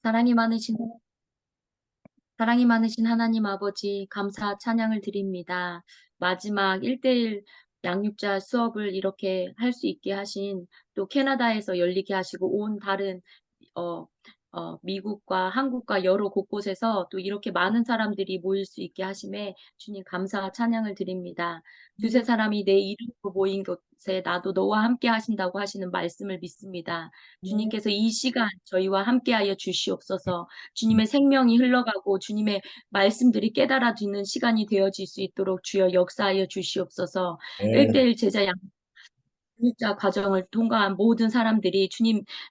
사랑이 많으신 사랑이 많으신 하나님 아버지 감사 찬양을 드립니다. 마지막 1대1 양육자 수업을 이렇게 할 수 있게 하신 또 캐나다에서 열리게 하시고 온 다른 어 미국과 한국과 여러 곳곳에서 또 이렇게 많은 사람들이 모일 수 있게 하심에 주님 감사와 찬양을 드립니다. 두세 네, 사람이 내 이름으로 모인 곳에 나도 너와 함께 하신다고 하시는 말씀을 믿습니다. 네, 주님께서 이 시간 저희와 함께하여 주시옵소서. 주님의 생명이 흘러가고 주님의 말씀들이 깨달아지는 시간이 되어질 수 있도록 주여 역사하여 주시옵소서. 네, 1대1 제자 양육자 과정을 통과한 모든 사람들이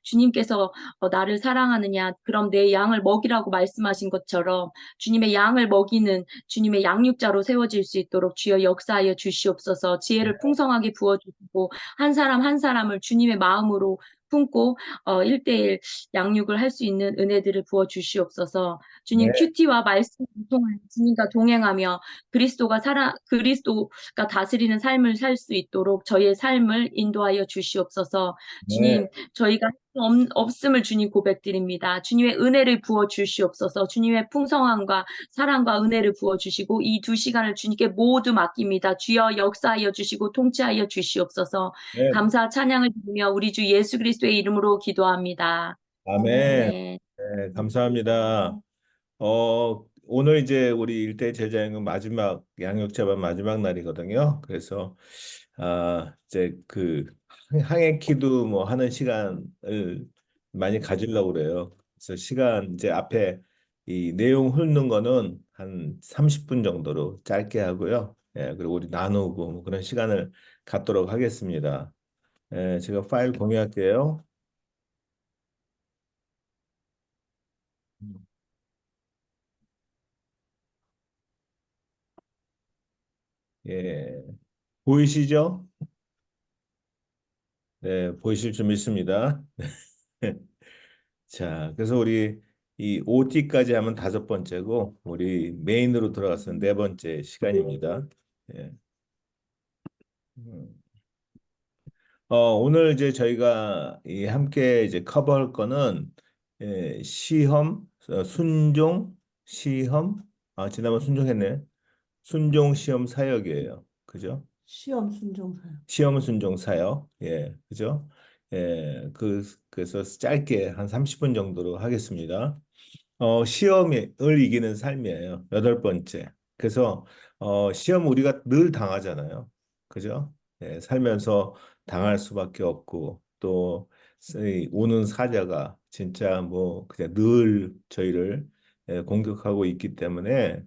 주님께서 나를 사랑하느냐 그럼 내 양을 먹이라고 말씀하신 것처럼 주님의 양을 먹이는 주님의 양육자로 세워질 수 있도록 주여 역사하여 주시옵소서. 지혜를 풍성하게 부어 주시고 한 사람 한 사람을 주님의 마음으로 품고 1대1 양육을 할 수 있는 은혜들을 부어 주시옵소서. 주님 네, 큐티와 말씀을 통해 주님과 동행하며 그리스도가 다스리는 삶을 살 수 있도록 저희의 삶을 인도하여 주시옵소서. 네, 주님, 저희가 할 수 없음을 주님 고백드립니다. 주님의 은혜를 부어 주시옵소서. 주님의 풍성함과 사랑과 은혜를 부어 주시고 이 2시간을 주님께 모두 맡깁니다. 주여 역사하여 주시고 통치하여 주시옵소서. 네. 감사 찬양을 드리며 우리 주 예수 그리스도의 이름으로 기도합니다. 아멘. 아멘. 네, 감사합니다. 오늘 이제 우리 일대 제자연은 마지막 양육자반 마지막 날이거든요. 그래서 이제 그 항해키도 뭐 하는 시간을 많이 가지려고 그래요. 그래서 시간 이제 앞에 이 내용 훑는 거는 한 30분 정도로 짧게 하고요. 예, 그리고 우리 나누고 뭐 그런 시간을 갖도록 하겠습니다. 예, 제가 파일 공유할게요. 예, 보이시죠? 네, 보이실 줄 믿습니다. 자, 그래서 우리 이 OT까지 하면 다섯 번째고 우리 메인으로 들어가서 네 번째 시간입니다. 예. 음. 오늘 이제 저희가 이 함께 이제 커버할 거는 시험, 순종, 시험, 지난번 순종했네. 순종, 시험, 사역이에요. 그죠? 시험 순종사요. 시험 순종 사역. 예, 그죠? 그래서 짧게 한 30분 정도로 하겠습니다. 시험을 이기는 삶이에요. 여덟 번째. 그래서 시험 우리가 늘 당하잖아요. 그죠? 예, 살면서 당할 수밖에 없고 또 오는 사자가 진짜 뭐 그냥 늘 저희를 공격하고 있기 때문에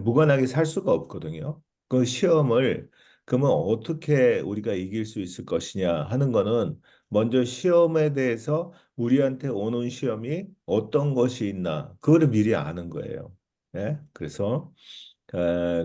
무관하게 살 수가 없거든요. 그 시험을 그러면 어떻게 우리가 이길 수 있을 것이냐 하는 거는 먼저 시험에 대해서 우리한테 오는 시험이 어떤 것이 있나 그거를 미리 아는 거예요. 예? 그래서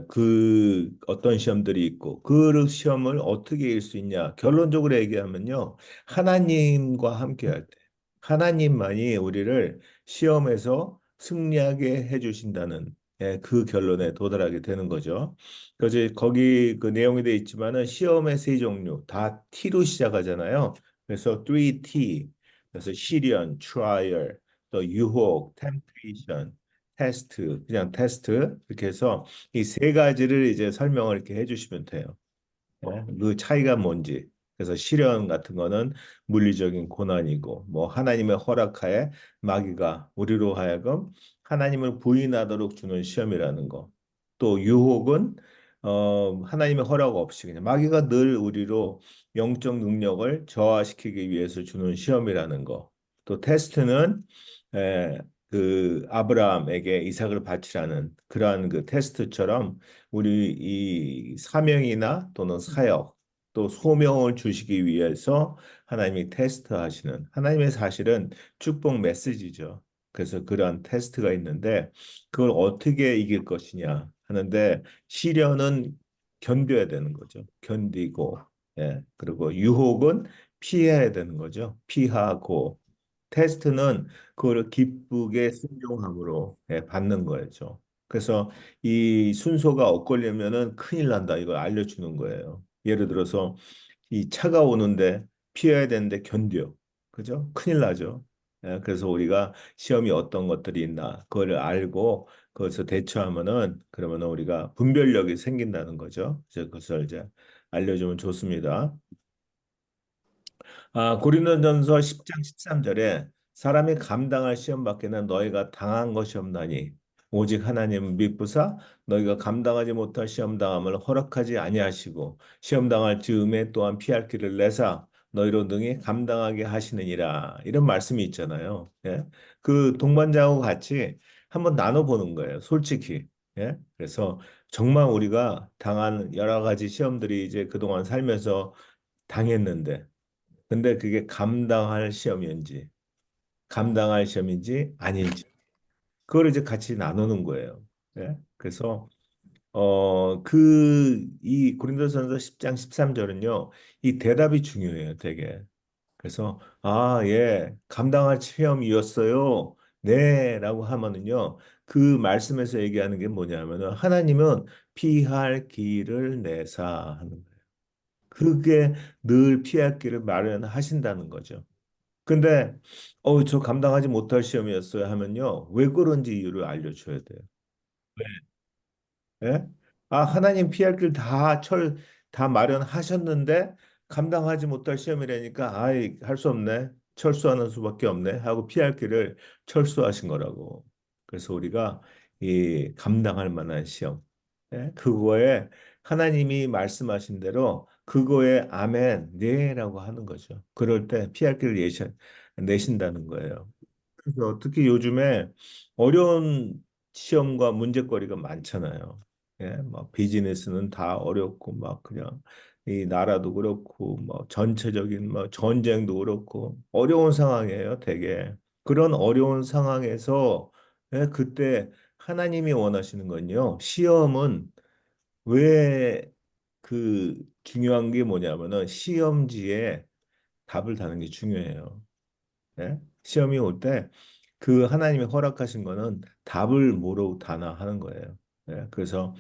그 어떤 시험들이 있고 그 시험을 어떻게 이길 수 있냐 결론적으로 얘기하면요 하나님과 함께 할 때 하나님만이 우리를 시험에서 승리하게 해주신다는 그 결론에 도달하게 되는 거죠. 그래서 거기 그 내용이 돼 있지만은 시험의 세 종류 다 T로 시작하잖아요. 그래서 3T 그래서 시련, trial, 또 유혹, temptation, 테스트, 그냥 테스트 이렇게 해서 이 세 가지를 이제 설명을 이렇게 해주시면 돼요. 그 차이가 뭔지. 그래서 시련 같은 거는 물리적인 고난이고, 뭐 하나님의 허락하에 마귀가 우리로 하여금 하나님을 부인하도록 주는 시험이라는 거. 또 유혹은 하나님의 허락 없이 그냥 마귀가 늘 우리로 영적 능력을 저하시키기 위해서 주는 시험이라는 거. 또 테스트는 에, 그 아브라함에게 이삭을 바치라는 그러한 그 테스트처럼 우리 이 사명이나 또는 사역 또 소명을 주시기 위해서 하나님이 테스트하시는 하나님의 사실은 축복 메시지죠. 그래서 그러한 테스트가 있는데 그걸 어떻게 이길 것이냐 하는데 시련은 견뎌야 되는 거죠. 견디고 그리고 유혹은 피해야 되는 거죠. 피하고 테스트는 그걸 기쁘게 순종함으로 받는 거죠. 그래서 이 순서가 엇갈리면은 큰일 난다. 이걸 알려주는 거예요. 예를 들어서 이 차가 오는데 피해야 되는데 견뎌. 그죠? 큰일 나죠. 그래서 우리가 시험이 어떤 것들이 있나 그걸 알고 그것을 대처하면은 그러면은 우리가 분별력이 생긴다는 거죠. 이제 그것을 이제 알려주면 좋습니다. 고린도전서 10장 13절에 사람이 감당할 시험 밖에는 너희가 당한 것이 없나니 오직 하나님은 미쁘사 너희가 감당하지 못할 시험 당함을 허락하지 아니하시고 시험 당할 즈음에 또한 피할 길을 내사 너희로 능히 감당하게 하시느니라 이런 말씀이 있잖아요. 예? 그 동반자하고 같이 한번 나눠보는 거예요. 솔직히. 예? 그래서 정말 우리가 당한 여러 가지 시험들이 이제 그동안 살면서 당했는데 근데 그게 감당할 시험인지, 감당할 시험인지 아닌지, 그걸 이제 같이 나누는 거예요. 예? 그래서, 이 고린도전서 10장 13절은요, 이 대답이 중요해요, 되게. 그래서, 예, 감당할 시험이었어요. 네, 라고 하면은요, 그 말씀에서 얘기하는 게 뭐냐면은, 하나님은 피할 길을 내사 하는 거예요. 그게 늘 피할 길을 마련하신다는 거죠. 근데 저 감당하지 못할 시험이었어요 하면요. 왜 그런지 이유를 알려줘야 돼요. 예? 하나님 피할 길 다 마련하셨는데 감당하지 못할 시험이라니까 할 수 없네. 철수하는 수밖에 없네 하고 피할 길을 철수하신 거라고. 그래서 우리가 이 감당할 만한 시험, 그거에 하나님이 말씀하신 대로 그거에 아멘, 네라고 하는 거죠. 그럴 때 피할 길을 내신다는 거예요. 그래서 특히 요즘에 어려운 시험과 문제거리가 많잖아요. 예, 막 비즈니스는 다 어렵고 막 그냥 이 나라도 그렇고 뭐 전체적인 뭐 전쟁도 그렇고 어려운 상황이에요, 되게. 그런 어려운 상황에서 그때 하나님이 원하시는 건요. 시험은 왜 중요한 게 뭐냐면은 시험지에 답을 다는 게 중요해요. 예? 시험이 올 때 그 하나님이 허락하신 거는 답을 뭐로 다나 하는 거예요. 그래서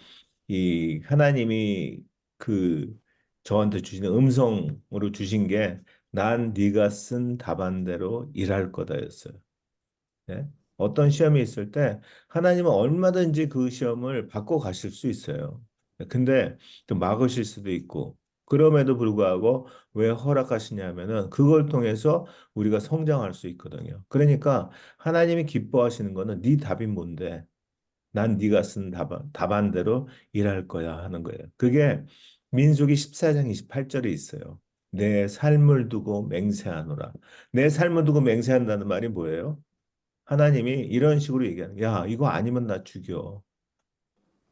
이 하나님이 그 저한테 주시는 음성으로 주신 게 난 네가 쓴 답안대로 일할 거다였어요. 예? 어떤 시험이 있을 때 하나님은 얼마든지 그 시험을 바꿔 가실 수 있어요. 근데 또 막으실 수도 있고 그럼에도 불구하고 왜 허락하시냐면은 그걸 통해서 우리가 성장할 수 있거든요. 그러니까 하나님이 기뻐하시는 거는 네 답이 뭔데? 난 네가 쓴 답안대로 일할 거야 하는 거예요. 그게 민수기 14장 28절에 있어요. 내 삶을 두고 맹세하노라. 내 삶을 두고 맹세한다는 말이 뭐예요? 하나님이 이런 식으로 얘기하는, 야, 이거 아니면 나 죽여.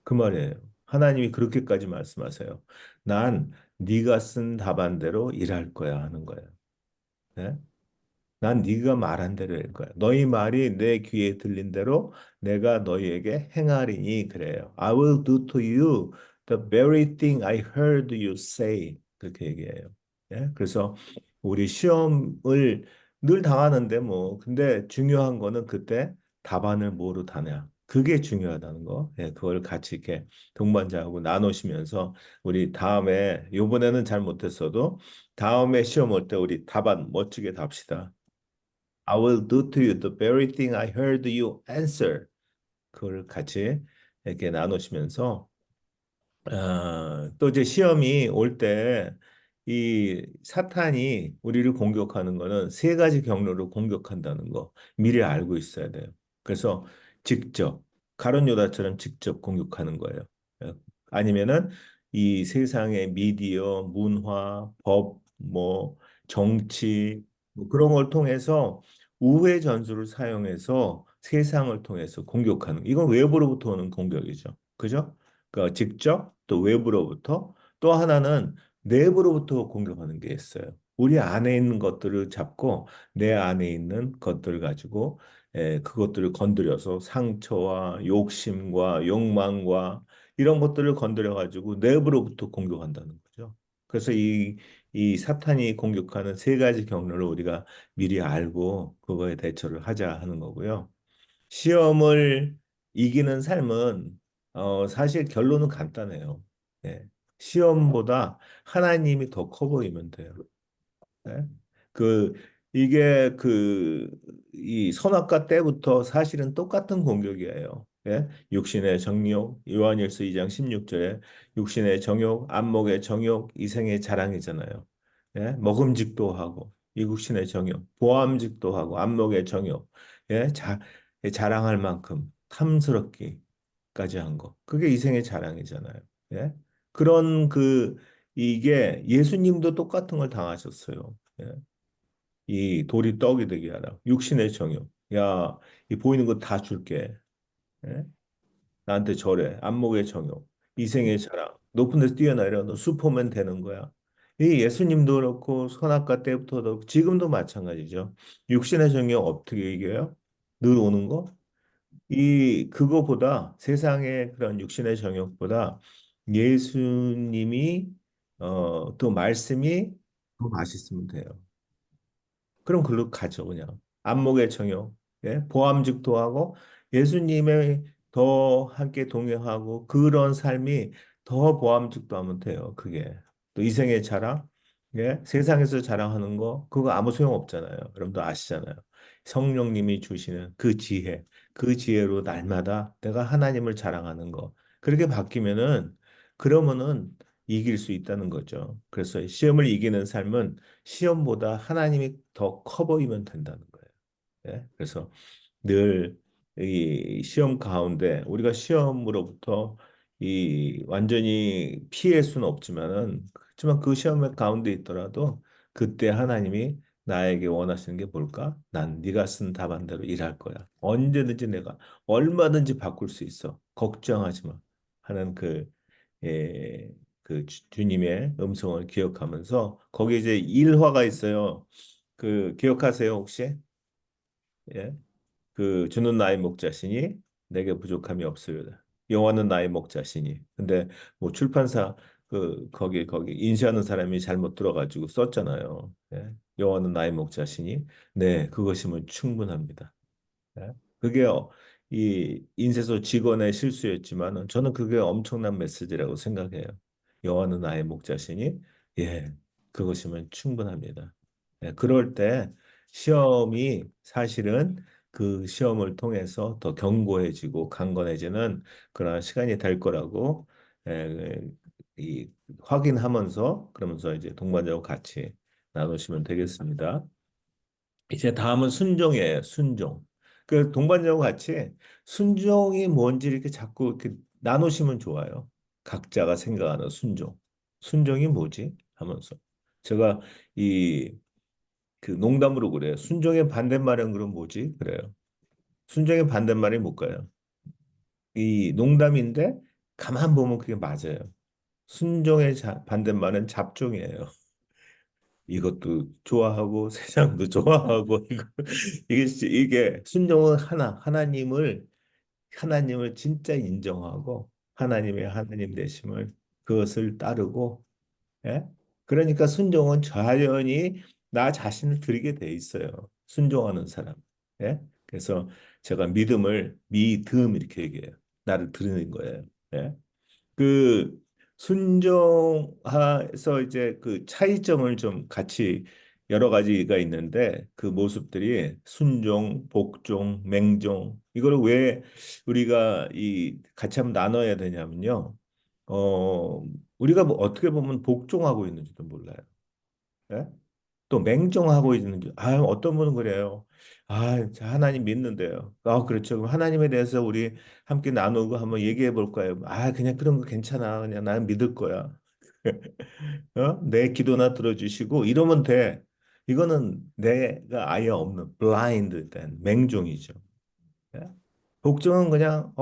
그 말이에요. 하나님이 그렇게까지 말씀하세요. 난 네가 쓴 답안대로 일할 거야 하는 거예요. 네? 난 네가 말한 대로 할 거야. 너희 말이 내 귀에 들린 대로 내가 너희에게 행하리니 그래요. I will do to you the very thing I heard you say. 그렇게 얘기해요. 예? 그래서 우리 시험을 늘 당하는데 뭐 근데 중요한 거는 그때 답안을 뭐로 다냐. 그게 중요하다는 거. 예, 그걸 같이 이렇게 동반자하고 나누시면서 우리 다음에 요번에는 잘 못했어도 다음에 시험 올 때 우리 답안 멋지게 답시다. I will do to you the very thing I heard you answer. 그걸 같이 이렇게 나누시면서 또 이제 시험이 올 때 이 사탄이 우리를 공격하는 거는 세 가지 경로로 공격한다는 거 미리 알고 있어야 돼요. 그래서 직접 가룟 유다처럼 직접 공격하는 거예요. 예. 아니면은 이 세상의 미디어, 문화, 법, 뭐 정치 뭐 그런 걸 통해서 우회 전술을 사용해서 세상을 통해서 공격하는 이건 외부로부터 오는 공격이죠. 그죠? 그러니까 직접 또 외부로부터 또 하나는 내부로부터 공격하는 게 있어요. 우리 안에 있는 것들을 잡고 내 안에 있는 것들을 가지고 그것들을 건드려서 상처와 욕심과 욕망과 이런 것들을 건드려 가지고 내부로부터 공격한다는 거죠. 그래서 이 사탄이 공격하는 세 가지 경로를 우리가 미리 알고 그거에 대처를 하자 하는 거고요. 시험을 이기는 삶은 사실 결론은 간단해요. 예. 시험보다 하나님이 더 커 보이면 돼요. 예? 이게 이 선악과 때부터 사실은 똑같은 공격이에요. 예? 육신의 정욕, 요한일서 2장 16절에 육신의 정욕, 안목의 정욕, 이생의 자랑이잖아요. 예? 먹음직도 하고, 이 육신의 정욕, 보암직도 하고, 안목의 정욕, 예? 자랑할 만큼 탐스럽기까지 한 거. 그게 이생의 자랑이잖아요. 예? 그런 이게 예수님도 똑같은 걸 당하셨어요. 예? 이 돌이 떡이 되게 하라. 육신의 정욕. 야, 이 보이는 거 다 줄게. 예? 나한테 절해. 안목의 정욕. 이생의 자랑. 높은 데서 뛰어내려. 너 슈퍼맨 되는 거야. 이 예수님도 그렇고 선악과 때부터도 그렇고 지금도 마찬가지죠. 육신의 정욕 어떻게 이겨요? 늘 오는 거? 그거보다 세상의 그런 육신의 정욕보다 예수님이 또 말씀이 더 맛있으면 돼요. 그럼 글로 가죠, 그냥. 안목의 정욕, 예? 보암직도 하고 예수님의 더 함께 동행하고 그런 삶이 더 보암직도 하면 돼요, 그게. 또 이생의 자랑, 예? 세상에서 자랑하는 거, 그거 아무 소용 없잖아요. 여러분도 아시잖아요. 성령님이 주시는 그 지혜로 날마다 내가 하나님을 자랑하는 거. 그렇게 바뀌면은, 그러면은 이길 수 있다는 거죠. 그래서 시험을 이기는 삶은 시험보다 하나님이 더 커 보이면 된다는 거예요. 예? 그래서 늘 이 시험 가운데 우리가 시험으로부터 이 완전히 피할 수는 없지만은 그렇지만 그 시험의 가운데 있더라도 그때 하나님이 나에게 원하시는 게 뭘까? 난 네가 쓴 답안대로 일할 거야. 언제든지 내가 얼마든지 바꿀 수 있어. 걱정하지 마. 하는 예, 주님의 음성을 기억하면서 거기에 이제 일화가 있어요. 기억하세요, 혹시? 예. 주는 나의 목자시니 내게 부족함이 없으리로다. 여호와는 나의 목자시니. 근데 뭐 출판사 거기 인쇄하는 사람이 잘못 들어가지고 썼잖아요. 예. 여호와는 나의 목자시니. 네, 그것이면 충분합니다. 예? 그게 이 인쇄소 직원의 실수였지만은 저는 그게 엄청난 메시지라고 생각해요. 여호와는 나의 목자시니 예, 그것이면 충분합니다. 예, 그럴 때 시험이 사실은 그 시험을 통해서 더 견고해지고 강건해지는 그런 시간이 될 거라고 예, 확인하면서 그러면서 이제 동반자와 같이 나누시면 되겠습니다. 이제 다음은 순종이에요. 순종. 동반자와 같이 순종이 뭔지 이렇게 자꾸 이렇게 나누시면 좋아요. 각자가 생각하는 순종. 순종이 뭐지? 하면서. 제가 이 농담으로 그래요. 순종의 반대말은 그럼 뭐지? 그래요. 순종의 반대말이 뭘까요? 이 농담인데 가만 보면 그게 맞아요. 순종의 반대말은 잡종이에요. 이것도 좋아하고 세상도 좋아하고 이게 순종은 하나님을 진짜 인정하고 하나님의 하나님 되심을 그것을 따르고 예? 그러니까 순종은 자연히 나 자신을 드리게 돼 있어요. 순종하는 사람. 예? 그래서 제가 믿음 이렇게 얘기해요. 나를 드리는 거예요. 예? 그 순종해서 이제 그 차이점을 좀 같이 여러 가지가 있는데 그 모습들이 순종, 복종, 맹종 이걸 왜 우리가 이 같이 한번 나눠야 되냐면요. 어 우리가 뭐 어떻게 보면 복종하고 있는지도 몰라요. 예? 또 맹종하고 있는지 어떤 분은 그래요. 하나님 믿는데요. 그렇죠. 그럼 하나님에 대해서 우리 함께 나누고 한번 얘기해 볼까요? 그냥 그런 거 괜찮아. 그냥 나는 믿을 거야. 내 기도나 들어주시고 이러면 돼. 이거는 내가 아예 없는 블라인드 된 맹종이죠. 예? 복종은 그냥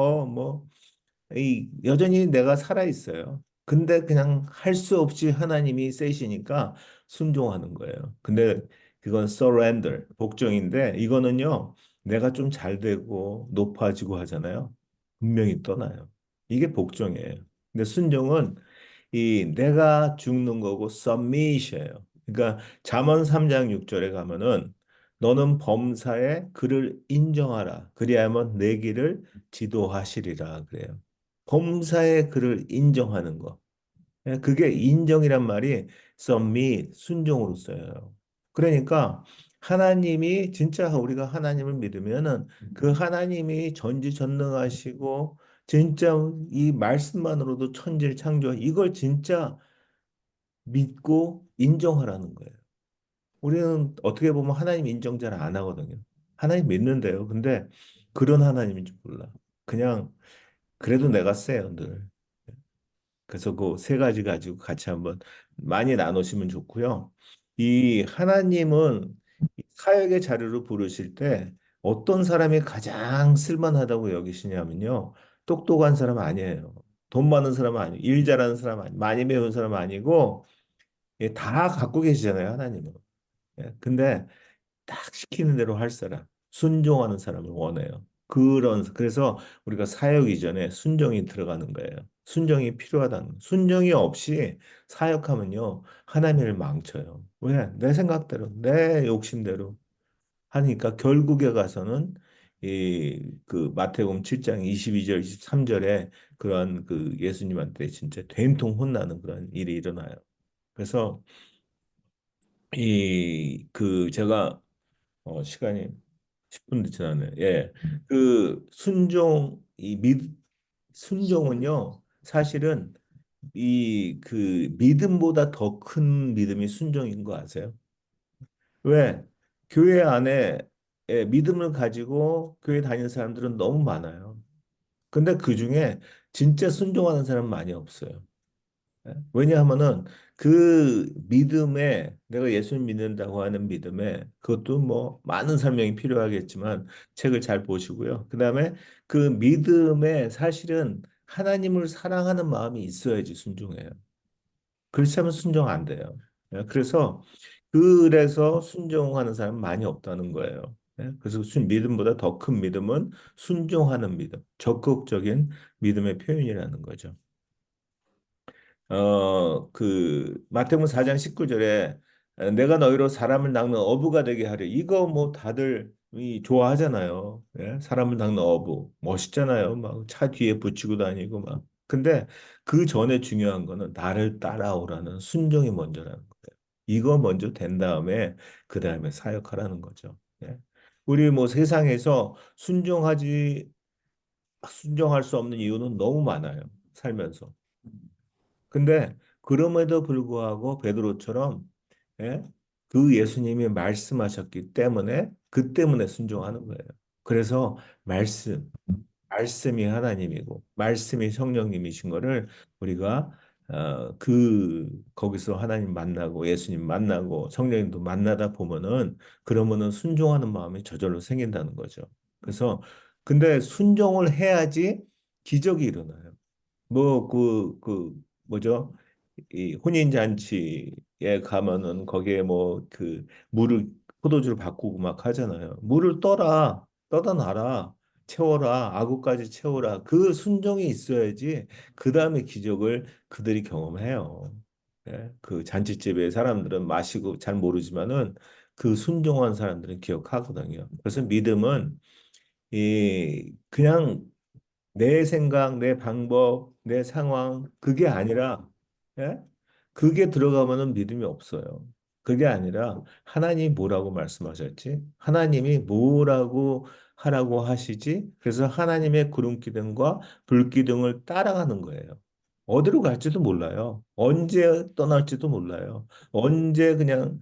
여전히 내가 살아 있어요. 근데 그냥 할 수 없이 하나님이 세시니까 순종하는 거예요. 근데 그건 surrender, 복종인데 이거는요, 내가 좀 잘 되고 높아지고 하잖아요. 분명히 떠나요. 이게 복종이에요. 근데 순종은 내가 죽는 거고 submit이에요. 그러니까 잠언 3장 6절에 가면은 너는 범사에 그를 인정하라. 그리하면 내 길을 지도하시리라 그래요. 범사에 그를 인정하는 거. 예, 그게 인정이란 말이 submit, 순종으로 써요. 그러니까 하나님이 진짜 우리가 하나님을 믿으면은 그 하나님이 전지전능하시고 진짜 이 말씀만으로도 천지를 창조 이걸 진짜 믿고 인정하라는 거예요. 우리는 어떻게 보면 하나님 인정 잘 안 하거든요. 하나님 믿는데요. 근데 그런 하나님인 줄 몰라. 그냥 그래도 내가 세요, 늘. 그래서 그 세 가지 가지고 같이 한번 많이 나누시면 좋고요. 이 하나님은 사역의 자료로 부르실 때 어떤 사람이 가장 쓸만하다고 여기시냐면요. 똑똑한 사람 아니에요. 돈 많은 사람 아니에요. 일 잘하는 사람 아니에요. 많이 배운 사람 아니고 예, 다 갖고 계시잖아요, 하나님은. 예, 근데 딱 시키는 대로 할 사람, 순종하는 사람을 원해요. 그래서 우리가 사역 이전에 순종이 들어가는 거예요. 순종이 필요하다는 거예요. 순종이 없이 사역하면요, 하나님을 망쳐요. 왜? 내 생각대로, 내 욕심대로 하니까 결국에 가서는 이 그 마태복음 7장 22절, 23절에 그런 그 예수님한테 진짜 된통 혼나는 그런 일이 일어나요. 그래서 이 그 제가 시간이 10분 지나네. 예. 그 순종은요. 사실은 이 그 믿음보다 더 큰 믿음이 순종인 거 아세요? 왜? 교회 안에 믿음을 가지고 교회 다니는 사람들은 너무 많아요. 근데 그 중에 진짜 순종하는 사람은 많이 없어요. 예? 왜냐하면은 그 믿음에 내가 예수를 믿는다고 하는 믿음에 그것도 뭐 많은 설명이 필요하겠지만 책을 잘 보시고요. 그다음에 그 믿음에 사실은 하나님을 사랑하는 마음이 있어야지 순종해요. 그렇지 않으면 순종 안 돼요. 예? 그래서 순종하는 사람 많이 없다는 거예요. 예? 그래서 믿음보다 더 큰 믿음은 순종하는 믿음, 적극적인 믿음의 표현이라는 거죠. 마태복음 4장 19절에 내가 너희로 사람을 낚는 어부가 되게 하려. 이거 뭐 다들 좋아하잖아요. 예? 사람을 낚는 어부. 멋있잖아요. 막 차 뒤에 붙이고 다니고 막. 근데 그 전에 중요한 거는 나를 따라오라는 순종이 먼저라는 거예요. 이거 먼저 된 다음에 그 다음에 사역하라는 거죠. 예? 우리 뭐 세상에서 순종할 수 없는 이유는 너무 많아요. 살면서. 근데 그럼에도 불구하고 베드로처럼 예? 그 예수님이 말씀하셨기 때문에 그 때문에 순종하는 거예요. 그래서 말씀이 하나님이고 말씀이 성령님이신 거를 우리가 거기서 하나님 만나고 예수님 만나고 성령님도 만나다 보면은 그러면은 순종하는 마음이 저절로 생긴다는 거죠. 그래서 근데 순종을 해야지 기적이 일어나요. 뭐죠? 이 혼인잔치에 가면은 거기에 뭐 그 물을 포도주를 바꾸고 막 하잖아요. 물을 떠다 놔라, 채워라, 아구까지 채워라. 그 순종이 있어야지 그 다음에 기적을 그들이 경험해요. 예? 그 잔치집에 사람들은 마시고 잘 모르지만은 그 순종한 사람들은 기억하거든요. 그래서 믿음은 이 그냥 내 생각, 내 방법, 내 상황, 그게 아니라, 예? 그게 들어가면은 믿음이 없어요. 그게 아니라, 하나님이 뭐라고 말씀하셨지? 하나님이 뭐라고 하라고 하시지? 그래서 하나님의 구름기둥과 불기둥을 따라가는 거예요. 어디로 갈지도 몰라요. 언제 떠날지도 몰라요. 언제 그냥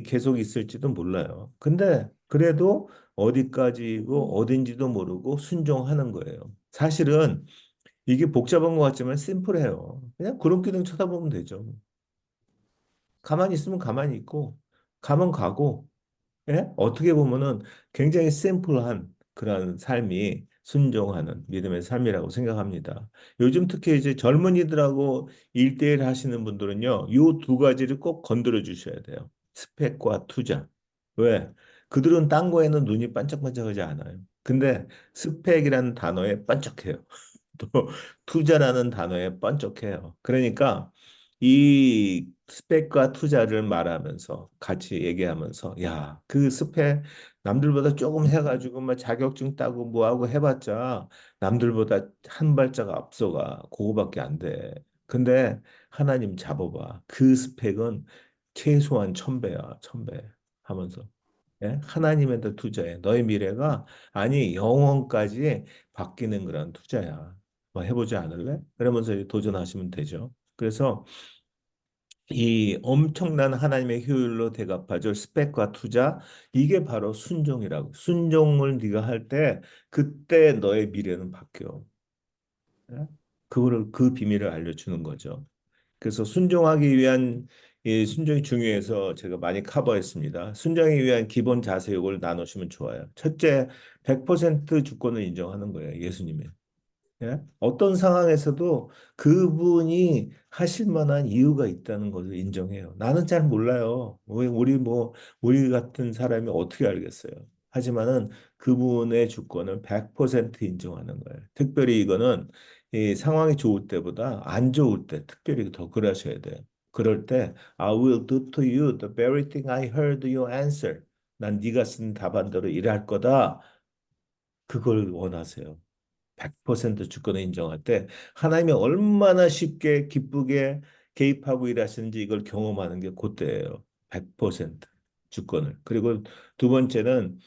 계속 있을지도 몰라요. 근데 그래도 어디까지고 어딘지도 모르고 순종하는 거예요. 사실은 이게 복잡한 것 같지만 심플해요. 그냥 구름기둥 쳐다보면 되죠. 가만히 있으면 가만히 있고, 가면 가고, 예? 어떻게 보면은 굉장히 심플한 그런 삶이 순종하는 믿음의 삶이라고 생각합니다. 요즘 특히 이제 젊은이들하고 일대일 하시는 분들은요, 요 두 가지를 꼭 건드려 주셔야 돼요. 스펙과 투자. 왜? 그들은 딴 거에는 눈이 반짝반짝하지 않아요. 근데 스펙이라는 단어에 반짝해요. 또 투자라는 단어에 번쩍해요. 그러니까 이 스펙과 투자를 말하면서 같이 얘기하면서 야, 그 스펙 남들보다 조금 해가지고 막 자격증 따고 뭐하고 해봤자 남들보다 한 발짝 앞서가 그거밖에 안 돼. 근데 하나님 잡아봐. 그 스펙은 최소한 1000배야, 1000배 하면서. 예? 하나님한테 투자해. 너의 미래가 아니 영원까지 바뀌는 그런 투자야. 뭐 해보지 않을래? 그러면서 이제 도전하시면 되죠. 그래서 이 엄청난 하나님의 효율로 대갚아줄 스펙과 투자 이게 바로 순종이라고. 순종을 네가 할 때 그때 너의 미래는 바뀌어. 예? 그거를 그 비밀을 알려주는 거죠. 그래서 순종하기 위한 이 순종이 중요해서 제가 많이 커버했습니다. 순종하기 위한 기본 자세 요걸 나누시면 좋아요. 첫째, 100% 주권을 인정하는 거예요. 예수님의. 예? 어떤 상황에서도 그분이 하실 만한 이유가 있다는 것을 인정해요. 나는 잘 몰라요. 우리 같은 사람이 어떻게 알겠어요? 하지만은 그분의 주권을 100% 인정하는 거예요. 특별히 이거는 이 상황이 좋을 때보다 안 좋을 때 특별히 더 그러셔야 돼요. 그럴 때 I will do to you the very thing I heard you answer. 난 네가 쓴 답안대로 일할 거다. 그걸 원하세요. 100% 주권을 인정할 때 하나님이 얼마나 쉽게 기쁘게 개입하고 일하시는지 이걸 경험하는 게 그때예요. 100% 주권을. 그리고 두 번째는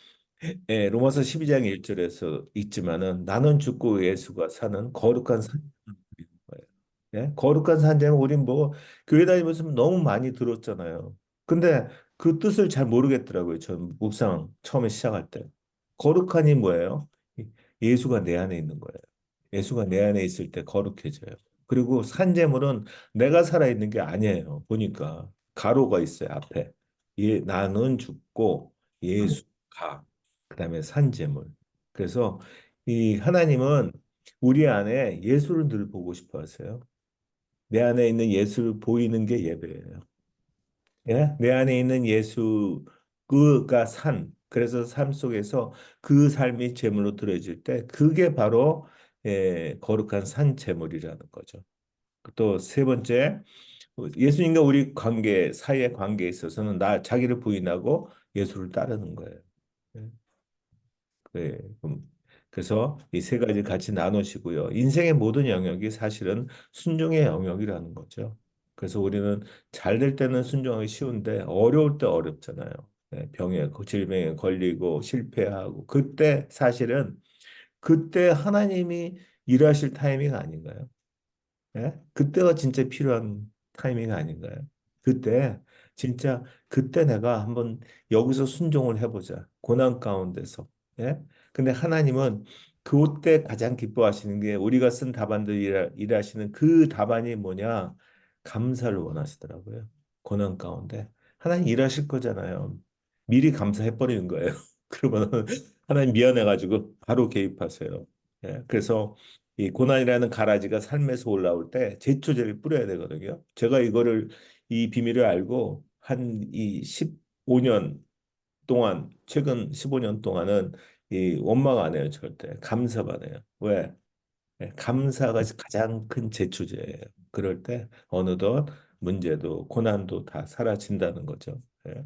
로마서 12장 1절에서 있지만은 나는 죽고 예수가 사는 거룩한 삶을 누리는 거예요. 예? 거룩한 산재는 우린 뭐 교회 다니면서 너무 많이 들었잖아요. 근데 그 뜻을 잘 모르겠더라고요. 전 묵상 처음에 시작할 때. 거룩한이 뭐예요? 예수가 내 안에 있는 거예요. 예수가 내 안에 있을 때 거룩해져요. 그리고 산재물은 내가 살아있는 게 아니에요. 보니까 가로가 있어요, 앞에. 나는 죽고 예수가, 그다음에 산재물. 그래서 이 하나님은 우리 안에 예수를 늘 보고 싶어 하세요. 내 안에 있는 예수를 보이는 게 예배예요. 예? 내 안에 있는 예수 그가 그래서 삶 속에서 그 삶이 제물로 드려질 때 그게 바로 거룩한 산 제물이라는 거죠. 또 세 번째, 예수님과 우리 관계 사이의 관계에 있어서는 나 자기를 부인하고 예수를 따르는 거예요. 예. 네, 그래서 이 세 가지 같이 나누시고요. 인생의 모든 영역이 사실은 순종의 영역이라는 거죠. 그래서 우리는 잘 될 때는 순종하기 쉬운데 어려울 때 어렵잖아요. 네, 질병에 걸리고 실패하고 그때 사실은 그때 하나님이 일하실 타이밍 아닌가요? 예? 그때가 진짜 필요한 타이밍 아닌가요? 그때 진짜 그때 내가 한번 여기서 순종을 해보자. 고난 가운데서. 예? 근데 하나님은 그때 가장 기뻐하시는 게 우리가 쓴 답안들 일하시는 그 답안이 뭐냐? 감사를 원하시더라고요. 고난 가운데. 하나님 일하실 거잖아요. 미리 감사해버리는 거예요. 그러면 하나님 미안해가지고 바로 개입하세요. 예? 그래서 이 고난이라는 가라지가 삶에서 올라올 때 제초제를 뿌려야 되거든요. 제가 이 비밀을 알고 한 이 15년 동안 최근 15년 동안은 이 원망 안 해요, 절대. 감사만 해요. 왜? 감사가 가장 큰 제초제예요. 그럴 때 어느덧 문제도 고난도 다 사라진다는 거죠. 예.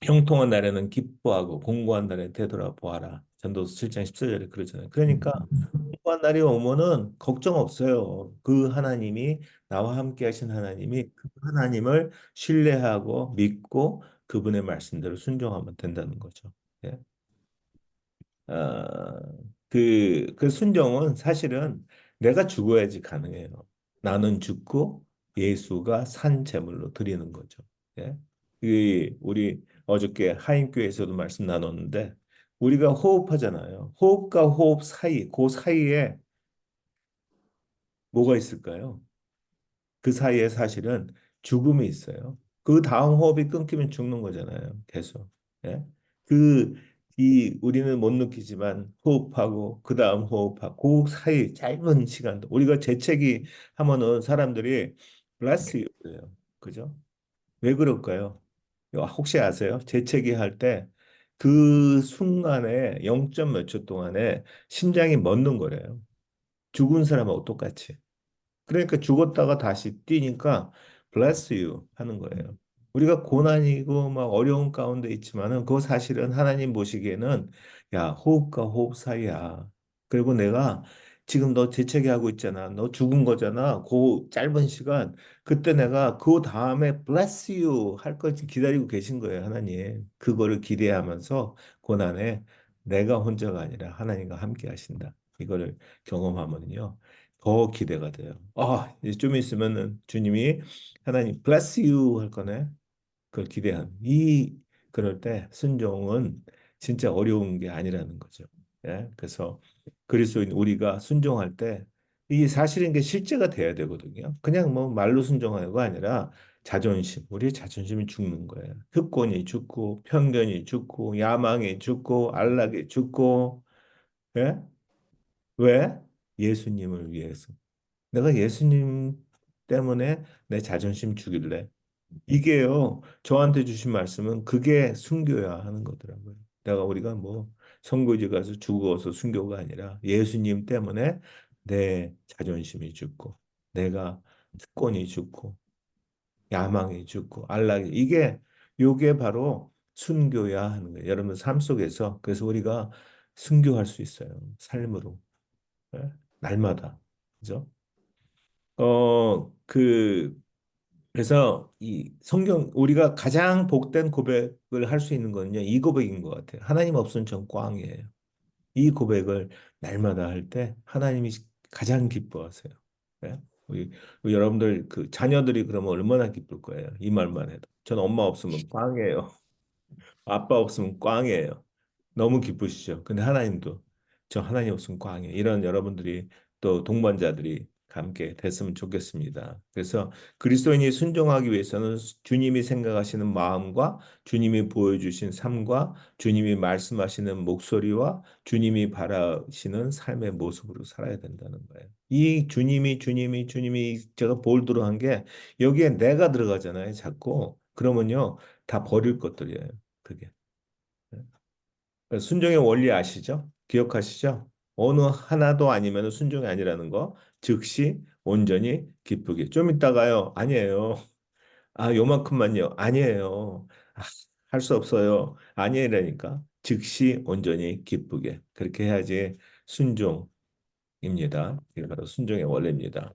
형통한 날에는 기뻐하고 공고한 날에 되돌아보아라. 전도서 7장 14절에 그러잖아요. 그러니까 공고한 날이 오면은 걱정 없어요. 그 하나님이 나와 함께 하신 하나님이 그 하나님을 신뢰하고 믿고 그분의 말씀대로 순종하면 된다는 거죠. 예. 아, 그 순종은 사실은 내가 죽어야지 가능해요. 나는 죽고 예수가 산 제물로 드리는 거죠. 예? 우리 어저께 하인교에서도 말씀 나눴는데 우리가 호흡하잖아요. 호흡과 호흡 사이, 그 사이에 뭐가 있을까요? 그 사이에 사실은 죽음이 있어요. 그 다음 호흡이 끊기면 죽는 거잖아요. 계속. 예? 그, 우리는 못 느끼지만 호흡하고, 그 다음 호흡하고, 그 사이 짧은 시간도. 우리가 재채기 하면은 사람들이 bless you 그래요. 그죠? 왜 그럴까요? 혹시 아세요? 재채기 할 때 그 순간에 0점 몇 초 동안에 심장이 멎는 거래요. 죽은 사람하고 똑같이. 그러니까 죽었다가 다시 뛰니까 bless you 하는 거예요. 우리가 고난이고 막 어려운 가운데 있지만은 그거 사실은 하나님 보시기에는 야, 호흡과 호흡 사이야. 그리고 내가 지금 너 재채기 하고 있잖아. 너 죽은 거잖아. 그 짧은 시간. 그때 내가 그 다음에 bless you 할 것을 기다리고 계신 거예요, 하나님. 그거를 기대하면서 고난에 내가 혼자가 아니라 하나님과 함께 하신다. 이거를 경험하면요. 더 기대가 돼요. 이제 좀 있으면은 주님이 하나님 bless you 할 거네. 그걸 기대한 그럴 때 순종은 진짜 어려운 게 아니라는 거죠. 예? 그래서 그리스도인 우리가 순종할 때 이 사실인 게 실제가 돼야 되거든요. 그냥 뭐 말로 순종하는 거 아니라 우리의 자존심이 죽는 거예요. 특권이 죽고 편견이 죽고 야망이 죽고 안락이 죽고 예? 왜? 예수님을 위해서. 내가 예수님 때문에 내 자존심 죽일래. 이게요, 저한테 주신 말씀은 그게 순교야 하는 거더라고요. 우리가 뭐 선교지 가서 죽어서 순교가 아니라 예수님 때문에 내 자존심이 죽고, 내가 특권이 죽고, 야망이 죽고, 안락이, 요게 바로 순교야 하는 거예요. 여러분 삶 속에서. 그래서 우리가 순교할 수 있어요. 삶으로. 예? 날마다. 그죠? 그 그래서 이 성경 우리가 가장 복된 고백을 할 수 있는 거는요. 이 고백인 것 같아요. 하나님 없으면 전 꽝이에요. 이 고백을 날마다 할 때 하나님이 가장 기뻐하세요. 네? 우리 여러분들 그 자녀들이 그러면 얼마나 기쁠 거예요. 이 말만 해도. 전 엄마 없으면 꽝이에요. 아빠 없으면 꽝이에요. 너무 기쁘시죠? 근데 하나님도 저 하나님 없으면 꽝이에요. 이런 여러분들이 또 동반자들이 함께 됐으면 좋겠습니다. 그래서 그리스도인이 순종하기 위해서는 주님이 생각하시는 마음과 주님이 보여주신 삶과 주님이 말씀하시는 목소리와 주님이 바라시는 삶의 모습으로 살아야 된다는 거예요. 이 주님이 제가 볼드로한 게 여기에 내가 들어가잖아요. 자꾸. 그러면요. 다 버릴 것들이에요. 그게. 순종의 원리 아시죠? 기억하시죠? 어느 하나도 아니면 순종이 아니라는 거. 즉시 온전히 기쁘게. 좀 이따가요. 아니에요. 요만큼만요. 아니에요. 할 수 없어요. 아니라니까. 즉시 온전히 기쁘게. 그렇게 해야지 순종입니다. 이게 바로 순종의 원리입니다.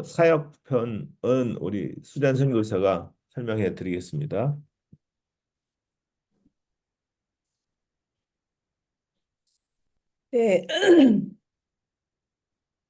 사역편은 우리 수잔 선교사가 설명해 드리겠습니다. 네,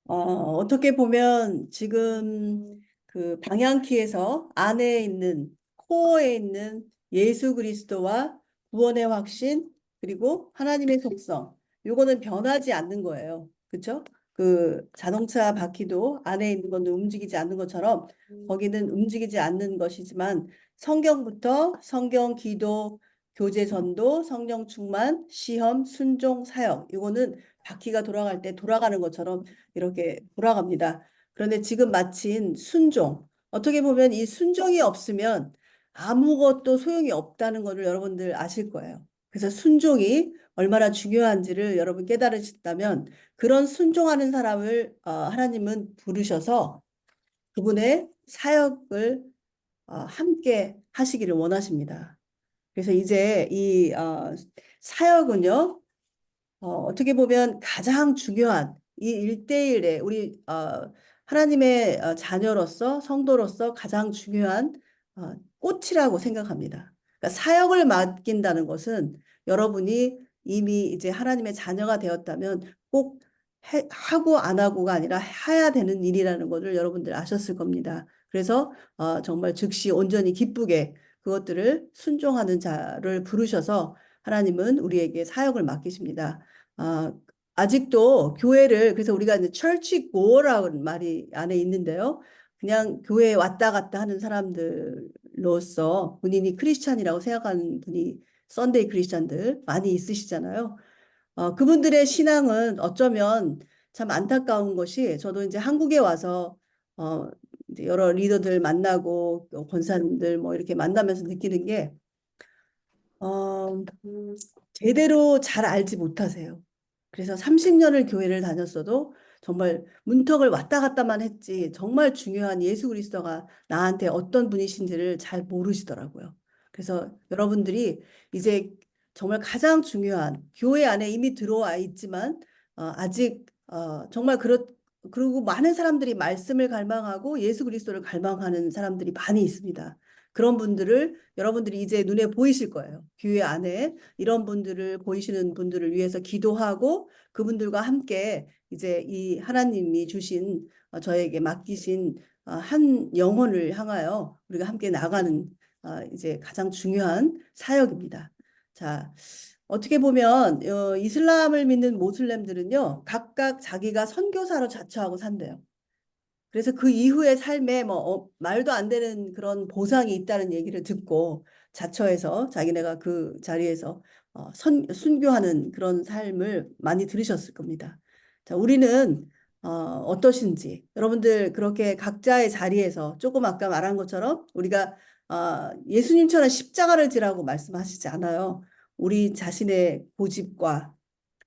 어떻게 보면 지금 그 방향키에서 안에 있는 코어에 있는 예수 그리스도와 구원의 확신 그리고 하나님의 속성 요거는 변하지 않는 거예요. 그렇죠? 그 자동차 바퀴도 안에 있는 건 움직이지 않는 것처럼 거기는 움직이지 않는 것이지만 성경부터 성경 기도 교제 전도 성령 충만 시험 순종 사역 요거는 바퀴가 돌아갈 때 돌아가는 것처럼 이렇게 돌아갑니다. 그런데 지금 마친 순종. 어떻게 보면 이 순종이 없으면 아무것도 소용이 없다는 것을 여러분들 아실 거예요. 그래서 순종이 얼마나 중요한지를 여러분 깨달으셨다면 그런 순종하는 사람을 하나님은 부르셔서 그분의 사역을 함께 하시기를 원하십니다. 그래서 이제 이 사역은요. 어떻게 보면 가장 중요한 이 일대일에 우리 하나님의 자녀로서 성도로서 가장 중요한 꽃이라고 생각합니다. 그러니까 사역을 맡긴다는 것은 여러분이 이미 이제 하나님의 자녀가 되었다면 꼭 하고 안 하고가 아니라 해야 되는 일이라는 것을 여러분들 아셨을 겁니다. 그래서 정말 즉시 온전히 기쁘게 그것들을 순종하는 자를 부르셔서 하나님은 우리에게 사역을 맡기십니다. 아, 아직도 교회를 그래서 우리가 이제 church goer라는 말이 안에 있는데요. 그냥 교회에 왔다 갔다 하는 사람들로서 본인이 크리스찬이라고 생각하는 분이 썬데이 크리스찬들 많이 있으시잖아요. 그분들의 신앙은 어쩌면 참 안타까운 것이 저도 이제 한국에 와서 이제 여러 리더들 만나고 권사님들 뭐 이렇게 만나면서 느끼는 게 어, 제대로 잘 알지 못하세요. 그래서 30년을 교회를 다녔어도 정말 문턱을 왔다 갔다만 했지 정말 중요한 예수 그리스도가 나한테 어떤 분이신지를 잘 모르시더라고요. 그래서 여러분들이 이제 정말 가장 중요한 교회 안에 이미 들어와 있지만 아직 정말 그리고 많은 사람들이 말씀을 갈망하고 예수 그리스도를 갈망하는 사람들이 많이 있습니다. 그런 분들을 여러분들이 이제 눈에 보이실 거예요. 교회 안에 이런 분들을 보이시는 분들을 위해서 기도하고 그분들과 함께 이제 이 하나님이 주신 저에게 맡기신 한 영혼을 향하여 우리가 함께 나가는 이제 가장 중요한 사역입니다. 자, 어떻게 보면 이슬람을 믿는 모슬렘들은요, 각각 자기가 선교사로 자처하고 산대요. 그래서 그 이후의 삶에 말도 안 되는 그런 보상이 있다는 얘기를 듣고 자처해서 자기네가 그 자리에서 순교하는 그런 삶을 많이 들으셨을 겁니다. 자, 우리는 어떠신지 여러분들 그렇게 각자의 자리에서 조금 아까 말한 것처럼 우리가 예수님처럼 십자가를 지라고 말씀하시지 않아요. 우리 자신의 고집과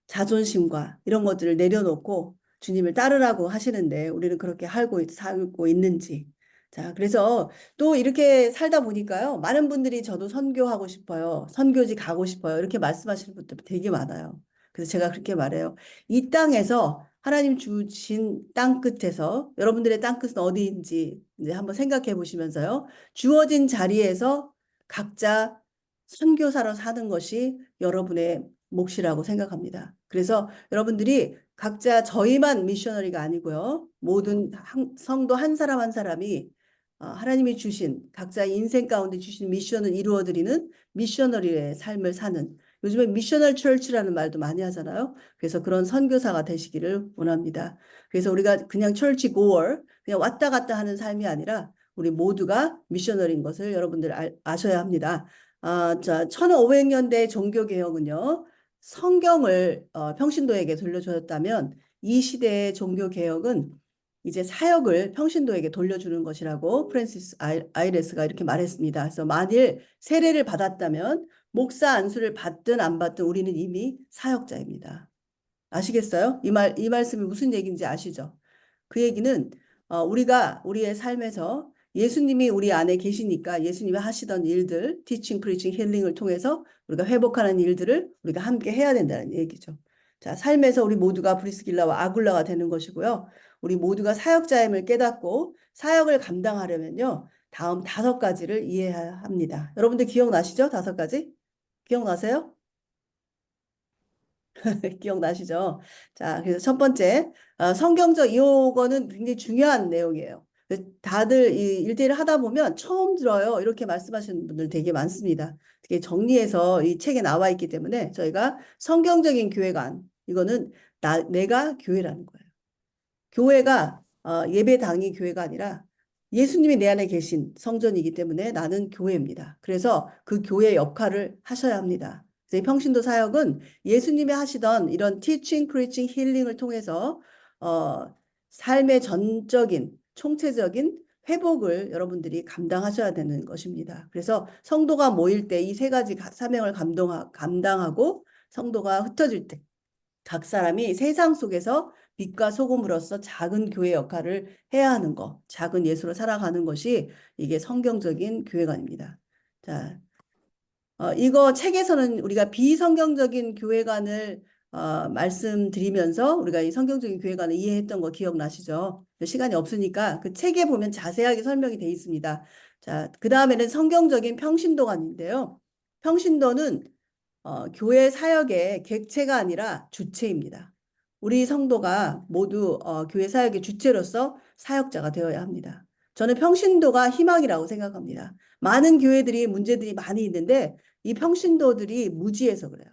자존심과 이런 것들을 내려놓고 주님을 따르라고 하시는데 우리는 그렇게 살고 있는지. 자, 그래서 또 이렇게 살다 보니까요. 많은 분들이 저도 선교하고 싶어요. 선교지 가고 싶어요. 이렇게 말씀하시는 분들 되게 많아요. 그래서 제가 그렇게 말해요. 이 땅에서 하나님 주신 땅 끝에서 여러분들의 땅 끝은 어디인지 이제 한번 생각해 보시면서요. 주어진 자리에서 각자 선교사로 사는 것이 여러분의 몫이라고 생각합니다. 그래서 여러분들이 각자 저희만 미셔너리가 아니고요. 모든 성도 한 사람 한 사람이 하나님이 주신 각자 인생 가운데 주신 미션을 이루어드리는 미셔너리의 삶을 사는 요즘에 미셔널 철치라는 말도 많이 하잖아요. 그래서 그런 선교사가 되시기를 원합니다. 그래서 우리가 그냥 철치 고얼 그냥 왔다 갔다 하는 삶이 아니라 우리 모두가 미셔너리인 것을 여러분들 아셔야 합니다. 자, 1500년대 종교개혁은요. 성경을 평신도에게 돌려주었다면 이 시대의 종교개혁은 이제 사역을 평신도에게 돌려주는 것이라고 프랜시스 아이레스가 이렇게 말했습니다. 그래서 만일 세례를 받았다면 목사 안수를 받든 안 받든 우리는 이미 사역자입니다. 아시겠어요? 이 말씀이 무슨 얘기인지 아시죠? 그 얘기는 우리가 우리의 삶에서 예수님이 우리 안에 계시니까 예수님이 하시던 일들, 티칭, 프리칭, 힐링을 통해서 우리가 회복하는 일들을 우리가 함께 해야 된다는 얘기죠. 자, 삶에서 우리 모두가 브리스길라와 아굴라가 되는 것이고요. 우리 모두가 사역자임을 깨닫고 사역을 감당하려면요. 다음 5가지를 이해해야 합니다. 여러분들 기억나시죠? 5가지? 기억나세요? 기억나시죠? 자, 그래서 첫 번째, 성경적 이거는 굉장히 중요한 내용이에요. 다들 이 일대일 하다 보면 처음 들어요. 이렇게 말씀하시는 분들 되게 많습니다. 되게 정리해서 이 책에 나와 있기 때문에 저희가 성경적인 교회관, 이거는 내가 교회라는 거예요. 교회가 예배당이 교회가 아니라 예수님이 내 안에 계신 성전이기 때문에 나는 교회입니다. 그래서 그 교회 역할을 하셔야 합니다. 그래서 이 평신도 사역은 예수님이 하시던 이런 티칭, 프리칭, 힐링을 통해서 삶의 전적인 총체적인 회복을 여러분들이 감당하셔야 되는 것입니다. 그래서 성도가 모일 때 이 3가지 사명을 감당하고 성도가 흩어질 때 각 사람이 세상 속에서 빛과 소금으로서 작은 교회 역할을 해야 하는 것, 작은 예수로 살아가는 것이 이게 성경적인 교회관입니다. 자, 이거 책에서는 우리가 비성경적인 교회관을 말씀드리면서 우리가 이 성경적인 교회관을 이해했던 거 기억나시죠? 시간이 없으니까 그 책에 보면 자세하게 설명이 되어 있습니다. 자, 그 다음에는 성경적인 평신도관인데요. 평신도는 교회 사역의 객체가 아니라 주체입니다. 우리 성도가 모두 교회 사역의 주체로서 사역자가 되어야 합니다. 저는 평신도가 희망이라고 생각합니다. 많은 교회들이 문제들이 많이 있는데 이 평신도들이 무지해서 그래요.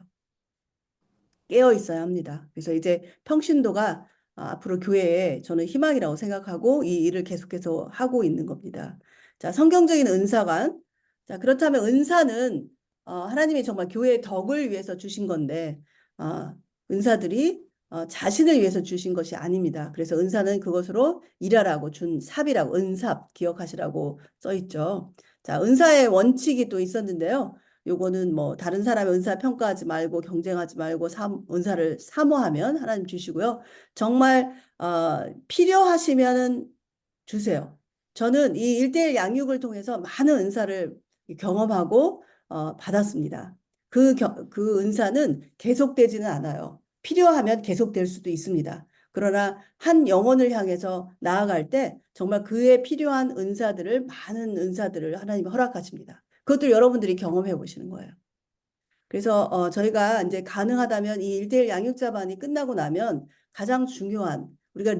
깨어 있어야 합니다. 그래서 이제 평신도가 앞으로 교회에 저는 희망이라고 생각하고 이 일을 계속해서 하고 있는 겁니다. 자, 성경적인 은사관. 자, 그렇다면 은사는 하나님이 정말 교회의 덕을 위해서 주신 건데 은사들이 자신을 위해서 주신 것이 아닙니다. 그래서 은사는 그것으로 일하라고 준 삽이라고 은삽 기억하시라고 써 있죠. 자, 은사의 원칙이 또 있었는데요. 요거는 뭐 다른 사람의 은사 평가하지 말고 경쟁하지 말고 은사를 사모하면 하나님 주시고요. 정말 필요하시면은 주세요. 저는 이 1:1 양육을 통해서 많은 은사를 경험하고 받았습니다. 그 은사는 계속되지는 않아요. 필요하면 계속될 수도 있습니다. 그러나 한 영혼을 향해서 나아갈 때 정말 그에 필요한 은사들을, 많은 은사들을 하나님이 허락하십니다. 그것도 여러분들이 경험해 보시는 거예요. 그래서 저희가 이제 가능하다면 이 1대1 양육자반이 끝나고 나면 가장 중요한, 우리가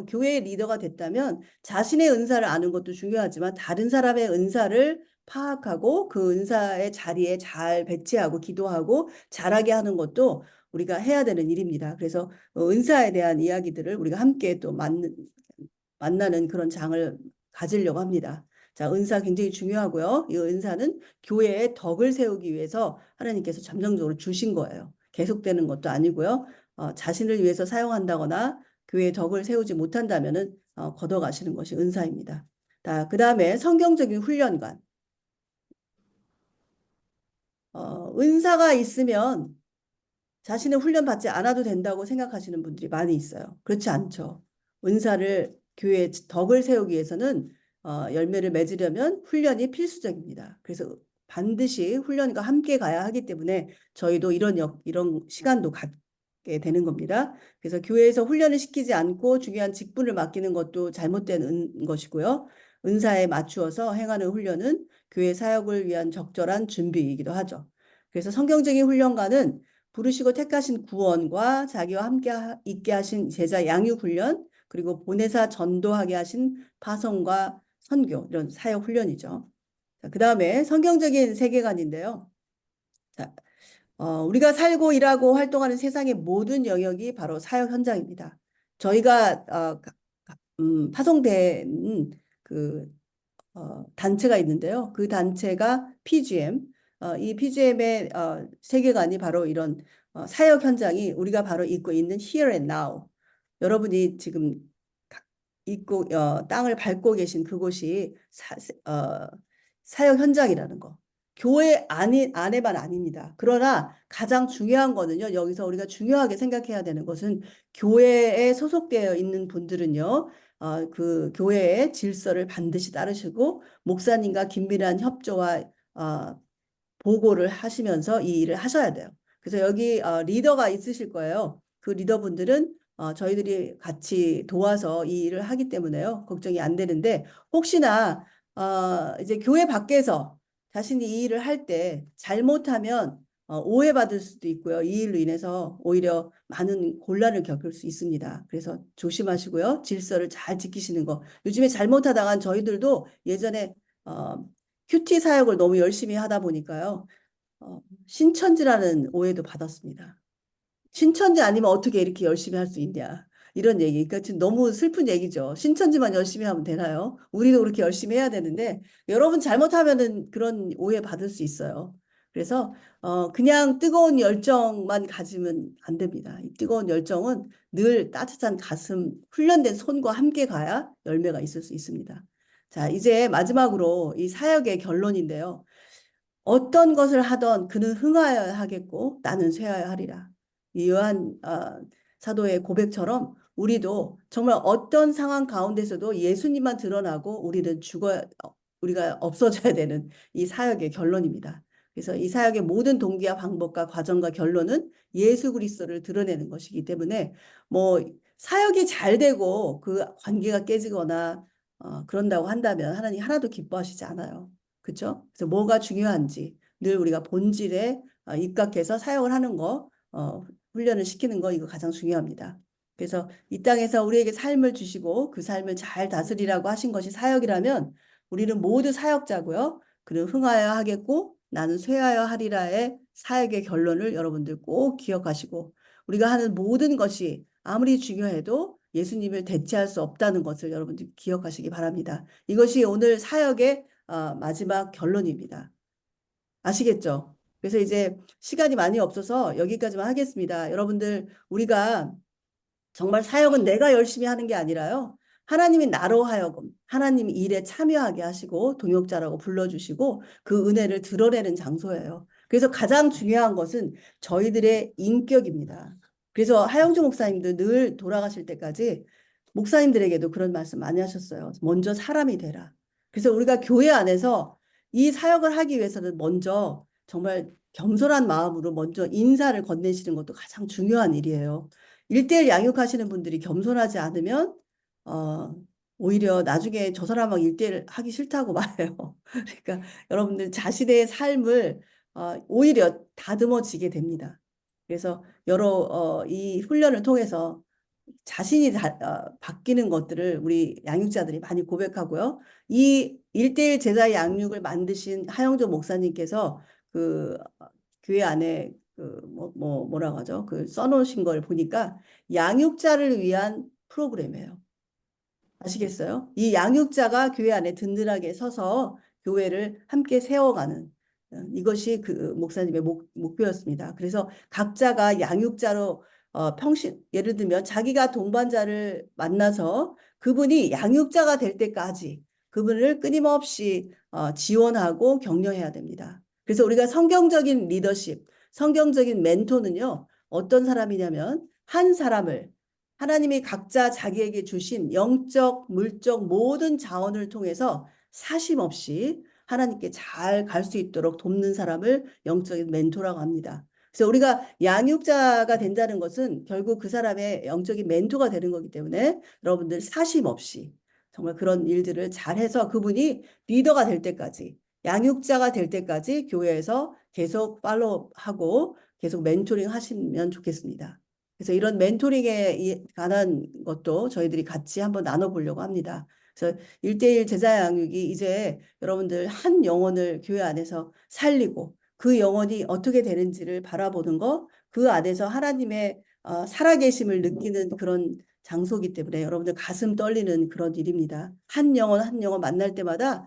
교회의 리더가 됐다면 자신의 은사를 아는 것도 중요하지만 다른 사람의 은사를 파악하고 그 은사의 자리에 잘 배치하고 기도하고 잘하게 하는 것도 우리가 해야 되는 일입니다. 그래서 은사에 대한 이야기들을 우리가 함께 또 만나는 그런 장을 가지려고 합니다. 자, 은사 굉장히 중요하고요. 이 은사는 교회의 덕을 세우기 위해서 하나님께서 잠정적으로 주신 거예요. 계속되는 것도 아니고요. 자신을 위해서 사용한다거나 교회의 덕을 세우지 못한다면은 걷어가시는 것이 은사입니다. 자, 그다음에 성경적인 훈련관. 은사가 있으면 자신의 훈련 받지 않아도 된다고 생각하시는 분들이 많이 있어요. 그렇지 않죠. 은사를 교회의 덕을 세우기 위해서는 열매를 맺으려면 훈련이 필수적입니다. 그래서 반드시 훈련과 함께 가야 하기 때문에 저희도 이런 시간도 갖게 되는 겁니다. 그래서 교회에서 훈련을 시키지 않고 중요한 직분을 맡기는 것도 잘못된 것이고요. 은사에 맞추어서 행하는 훈련은 교회 사역을 위한 적절한 준비이기도 하죠. 그래서 성경적인 훈련과는 부르시고 택하신 구원과 자기와 함께 있게 하신 제자 양육 훈련, 그리고 보내사 전도하게 하신 파송과 선교, 이런 사역 훈련이죠. 그 다음에 성경적인 세계관인데요. 자, 우리가 살고 일하고 활동하는 세상의 모든 영역이 바로 사역 현장입니다. 저희가 파송된 그 단체가 있는데요. 그 단체가 PGM, 이 PGM의 세계관이 바로 이런 사역 현장이 우리가 바로 있고 있는 here and now. 여러분이 지금 땅을 밟고 계신 그곳이 사역 현장이라는 거. 교회 안에만 아닙니다. 그러나 가장 중요한 거는요. 여기서 우리가 중요하게 생각해야 되는 것은 교회에 소속되어 있는 분들은요. 그 교회의 질서를 반드시 따르시고 목사님과 긴밀한 협조와 보고를 하시면서 이 일을 하셔야 돼요. 그래서 여기 리더가 있으실 거예요. 그 리더분들은 저희들이 같이 도와서 이 일을 하기 때문에요. 걱정이 안 되는데 혹시나 이제 교회 밖에서 자신이 이 일을 할 때 잘못하면 오해받을 수도 있고요. 이 일로 인해서 오히려 많은 곤란을 겪을 수 있습니다. 그래서 조심하시고요. 질서를 잘 지키시는 거. 요즘에 잘못하다간 저희들도 예전에 큐티 사역을 너무 열심히 하다 보니까요. 신천지라는 오해도 받았습니다. 신천지 아니면 어떻게 이렇게 열심히 할 수 있냐. 이런 얘기. 그러니까 지금 너무 슬픈 얘기죠. 신천지만 열심히 하면 되나요? 우리도 그렇게 열심히 해야 되는데 여러분 잘못하면은 그런 오해 받을 수 있어요. 그래서 그냥 뜨거운 열정만 가지면 안 됩니다. 이 뜨거운 열정은 늘 따뜻한 가슴, 훈련된 손과 함께 가야 열매가 있을 수 있습니다. 자, 이제 마지막으로 이 사역의 결론인데요. 어떤 것을 하던 그는 흥하여야 하겠고 나는 쇠하여야 하리라. 이 요한 사도의 고백처럼 우리도 정말 어떤 상황 가운데서도 예수님만 드러나고 우리가 없어져야 되는 이 사역의 결론입니다. 그래서 이 사역의 모든 동기와 방법과 과정과 결론은 예수 그리스도를 드러내는 것이기 때문에 뭐 사역이 잘 되고 그 관계가 깨지거나 그런다고 한다면 하나님 하나도 기뻐하시지 않아요. 그렇죠? 그래서 뭐가 중요한지 늘 우리가 본질에 입각해서 사역을 하는 거, 훈련을 시키는 거 이거 가장 중요합니다. 그래서 이 땅에서 우리에게 삶을 주시고 그 삶을 잘 다스리라고 하신 것이 사역이라면 우리는 모두 사역자고요. 그는 흥하여야 하겠고 나는 쇠하여야 하리라의 사역의 결론을 여러분들 꼭 기억하시고 우리가 하는 모든 것이 아무리 중요해도 예수님을 대체할 수 없다는 것을 여러분들 기억하시기 바랍니다. 이것이 오늘 사역의 마지막 결론입니다. 아시겠죠? 그래서 이제 시간이 많이 없어서 여기까지만 하겠습니다. 여러분들, 우리가 정말 사역은 내가 열심히 하는 게 아니라요. 하나님이 나로 하여금 하나님 일에 참여하게 하시고 동역자라고 불러주시고 그 은혜를 드러내는 장소예요. 그래서 가장 중요한 것은 저희들의 인격입니다. 그래서 하영주 목사님도 늘 돌아가실 때까지 목사님들에게도 그런 말씀 많이 하셨어요. 먼저 사람이 되라. 그래서 우리가 교회 안에서 이 사역을 하기 위해서는 먼저 정말 겸손한 마음으로 먼저 인사를 건네시는 것도 가장 중요한 일이에요. 1대1 양육하시는 분들이 겸손하지 않으면 오히려 나중에 저 사람하고 1대1 하기 싫다고 말해요. 그러니까 여러분들 자신의 삶을 오히려 다듬어지게 됩니다. 그래서 이 훈련을 통해서 자신이 바뀌는 것들을 우리 양육자들이 많이 고백하고요. 이 1대1 제자 양육을 만드신 하영조 목사님께서 그 교회 안에 뭐라고 하죠? 그 써놓으신 걸 보니까 양육자를 위한 프로그램이에요. 아시겠어요? 이 양육자가 교회 안에 든든하게 서서 교회를 함께 세워가는 이것이 그 목사님의 목표였습니다. 그래서 각자가 양육자로 예를 들면 자기가 동반자를 만나서 그분이 양육자가 될 때까지 그분을 끊임없이 지원하고 격려해야 됩니다. 그래서 우리가 성경적인 리더십, 성경적인 멘토는요, 어떤 사람이냐면 한 사람을 하나님이 각자 자기에게 주신 영적, 물적 모든 자원을 통해서 사심 없이 하나님께 잘 갈 수 있도록 돕는 사람을 영적인 멘토라고 합니다. 그래서 우리가 양육자가 된다는 것은 결국 그 사람의 영적인 멘토가 되는 거기 때문에 여러분들 사심 없이 정말 그런 일들을 잘해서 그분이 리더가 될 때까지, 양육자가 될 때까지 교회에서 계속 팔로우하고 계속 멘토링 하시면 좋겠습니다. 그래서 이런 멘토링에 관한 것도 저희들이 같이 한번 나눠보려고 합니다. 그래서 1대1 제자 양육이 이제 여러분들 한 영혼을 교회 안에서 살리고 그 영혼이 어떻게 되는지를 바라보는 거, 그 안에서 하나님의 살아계심을 느끼는 그런 장소이기 때문에 여러분들 가슴 떨리는 그런 일입니다. 한 영혼 한 영혼 만날 때마다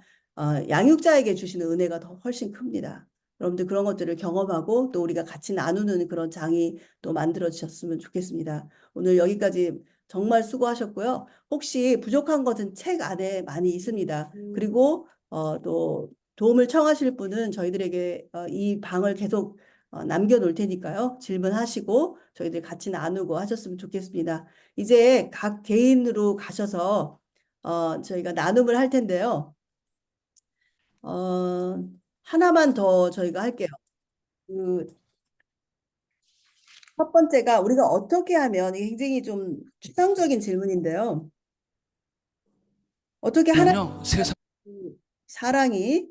양육자에게 주시는 은혜가 더 훨씬 큽니다. 여러분들 그런 것들을 경험하고 또 우리가 같이 나누는 그런 장이 또 만들어 주셨으면 좋겠습니다. 오늘 여기까지 정말 수고하셨고요. 혹시 부족한 것은 책 안에 많이 있습니다. 그리고 또 도움을 청하실 분은 저희들에게 이 방을 계속 남겨놓을 테니까요. 질문하시고 저희들 같이 나누고 하셨으면 좋겠습니다. 이제 각 개인으로 가셔서 저희가 나눔을 할 텐데요. 하나만 더 저희가 할게요. 첫 번째가 우리가 어떻게 하면 이게 굉장히 좀 추상적인 질문인데요. 어떻게 하나님의 요 세상 사랑이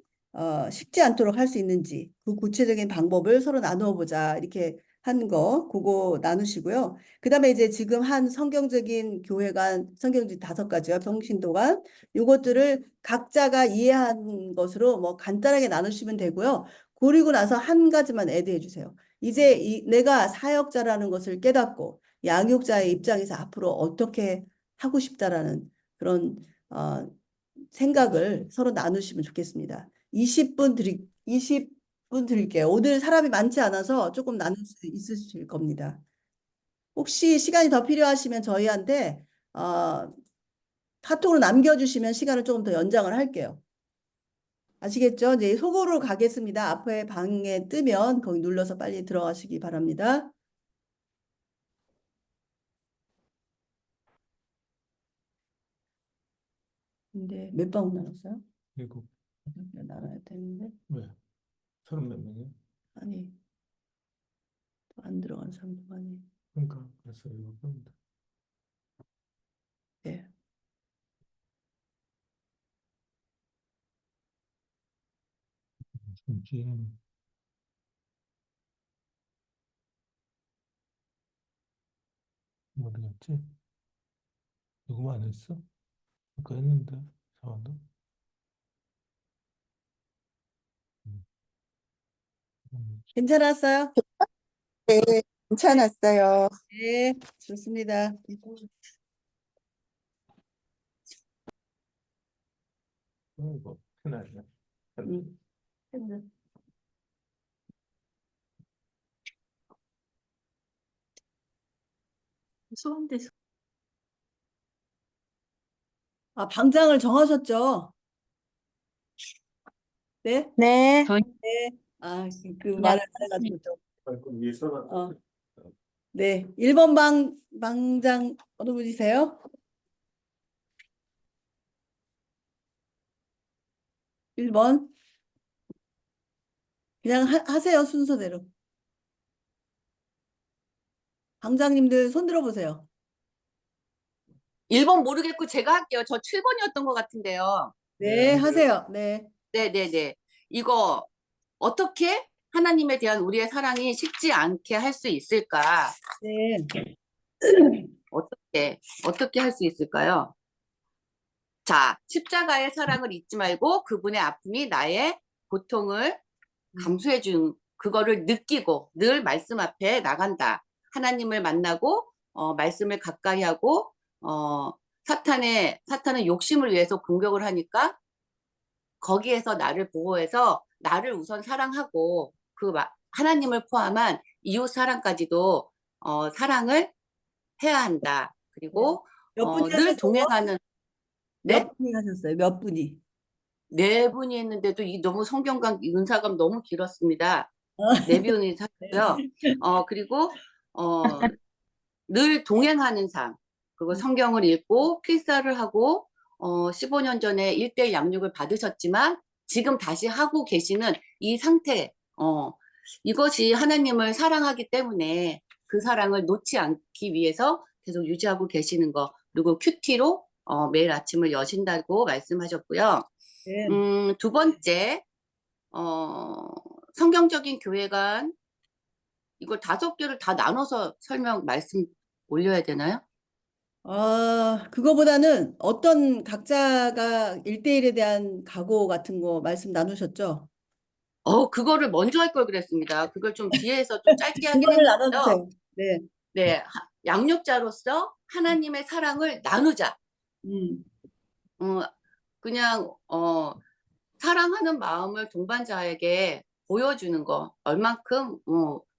식지 않도록 할 수 있는지 그 구체적인 방법을 서로 나누어 보자 이렇게 한 거 그거 나누시고요. 그다음에 이제 지금 한 성경적인 교회관 성경적 5가지와 평신도관 이것들을 각자가 이해한 것으로 뭐 간단하게 나누시면 되고요. 그리고 나서 한 가지만 애드해 주세요. 이제 내가 사역자라는 것을 깨닫고 양육자의 입장에서 앞으로 어떻게 하고 싶다라는 그런 생각을 서로 나누시면 좋겠습니다. 20분 드릴게요. 오늘 사람이 많지 않아서 조금 나눌 수 있으실 겁니다. 혹시 시간이 더 필요하시면 저희한테 카톡으로 남겨주시면 시간을 조금 더 연장을 할게요. 아시겠죠? 이제 속으로 가겠습니다. 앞에 방에 뜨면 거기 눌러서 빨리 들어가시기 바랍니다. 근데 몇 방 나눴어요? 7. 나눠야 되는데. 왜? 30몇 명이야? 아니, 안 들어간 사람도 많이. 그러니까 그래서 7명입니다. 네. 뭐지? 어디 갔지? 누구만 했어? 아까 했는데 사원도. 괜찮았어요? 네, 괜찮았어요. 네, 좋습니다. 이거 편하네. 음. 소환돼서. 방장을 정하셨죠? 네? 네, 네. 그 네, 말을 안 해가지고 또. 그럼 위에서 네. 1번 방장 어느 분이세요? 1번. 그냥 하세요, 순서대로. 방장님들 손 들어보세요. 1번 모르겠고 제가 할게요. 저 7번이었던 것 같은데요. 네, 하세요. 네. 네네네. 이거 어떻게 하나님에 대한 우리의 사랑이 식지 않게 할 수 있을까? 네. 어떻게 할 수 있을까요? 자, 십자가의 사랑을 잊지 말고 그분의 아픔이 나의 고통을 감수해 준 그거를 느끼고 늘 말씀 앞에 나간다. 하나님을 만나고 말씀을 가까이 하고 사탄은 욕심을 위해서 공격을 하니까 거기에서 나를 보호해서 나를 우선 사랑하고 하나님을 포함한 이웃 사랑까지도 사랑을 해야 한다. 그리고 몇 분이 늘 하셨어요? 동행하는 네? 몇 분이 하셨어요? 몇 분이? 네 분이 했는데도 너무 성경강 은사가 너무 길었습니다. 네 분이 하셨고요. 그리고 늘 동행하는 삶, 그리고 성경을 읽고 필사를 하고 15년 전에 1대1 양육을 받으셨지만 지금 다시 하고 계시는 이 상태, 이것이 하나님을 사랑하기 때문에 그 사랑을 놓지 않기 위해서 계속 유지하고 계시는 거. 그리고 큐티로 매일 아침을 여신다고 말씀하셨고요. 네. 두 번째, 성경적인 교회관, 이걸 5개를 다 나눠서 말씀 올려야 되나요? 그거보다는 어떤 각자가 1대1에 대한 각오 같은 거 말씀 나누셨죠? 그거를 먼저 할 걸 그랬습니다. 그걸 좀 뒤에서 좀 짧게 하긴 그거를 했는데요. 나눠주세요. 네. 네, 양육자로서 하나님의 사랑을 나누자. 음. 어, 그냥 사랑하는 마음을 동반자에게 보여주는 거. 얼만큼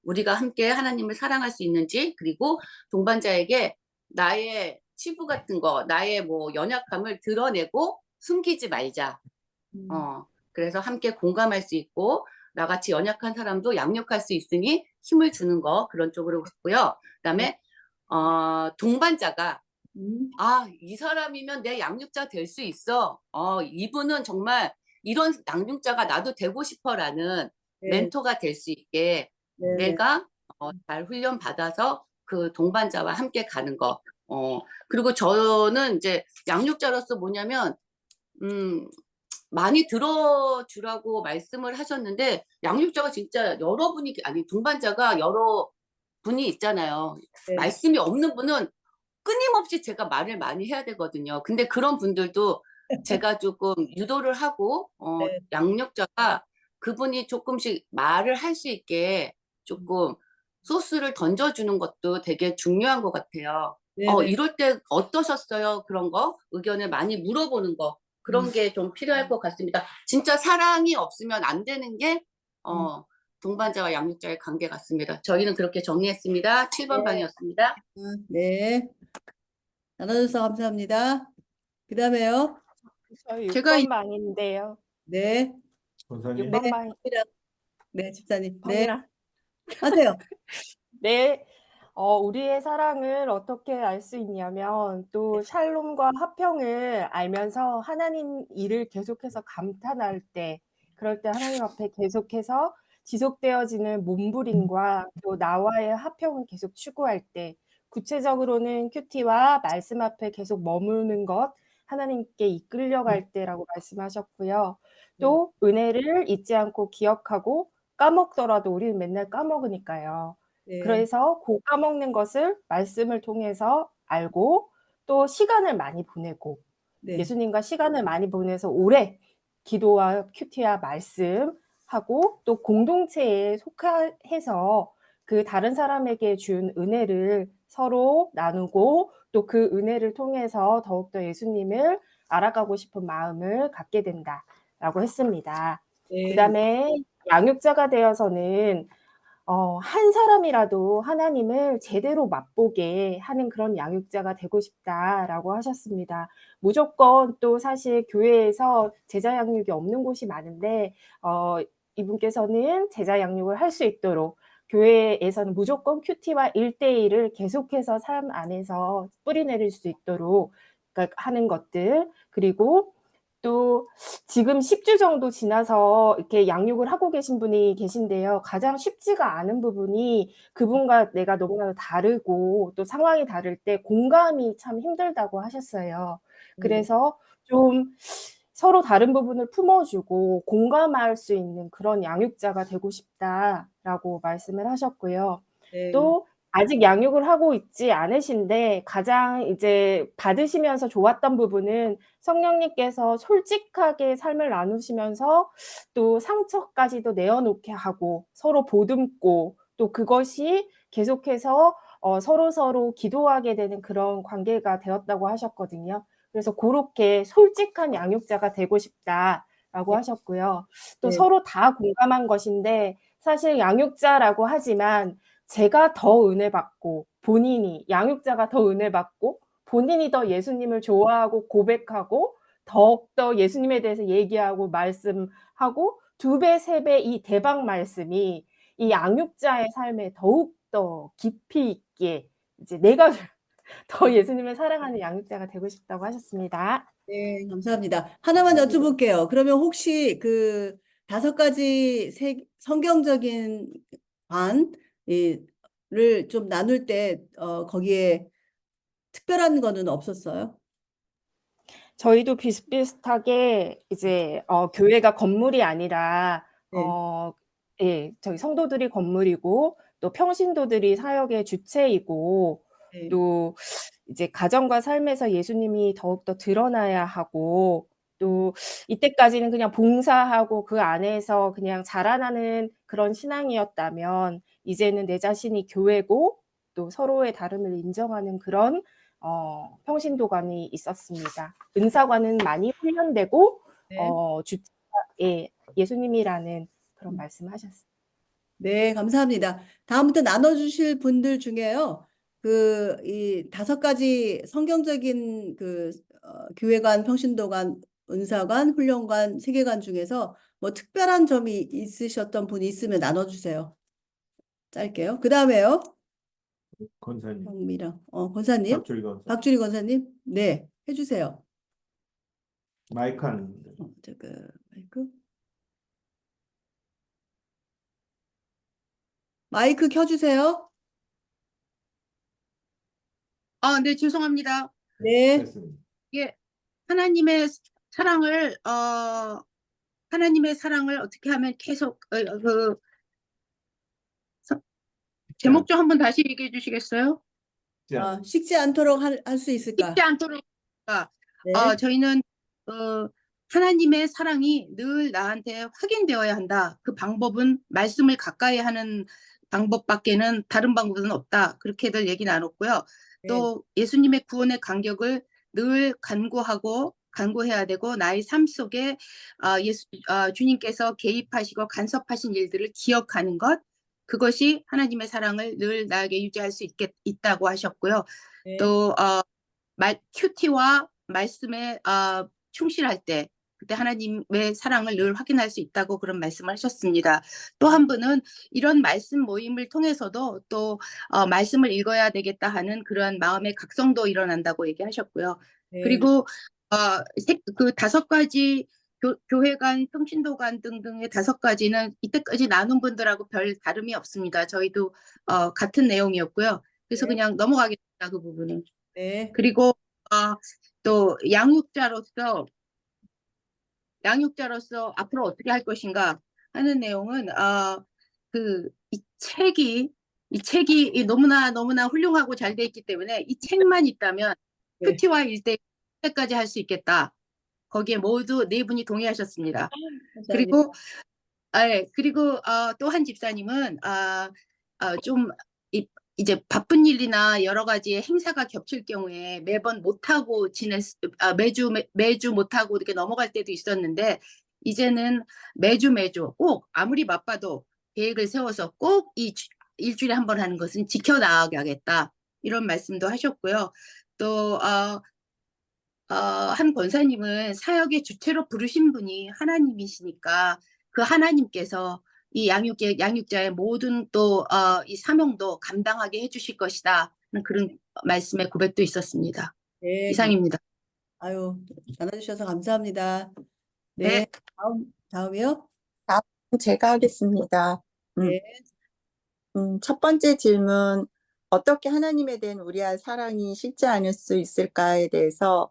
우리가 함께 하나님을 사랑할 수 있는지, 그리고 동반자에게 나의 치부 같은 거, 나의 뭐 연약함을 드러내고 숨기지 말자. 그래서 함께 공감할 수 있고 나같이 연약한 사람도 양육할 수 있으니 힘을 주는 거, 그런 쪽으로 갔고요. 그다음에 동반자가 이 사람이면 내 양육자 될 수 있어. 이분은 정말 이런 양육자가 나도 되고 싶어라는 네. 멘토가 될 수 있게 네. 내가 잘 훈련 받아서 그 동반자와 함께 가는 거. 그리고 저는 이제 양육자로서 뭐냐면 많이 들어주라고 말씀을 하셨는데 양육자가 진짜 여러분이 아니 동반자가 여러 분이 있잖아요. 네. 말씀이 없는 분은 끊임없이 제가 말을 많이 해야 되거든요. 근데 그런 분들도 제가 조금 유도를 하고 네. 양육자가 그분이 조금씩 말을 할 수 있게 조금 소스를 던져주는 것도 되게 중요한 것 같아요. 네네. 이럴 때 어떠셨어요? 그런 거 의견을 많이 물어보는 거, 그런 게 좀 필요할 것 같습니다. 진짜 사랑이 없으면 안 되는 게 동반자와 양육자의 관계 같습니다. 저희는 그렇게 정리했습니다. 7번 방이었습니다. 네. 나눠주셔서 감사합니다. 그 다음에요. 저 제가 6번 방인데요. 네. 권사님. 6번 방, 네, 집사님. 네. 방이랑. 하세요. 네. 우리의 사랑을 어떻게 알 수 있냐면 또 샬롬과 화평을 알면서 하나님 일을 계속해서 감탄할 때, 그럴 때 하나님 앞에 계속해서 지속되어지는 몸부림과 또 나와의 화평을 계속 추구할 때, 구체적으로는 큐티와 말씀 앞에 계속 머무는 것, 하나님께 이끌려갈 때라고 말씀하셨고요. 또 은혜를 잊지 않고 기억하고 까먹더라도 우리는 맨날 까먹으니까요. 네. 그래서 그 까먹는 것을 말씀을 통해서 알고 또 시간을 많이 보내고 네. 예수님과 시간을 많이 보내서 오래 기도와 큐티와 말씀하고 또 공동체에 속해서 그 다른 사람에게 준 은혜를 서로 나누고 또 그 은혜를 통해서 더욱더 예수님을 알아가고 싶은 마음을 갖게 된다라고 했습니다. 네. 그다음에 양육자가 되어서는 한 사람이라도 하나님을 제대로 맛보게 하는 그런 양육자가 되고 싶다라고 하셨습니다. 무조건 또 사실 교회에서 제자 양육이 없는 곳이 많은데 이분께서는 제자 양육을 할 수 있도록 교회에서는 무조건 큐티와 1대1을 계속해서 삶 안에서 뿌리내릴 수 있도록 하는 것들, 그리고 또 지금 10주 정도 지나서 이렇게 양육을 하고 계신 분이 계신데요. 가장 쉽지가 않은 부분이 그분과 내가 너무나도 다르고 또 상황이 다를 때 공감이 참 힘들다고 하셨어요. 그래서 좀 서로 다른 부분을 품어주고 공감할 수 있는 그런 양육자가 되고 싶다라고 말씀을 하셨고요. 네. 또 아직 양육을 하고 있지 않으신데 가장 이제 받으시면서 좋았던 부분은 성령님께서 솔직하게 삶을 나누시면서 또 상처까지도 내어놓게 하고 서로 보듬고 또 그것이 계속해서 서로서로 기도하게 되는 그런 관계가 되었다고 하셨거든요. 그래서 고렇게 솔직한 양육자가 되고 싶다라고 네. 하셨고요. 또 네. 서로 다 공감한 것인데 사실 양육자라고 하지만 제가 더 은혜 받고 본인이 양육자가 더 은혜 받고 본인이 더 예수님을 좋아하고 고백하고 더욱더 예수님에 대해서 얘기하고 말씀하고 2배, 3배 이 대박 말씀이 이 양육자의 삶에 더욱더 깊이 있게 이제 내가 더 예수님을 사랑하는 양육자가 되고 싶다고 하셨습니다. 네, 감사합니다. 하나만 여쭤볼게요. 그러면 혹시 그 5가지 성경적인 관을 좀 나눌 때 거기에 특별한 거는 없었어요? 저희도 비슷비슷하게 이제 교회가 건물이 아니라 네. 예, 저희 성도들이 건물이고 또 평신도들이 사역의 주체이고 네. 또 이제 가정과 삶에서 예수님이 더욱더 드러나야 하고 또 이때까지는 그냥 봉사하고 그 안에서 그냥 자라나는 그런 신앙이었다면 이제는 내 자신이 교회고 또 서로의 다름을 인정하는 그런 평신도관이 있었습니다. 은사관은 많이 훈련되고 네. 주체가 예, 예수님이라는 그런 말씀하셨어요. 네, 감사합니다. 다음부터 나눠주실 분들 중에요. 이 5가지 성경적인 교회관, 평신도관, 은사관, 훈련관, 세계관 중에서 뭐 특별한 점이 있으셨던 분이 있으면 나눠주세요. 짧게요. 그 다음에요. 권사님, 형미랑 권사님, 박주리 권사, 박주리 권사님, 네, 해주세요. 마이크 안. 마이크 켜주세요. 네, 죄송합니다. 네, 됐습니다. 예, 하나님의 사랑을, 하나님의 사랑을 어떻게 하면 계속, 제목 좀 한번 다시 얘기해 주시겠어요? 자, 식지 않도록 할 수 있을까? 쉽지 않도록, 네, 저희는, 하나님의 사랑이 늘 나한테 확인되어야 한다. 그 방법은 말씀을 가까이 하는 방법밖에는 다른 방법은 없다. 그렇게들 얘기 나눴고요. 네, 또 예수님의 구원의 간격을 늘 간구해야 되고 나의 삶 속에 주님께서 개입하시고 간섭하신 일들을 기억하는 것, 그것이 하나님의 사랑을 늘 나에게 유지할 수 있다고 하셨고요. 네, 또 큐티와 말씀에 충실할 때 그때 하나님의 사랑을 늘 확인할 수 있다고 그런 말씀을 하셨습니다. 또 한 분은 이런 말씀 모임을 통해서도 또 말씀을 읽어야 되겠다 하는 그런 마음의 각성도 일어난다고 얘기하셨고요. 네, 그리고 그 5가지 교회관, 평신도관 등등의 5가지는 이때까지 나눈 분들하고 별 다름이 없습니다. 저희도 같은 내용이었고요. 그래서 네. 그냥 넘어가겠습니다. 그 부분은. 네, 그리고 또 양육자로서 앞으로 어떻게 할 것인가 하는 내용은 이 책이 너무나 훌륭하고 잘 돼 있기 때문에 이 책만 있다면 네. 큐티와 일대까지 할 수 있겠다. 거기에 모두 4분이 동의하셨습니다. 감사합니다. 그리고 또 한 집사님은 좀 이제 바쁜 일이나 여러 가지 행사가 겹칠 경우에 매번 못하고 매주 못하고 이렇게 넘어갈 때도 있었는데 이제는 매주 꼭 아무리 바빠도 계획을 세워서 꼭 일주일에 한 번 하는 것은 지켜나가겠다. 이런 말씀도 하셨고요. 또 한 권사님은 사역의 주체로 부르신 분이 하나님이시니까 그 하나님께서 이 양육자의 모든 또 이 사명도 감당하게 해주실 것이다. 그런 말씀의 고백도 있었습니다. 네, 이상입니다. 아유, 나눠주셔서 감사합니다. 네. 네, 다음이요? 다음 제가 하겠습니다. 음, 네. 첫 번째 질문, 어떻게 하나님에 대한 우리의 사랑이 식지 않을 수 있을까에 대해서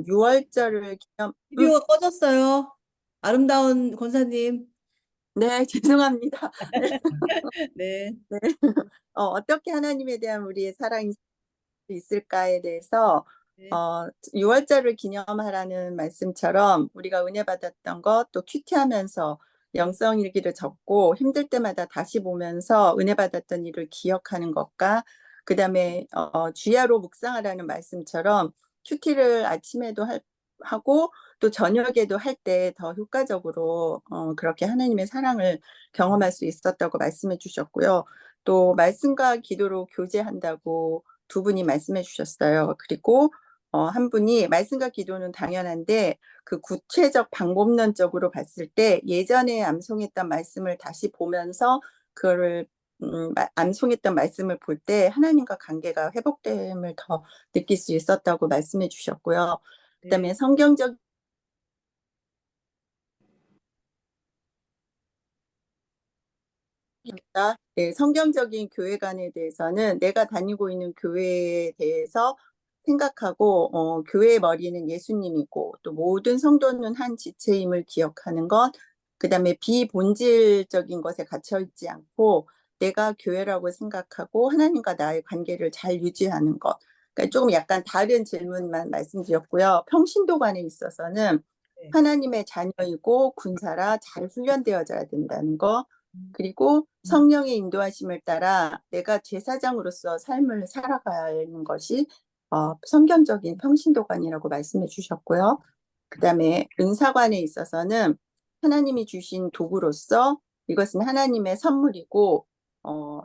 유월절을 기념, 비디오가 꺼졌어요. 아름다운 권사님. 네, 죄송합니다. 네, 네. 네. 어떻게 하나님에 대한 우리의 사랑이 있을까에 대해서 네. 6월절을 기념하라는 말씀처럼 우리가 은혜 받았던 것, 또 큐티하면서 영성 일기를 적고 힘들 때마다 다시 보면서 은혜 받았던 일을 기억하는 것과 그다음에 주야로 묵상하라는 말씀처럼 큐티를 아침에도 하고 또 저녁에도 할 때 더 효과적으로 그렇게 하나님의 사랑을 경험할 수 있었다고 말씀해 주셨고요. 또 말씀과 기도로 교제한다고 두 분이 말씀해 주셨어요. 그리고 한 분이 말씀과 기도는 당연한데 그 구체적 방법론적으로 봤을 때 예전에 암송했던 말씀을 다시 보면서 그거를 암송했던 말씀을 볼 때 하나님과 관계가 회복됨을 더 느낄 수 있었다고 말씀해 주셨고요. 그다음에 네. 성경적 네, 성경적인 교회관에 대해서는 내가 다니고 있는 교회에 대해서 생각하고 교회의 머리는 예수님이고 또 모든 성도는 한 지체임을 기억하는 것, 그다음에 비본질적인 것에 갇혀 있지 않고 내가 교회라고 생각하고 하나님과 나의 관계를 잘 유지하는 것. 그러니까 조금 약간 다른 질문만 말씀드렸고요. 평신도관에 있어서는 네. 하나님의 자녀이고 군사라 잘 훈련되어져야 된다는 거. 그리고 음. 성령의 인도하심을 따라 내가 제사장으로서 삶을 살아가야 하는 것이 성경적인 평신도관이라고 말씀해 주셨고요. 그다음에 은사관에 있어서는 하나님이 주신 도구로서 이것은 하나님의 선물이고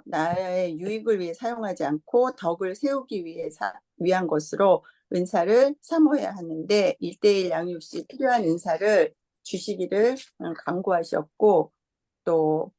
나의 유익을 위해 사용하지 않고 덕을 세우기 위한 것으로 은사를 사모해야 하는데 1:1 양육시 필요한 은사를 주시기를 간구하셨고 또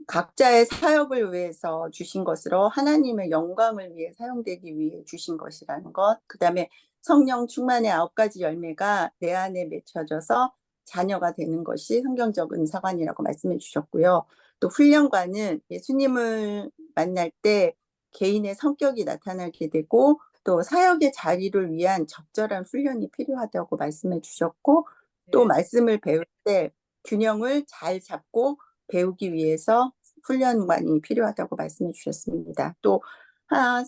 각자의 사역을 위해서 주신 것으로 하나님의 영광을 위해 사용되기 위해 주신 것이라는 것. 그다음에 성령 충만의 9가지 열매가 내 안에 맺혀져서 자녀가 되는 것이 성경적 은사관이라고 말씀해 주셨고요. 또 훈련관은 예수님을 만날 때 개인의 성격이 나타나게 되고 또 사역의 자리를 위한 적절한 훈련이 필요하다고 말씀해 주셨고 또 네. 말씀을 배울 때 균형을 잘 잡고 배우기 위해서 훈련관이 필요하다고 말씀해 주셨습니다. 또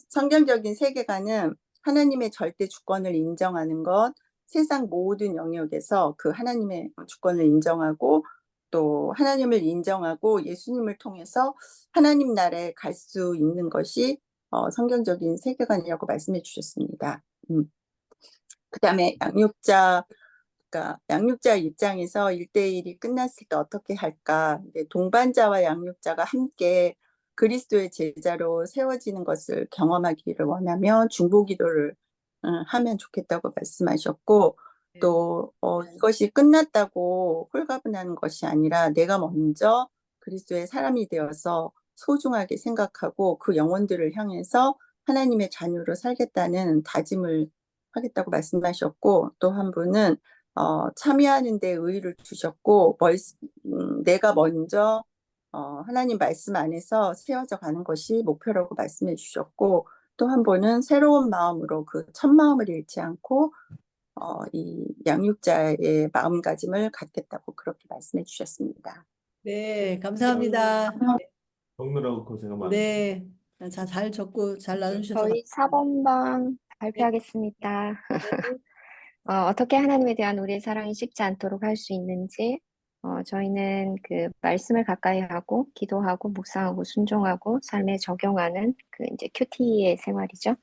성경적인 세계관은 하나님의 절대 주권을 인정하는 것, 세상 모든 영역에서 그 하나님의 주권을 인정하고 또 하나님을 인정하고 예수님을 통해서 하나님 나라에 갈 수 있는 것이 성경적인 세계관이라고 말씀해 주셨습니다. 그다음에 그러니까 양육자 입장에서 1:1이 끝났을 때 어떻게 할까? 동반자와 양육자가 함께 그리스도의 제자로 세워지는 것을 경험하기를 원하며 중보기도를 하면 좋겠다고 말씀하셨고 네. 또 이것이 끝났다고 홀가분하는 것이 아니라 내가 먼저 그리스도의 사람이 되어서 소중하게 생각하고 그 영혼들을 향해서 하나님의 자녀로 살겠다는 다짐을 하겠다고 말씀하셨고 또 한 분은 참여하는 데 의의를 두셨고 내가 먼저 하나님 말씀 안에서 세워져 가는 것이 목표라고 말씀해 주셨고 또 한 분은 새로운 마음으로 그 첫 마음을 잃지 않고 이 양육자의 마음가짐을 갖겠다고 그렇게 말씀해 주셨습니다. 네, 감사합니다. 적느라고 고생 많으셨습니다. 네. 잘 적고 잘 나눠주셔서 저희 4번방 발표하겠습니다. 어떻게 하나님에 대한 우리의 사랑이 식지 않도록 할 수 있는지, 저희는 그 말씀을 가까이 하고, 기도하고, 묵상하고, 순종하고, 삶에 적용하는 그 이제 큐티의 생활이죠.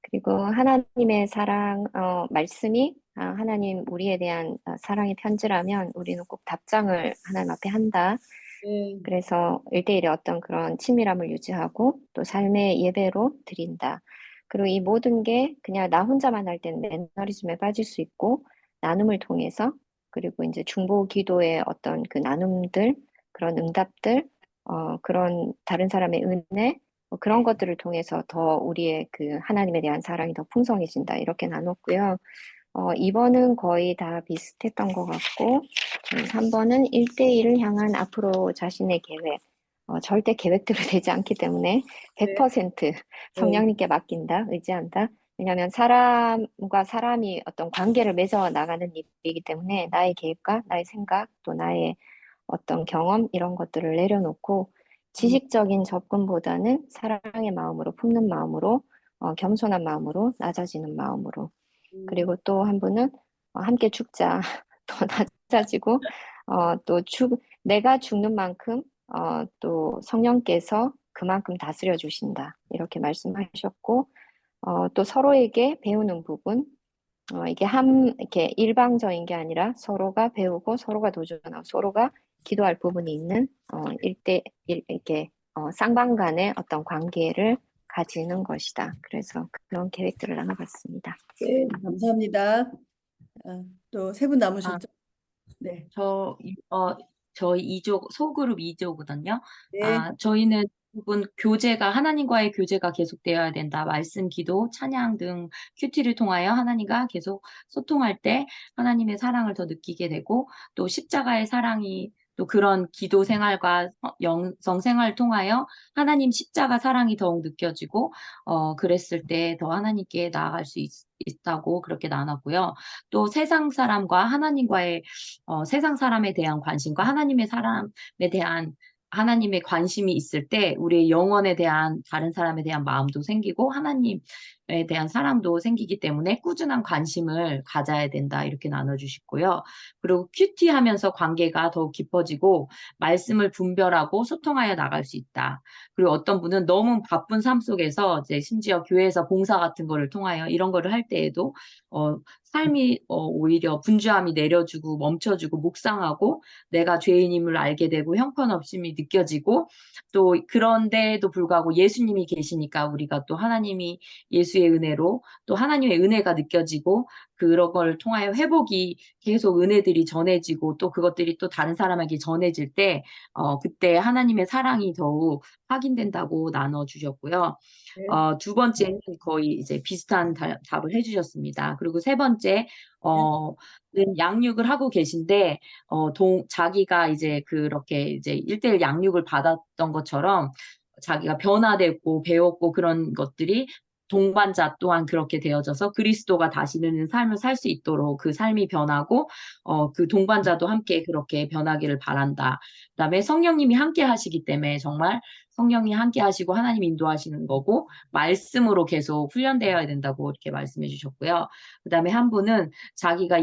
그리고 하나님의 사랑, 말씀이 하나님 우리에 대한 사랑의 편지라면 우리는 꼭 답장을 하나님 앞에 한다. 네. 그래서 1:1의 어떤 그런 친밀함을 유지하고 또 삶의 예배로 드린다. 그리고 이 모든 게 그냥 나 혼자만 할 때는 매너리즘에 빠질 수 있고 나눔을 통해서 그리고 이제 중보 기도의 어떤 그 나눔들, 그런 응답들, 그런 다른 사람의 은혜, 그런 것들을 통해서 더 우리의 그 하나님에 대한 사랑이 더 풍성해진다. 이렇게 나눴고요. 2번은 거의 다 비슷했던 것 같고, 3번은 1대1을 향한 앞으로 자신의 계획, 절대 계획대로 되지 않기 때문에 100% 성령님께 맡긴다, 의지한다. 왜냐하면 사람과 사람이 어떤 관계를 맺어 나가는 일이기 때문에 나의 계획과 나의 생각, 또 나의 어떤 경험, 이런 것들을 내려놓고 지식적인 접근보다는 사랑의 마음으로, 품는 마음으로, 겸손한 마음으로, 낮아지는 마음으로. 그리고 또 한 분은 함께 죽자, 더 낮아지고, 내가 죽는 만큼, 또 성령께서 그만큼 다스려 주신다. 이렇게 말씀하셨고, 또 서로에게 배우는 부분, 이게 이렇게 일방적인 게 아니라 서로가 배우고 서로가 도전하고 서로가 기도할 부분이 있는, 이렇게, 쌍방 간의 어떤 관계를 가지는 것이다. 그래서 그런 계획들을 나눠봤습니다. 네, 감사합니다. 또 세 분 남으셨죠? 네. 저희 소그룹 2조거든요. 네. 저희는 부분 교제가 하나님과의 교제가 계속되어야 된다. 말씀, 기도, 찬양 등 큐티를 통하여 하나님과 계속 소통할 때 하나님의 사랑을 더 느끼게 되고 또 십자가의 사랑이 또 그런 기도 생활과 영성 생활을 통하여 하나님 십자가 사랑이 더욱 느껴지고 그랬을 때 더 하나님께 나아갈 수 있다고 그렇게 나눴고요. 또 세상 사람과 하나님과의 세상 사람에 대한 관심과 하나님의 사람에 대한 하나님의 관심이 있을 때 우리의 영혼에 대한 다른 사람에 대한 마음도 생기고 하나님에 대한 사랑도 생기기 때문에 꾸준한 관심을 가져야 된다 이렇게 나눠주시고요. 그리고 큐티하면서 관계가 더욱 깊어지고 말씀을 분별하고 소통하여 나갈 수 있다. 그리고 어떤 분은 너무 바쁜 삶 속에서 이제 심지어 교회에서 봉사 같은 거를 통하여 이런 거를 할 때에도 삶이 오히려 분주함이 내려주고 멈춰주고 묵상하고 내가 죄인임을 알게 되고 형편없음이 느껴지고 또 그런데도 불구하고 예수님이 계시니까 우리가 또 하나님이 예수의 은혜로 또 하나님의 은혜가 느껴지고 그런 걸 통하여 회복이 계속 은혜들이 전해지고 또 그것들이 또 다른 사람에게 전해질 때 그때 하나님의 사랑이 더욱 확인된다고 나눠주셨고요. 네. 두 번째는 거의 이제 비슷한 답을 해주셨습니다. 그리고 세 번째, 는 양육을 하고 계신데, 자기가 이제 그렇게 이제 1대1 양육을 받았던 것처럼 자기가 변화됐고 배웠고 그런 것들이 동반자 또한 그렇게 되어져서 그리스도가 다시는 삶을 살 수 있도록 그 삶이 변하고, 그 동반자도 함께 그렇게 변하기를 바란다. 그다음에 성령님이 함께 하시기 때문에 정말 성령이 함께 하시고 하나님 인도하시는 거고 말씀으로 계속 훈련되어야 된다고 이렇게 말씀해 주셨고요. 그다음에 한 분은 자기가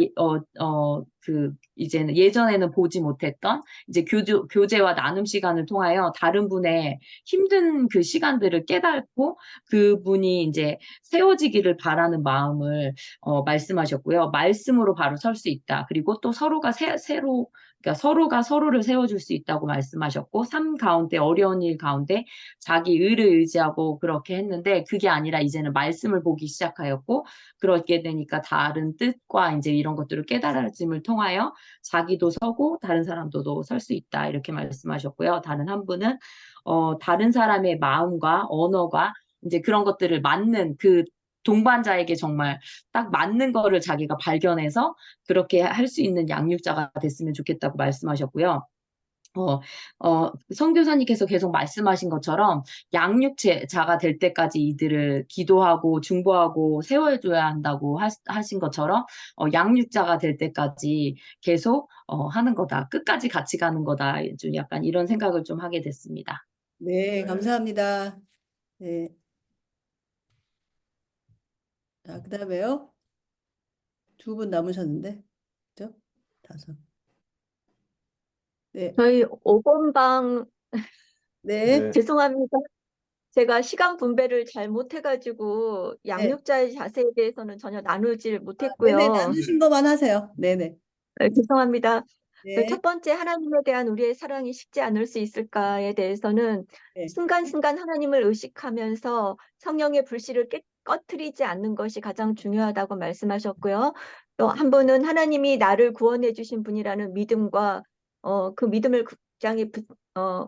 이제는 예전에는 보지 못했던 이제 교제와 나눔 시간을 통하여 다른 분의 힘든 그 시간들을 깨닫고 그분이 이제 세워지기를 바라는 마음을 말씀하셨고요. 말씀으로 바로 설 수 있다. 그리고 또 서로가 그러니까 서로가 서로를 세워줄 수 있다고 말씀하셨고, 삶 가운데, 어려운 일 가운데 자기 의를 의지하고 그렇게 했는데, 그게 아니라 이제는 말씀을 보기 시작하였고, 그렇게 되니까 다른 뜻과 이제 이런 것들을 깨달음을 통하여 자기도 서고, 다른 사람도 설 수 있다. 이렇게 말씀하셨고요. 다른 한 분은, 다른 사람의 마음과 언어가 이제 그런 것들을 맞는 그 동반자에게 정말 딱 맞는 거를 자기가 발견해서 그렇게 할 수 있는 양육자가 됐으면 좋겠다고 말씀하셨고요. 선교사님께서 계속 말씀하신 것처럼 양육자가 될 때까지 이들을 기도하고 중보하고 세워줘야 한다고 하신 것처럼 양육자가 될 때까지 계속 하는 거다. 끝까지 같이 가는 거다. 좀 약간 이런 생각을 좀 하게 됐습니다. 네, 감사합니다. 네. 자, 그다음에요. 두 분 남으셨는데. 그죠? 5. 네. 저희 5번 방 네. 죄송합니다. 제가 시간 분배를 잘 못해가지고 양육자의 자세에 대해서는 전혀 나누질 네네, 못했고요. 나누신 것만 하세요. 네네. 죄송합니다. 네. 첫 번째, 하나님에 대한 우리의 사랑이 식지 않을 수 있을까에 대해서는 네. 순간순간 하나님을 의식하면서 성령의 불씨를 꺼트리지 않는 것이 가장 중요하다고 말씀하셨고요. 또 한 분은 하나님이 나를 구원해 주신 분이라는 믿음과 그 믿음을 굉장히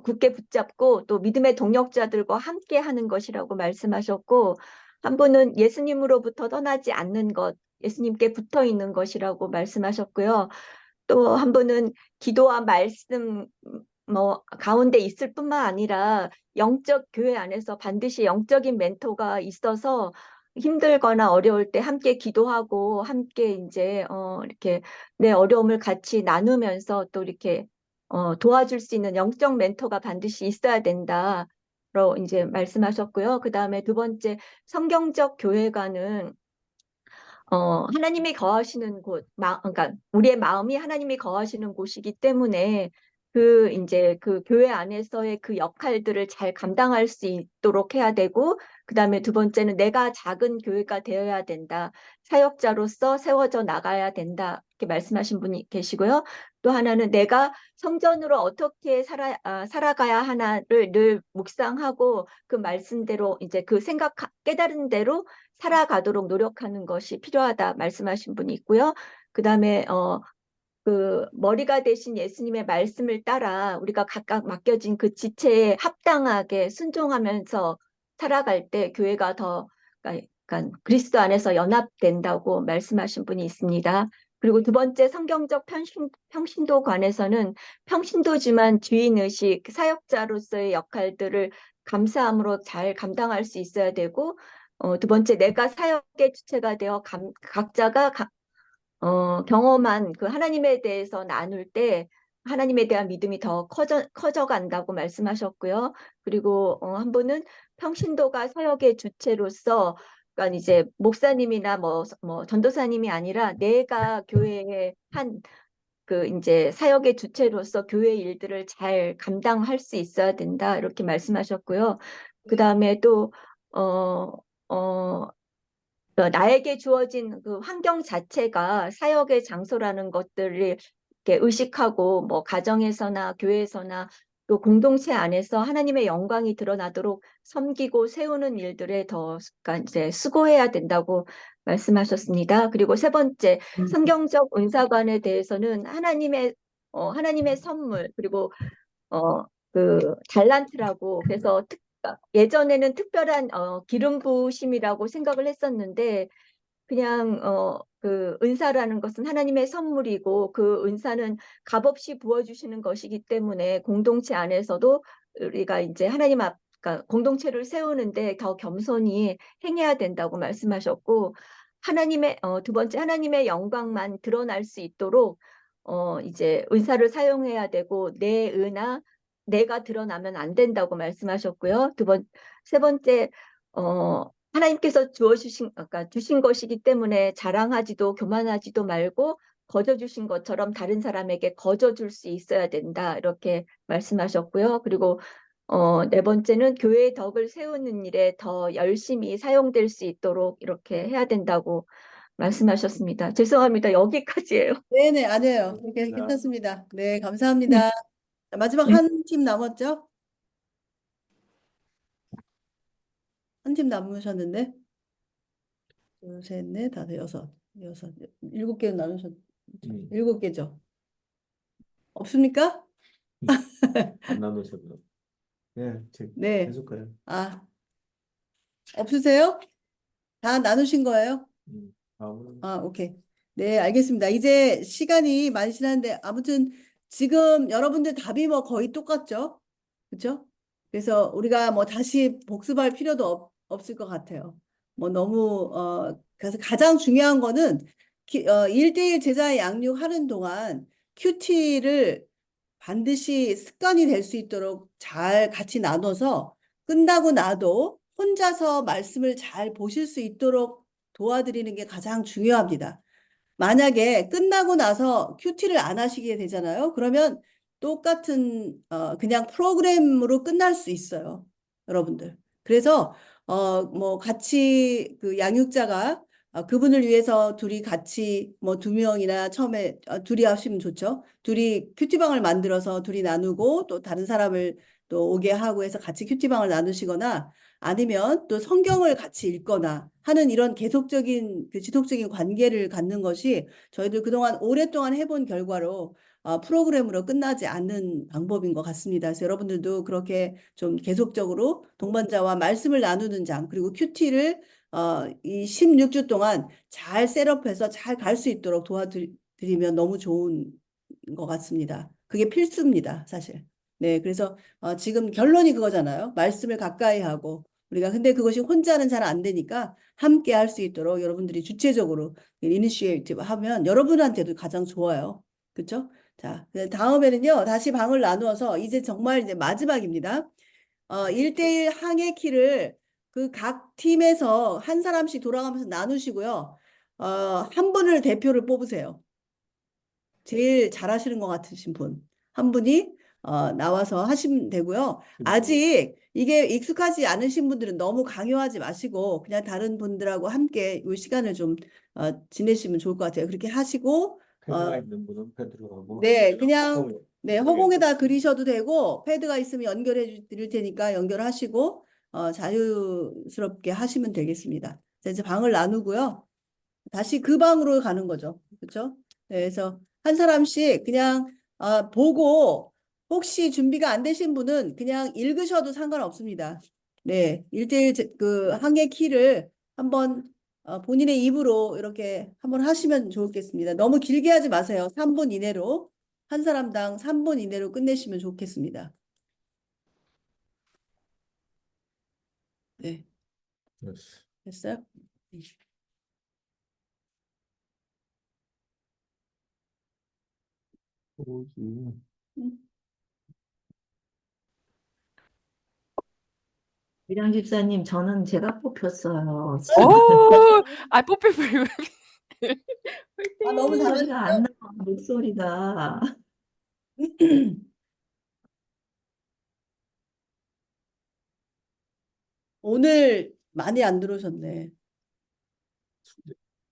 굳게 붙잡고 또 믿음의 동역자들과 함께 하는 것이라고 말씀하셨고, 한 분은 예수님으로부터 떠나지 않는 것, 예수님께 붙어 있는 것이라고 말씀하셨고요. 또 한 분은 기도와 말씀 가운데 있을 뿐만 아니라 영적 교회 안에서 반드시 영적인 멘토가 있어서 힘들거나 어려울 때 함께 기도하고 함께 이제 이렇게 내 어려움을 같이 나누면서 또 이렇게 도와줄 수 있는 영적 멘토가 반드시 있어야 된다로 이제 말씀하셨고요. 그 다음에 두 번째, 성경적 교회관은 하나님이 거하시는 곳, 그러니까 우리의 마음이 하나님이 거하시는 곳이기 때문에 이제 그 교회 안에서의 그 역할들을 잘 감당할 수 있도록 해야 되고, 그 다음에 두 번째는 내가 작은 교회가 되어야 된다. 사역자로서 세워져 나가야 된다. 이렇게 말씀하신 분이 계시고요. 또 하나는 내가 성전으로 어떻게 살아가야 하나를 늘 묵상하고 그 말씀대로 이제 그 깨달은 대로 살아가도록 노력하는 것이 필요하다 말씀하신 분이 있고요. 그 다음에 그 머리가 되신 예수님의 말씀을 따라 우리가 각각 맡겨진 그 지체에 합당하게 순종하면서 살아갈 때 교회가 더 그러니까 그리스도 안에서 연합된다고 말씀하신 분이 있습니다. 그리고 두 번째, 성경적 평신도관에서는 평신도지만 주인의식, 사역자로서의 역할들을 감사함으로 잘 감당할 수 있어야 되고, 두 번째, 내가 사역의 주체가 되어 각자가 경험한 그 하나님에 대해서 나눌 때 하나님에 대한 믿음이 더 커져 간다고 말씀하셨고요. 그리고 한 분은 평신도가 사역의 주체로서, 그러니까 이제 목사님이나 뭐 전도사님이 아니라 내가 교회의 그 이제 사역의 주체로서 교회 일들을 잘 감당할 수 있어야 된다 이렇게 말씀하셨고요. 그 다음에 또 나에게 주어진 그 환경 자체가 사역의 장소라는 것들을 이렇게 의식하고 뭐 가정에서나 교회에서나 또 공동체 안에서 하나님의 영광이 드러나도록 섬기고 세우는 일들에 더 그러니까 이제 수고해야 된다고 말씀하셨습니다. 그리고 세 번째, 성경적 은사관에 대해서는 하나님의 선물 그리고 그 달란트라고 그래서 예전에는 특별한 기름 부으심이라고 생각을 했었는데 그냥 그 은사라는 것은 하나님의 선물이고 그 은사는 값없이 부어주시는 것이기 때문에 공동체 안에서도 우리가 이제 그러니까 공동체를 세우는데 더 겸손히 행해야 된다고 말씀하셨고 두 번째 하나님의 영광만 드러날 수 있도록 이제 은사를 사용해야 되고 내가 드러나면 안 된다고 말씀하셨고요. 세 번째 하나님께서 그러니까 주신 것이기 때문에 자랑하지도 교만하지도 말고 거저 주신 것처럼 다른 사람에게 거저 줄 수 있어야 된다. 이렇게 말씀하셨고요. 그리고 네 번째는 교회의 덕을 세우는 일에 더 열심히 사용될 수 있도록 이렇게 해야 된다고 말씀하셨습니다. 죄송합니다. 여기까지예요. 네네, 아니에요. 괜찮습니다. 네, 감사합니다. 자, 마지막 한 팀 남았죠? 한 팀 남으셨는데? 둘, 셋, 넷, 다섯, 여섯. 7개 나누셨, 7개죠? 없습니까? 안 나누셨나? 네, 네. 계속 가요. 아, 없으세요? 다 나누신 거예요? 오케이. 네, 알겠습니다. 이제 시간이 많이 지났는데, 아무튼 지금 여러분들 답이 뭐 거의 똑같죠? 그렇죠? 그래서 우리가 뭐 다시 복습할 필요도 없을 것 같아요. 뭐 너무, 그래서 가장 중요한 거는 1대1 제자 양육하는 동안 큐티를 반드시 습관이 될 수 있도록 잘 같이 나눠서 끝나고 나도 혼자서 말씀을 잘 보실 수 있도록 도와드리는 게 가장 중요합니다. 만약에 끝나고 나서 큐티를 안 하시게 되잖아요. 그러면 똑같은 그냥 프로그램으로 끝날 수 있어요. 여러분들. 그래서 뭐 같이 그 양육자가 그분을 위해서 둘이 같이 뭐 2명이나 처음에 둘이 하시면 좋죠. 둘이 큐티방을 만들어서 둘이 나누고 또 다른 사람을 또 오게 하고 해서 같이 큐티방을 나누시거나 아니면 또 성경을 같이 읽거나 하는 이런 계속적인 그 지속적인 관계를 갖는 것이 저희들 그동안 오랫동안 해본 결과로 프로그램으로 끝나지 않는 방법인 것 같습니다. 그래서 여러분들도 그렇게 좀 계속적으로 동반자와 말씀을 나누는 장, 그리고 큐티를 이 16주 동안 잘 셋업해서 잘 갈 수 있도록 도와드리면 너무 좋은 것 같습니다. 그게 필수입니다, 사실. 네, 그래서 지금 결론이 그거잖아요. 말씀을 가까이 하고 우리가 근데 그것이 혼자는 잘 안 되니까 함께 할 수 있도록 여러분들이 주체적으로 이니시에이티브 하면 여러분한테도 가장 좋아요. 그렇죠? 자, 다음에는요. 다시 방을 나누어서 이제 정말 이제 마지막입니다. 1대1 항해 키를 그 각 팀에서 한 사람씩 돌아가면서 나누시고요. 한 분을 대표를 뽑으세요. 제일 잘하시는 것 같으신 분. 한 분이 나와서 하시면 되고요. 아직 이게 익숙하지 않으신 분들은 너무 강요하지 마시고 그냥 다른 분들하고 함께 이 시간을 좀 지내시면 좋을 것 같아요. 그렇게 하시고 패드가 있는 분은 패드로 하고. 네, 그냥 네, 허공에다 그리셔도 되고 패드가 있으면 연결해 드릴 테니까 연결하시고 자유스럽게 하시면 되겠습니다. 자, 이제 방을 나누고요. 다시 그 방으로 가는 거죠. 그렇죠? 네, 그래서 한 사람씩 그냥 보고 혹시 준비가 안 되신 분은 그냥 읽으셔도 상관없습니다. 네, 1대1 그 항해 키를 한번 본인의 입으로 이렇게 한번 하시면 좋겠습니다. 너무 길게 하지 마세요. 3분 이내로 한 사람당 3분 이내로 끝내시면 좋겠습니다. 네, 됐어요? 미량 집사님, 저는 제가 뽑혔어요. 뽑힐 너무 목소리가 안 잘하시죠? 나와, 목소리가. 오늘 많이 안 들어오셨네.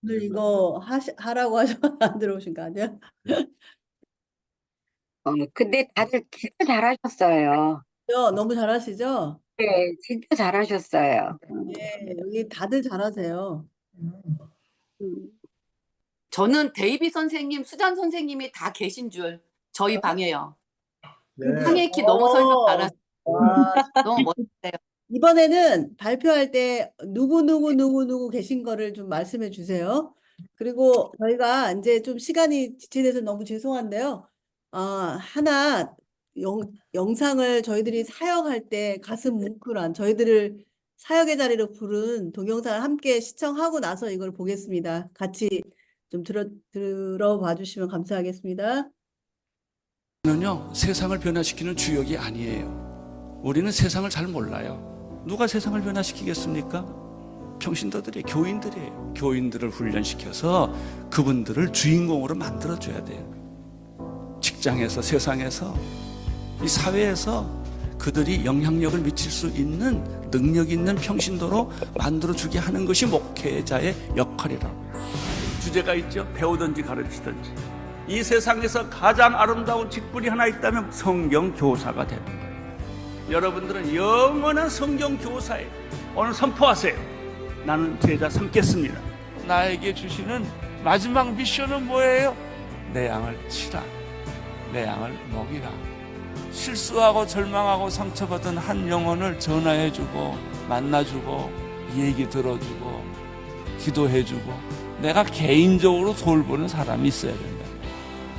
오늘 이거 하라고 하셔서 안 들어오신 거 아니야? 근데 다들 진짜 잘하셨어요. 너무 잘하시죠? 네, 진짜 잘하셨어요. 네, 여기 다들 잘하세요. 저는 데이비 선생님, 수잔 선생님이 다 계신 줄 저희 방에요. 네. 항해키 너무 설명 잘하시고 와, 너무 멋있어요. 이번에는 발표할 때 누구 계신 거를 좀 말씀해 주세요. 그리고 저희가 이제 좀 시간이 지체돼서 너무 죄송한데요. 하나 영상을 저희들이 사역할 때 가슴 뭉클한 저희들을 사역의 자리로 부른 동영상을 함께 시청하고 나서 이걸 보겠습니다. 같이 좀 들어봐 주시면 감사하겠습니다. 는요, 세상을 변화시키는 주역이 아니에요. 우리는 세상을 잘 몰라요. 누가 세상을 변화시키겠습니까? 평신도들이에요. 교인들이에요. 교인들을 훈련시켜서 그분들을 주인공으로 만들어줘야 돼요. 직장에서, 세상에서, 이 사회에서 그들이 영향력을 미칠 수 있는 능력 있는 평신도로 만들어주게 하는 것이 목회자의 역할이라고. 주제가 있죠. 배우든지 가르치든지. 이 세상에서 가장 아름다운 직분이 하나 있다면 성경 교사가 되는 거예요. 여러분들은 영원한 성경 교사예요. 오늘 선포하세요. 나는 제자 삼겠습니다. 나에게 주시는 마지막 미션은 뭐예요? 내 양을 치라. 내 양을 먹이라. 실수하고 절망하고 상처받은 한 영혼을 전화해주고 만나주고 얘기 들어주고 기도해주고 내가 개인적으로 돌보는 사람이 있어야 된다.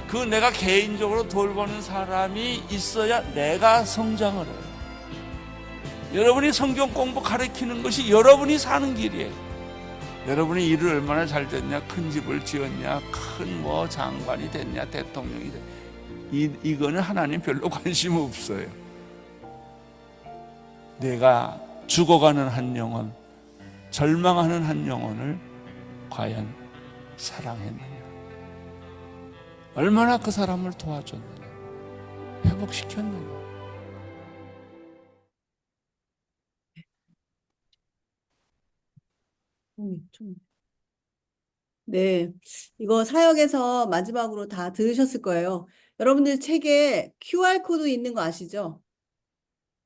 그 내가 개인적으로 돌보는 사람이 있어야 내가 성장을 해요. 여러분이 성경 공부 가르치는 것이 여러분이 사는 길이에요. 여러분이 일을 얼마나 잘 됐냐, 큰 집을 지었냐, 큰 뭐 장관이 됐냐, 대통령이 됐냐, 이거는 하나님 별로 관심 없어요. 내가 죽어가는 한 영혼, 절망하는 한 영혼을 과연 사랑했느냐, 얼마나 그 사람을 도와줬느냐, 회복시켰느냐. 네, 이거 사역에서 마지막으로 다 들으셨을 거예요. 여러분들 책에 QR코드 있는 거 아시죠?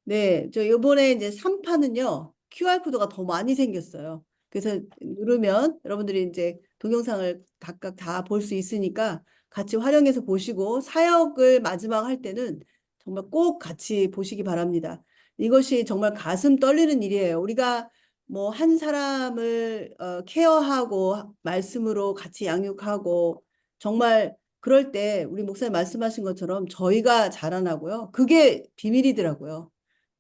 네, 저 이번에 이제 3판은요, QR코드가 더 많이 생겼어요. 그래서 누르면 여러분들이 이제 동영상을 각각 다 볼 수 있으니까 같이 활용해서 보시고 사역을 마지막 할 때는 정말 꼭 같이 보시기 바랍니다. 이것이 정말 가슴 떨리는 일이에요. 우리가 뭐 한 사람을 케어하고 말씀으로 같이 양육하고 정말 그럴 때 우리 목사님 말씀하신 것처럼 저희가 자라나고요. 그게 비밀이더라고요.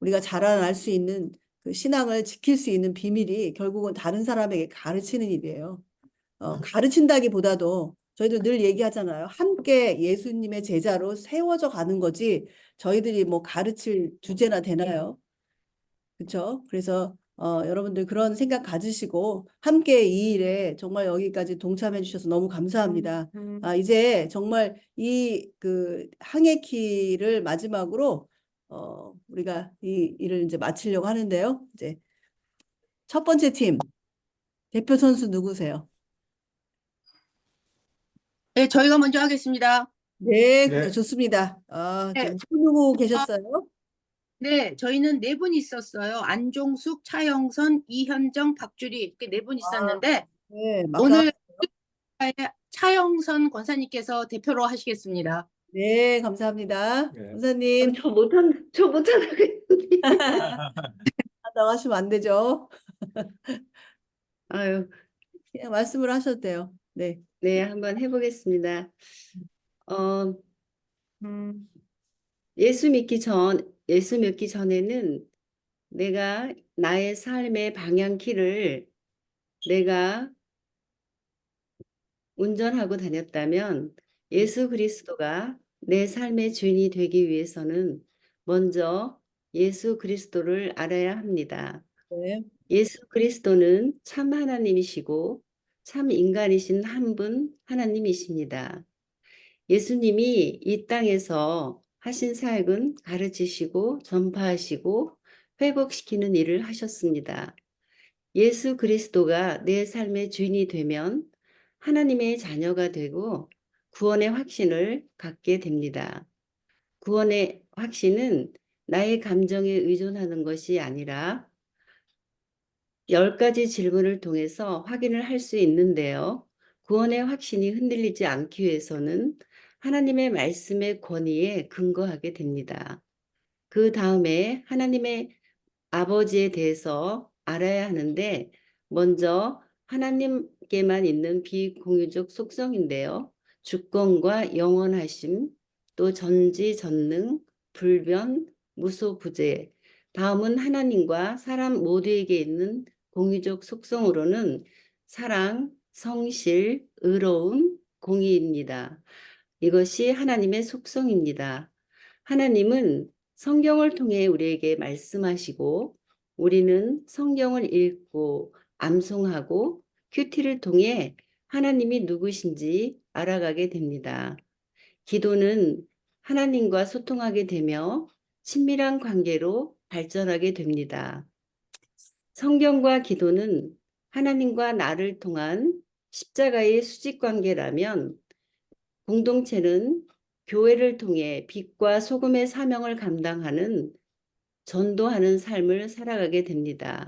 우리가 자라날 수 있는 그 신앙을 지킬 수 있는 비밀이 결국은 다른 사람에게 가르치는 일이에요. 가르친다기보다도 저희도 늘 얘기하잖아요. 함께 예수님의 제자로 세워져 가는 거지 저희들이 뭐 가르칠 주제나 되나요? 그렇죠? 그래서 여러분들 그런 생각 가지시고 함께 이 일에 정말 여기까지 동참해 주셔서 너무 감사합니다. 이제 정말 이 그 항해키를 마지막으로 우리가 이 일을 이제 마치려고 하는데요. 이제 첫 번째 팀 대표 선수 누구세요? 네, 저희가 먼저 하겠습니다. 네, 네. 좋습니다. 네, 지금 누구 계셨어요? 네, 저희는 4분 있었어요. 안종숙, 차영선, 이현정, 박주리 이렇게 4분 있었는데 네, 오늘 차영선 권사님께서 대표로 하시겠습니다. 네, 감사합니다. 네. 권사님. 저 못하겠는데. 나가시면 안 되죠. 아유, 그냥 말씀을 하셔도 돼요. 네. 네, 한번 해보겠습니다. 어, 예수 믿기 전에는 내가 나의 삶의 방향키를 내가 운전하고 다녔다면 예수 그리스도가 내 삶의 주인이 되기 위해서는 먼저 예수 그리스도를 알아야 합니다. 네. 예수 그리스도는 참 하나님이시고 참 인간이신 한 분 하나님이십니다. 예수님이 이 땅에서 하신 사역은 가르치시고 전파하시고 회복시키는 일을 하셨습니다. 예수 그리스도가 내 삶의 주인이 되면 하나님의 자녀가 되고 구원의 확신을 갖게 됩니다. 구원의 확신은 나의 감정에 의존하는 것이 아니라 10가지 질문을 통해서 확인을 할 수 있는데요. 구원의 확신이 흔들리지 않기 위해서는 하나님의 말씀의 권위에 근거하게 됩니다. 그 다음에 하나님의 아버지에 대해서 알아야 하는데 먼저 하나님께만 있는 비공유적 속성인데요. 주권과 영원하심, 또 전지전능, 불변, 무소부재. 다음은 하나님과 사람 모두에게 있는 공유적 속성으로는 사랑, 성실, 의로움, 공의입니다. 이것이 하나님의 속성입니다. 하나님은 성경을 통해 우리에게 말씀하시고 우리는 성경을 읽고 암송하고 큐티를 통해 하나님이 누구신지 알아가게 됩니다. 기도는 하나님과 소통하게 되며 친밀한 관계로 발전하게 됩니다. 성경과 기도는 하나님과 나를 통한 십자가의 수직 관계라면 공동체는 교회를 통해 빛과 소금의 사명을 감당하는 전도하는 삶을 살아가게 됩니다.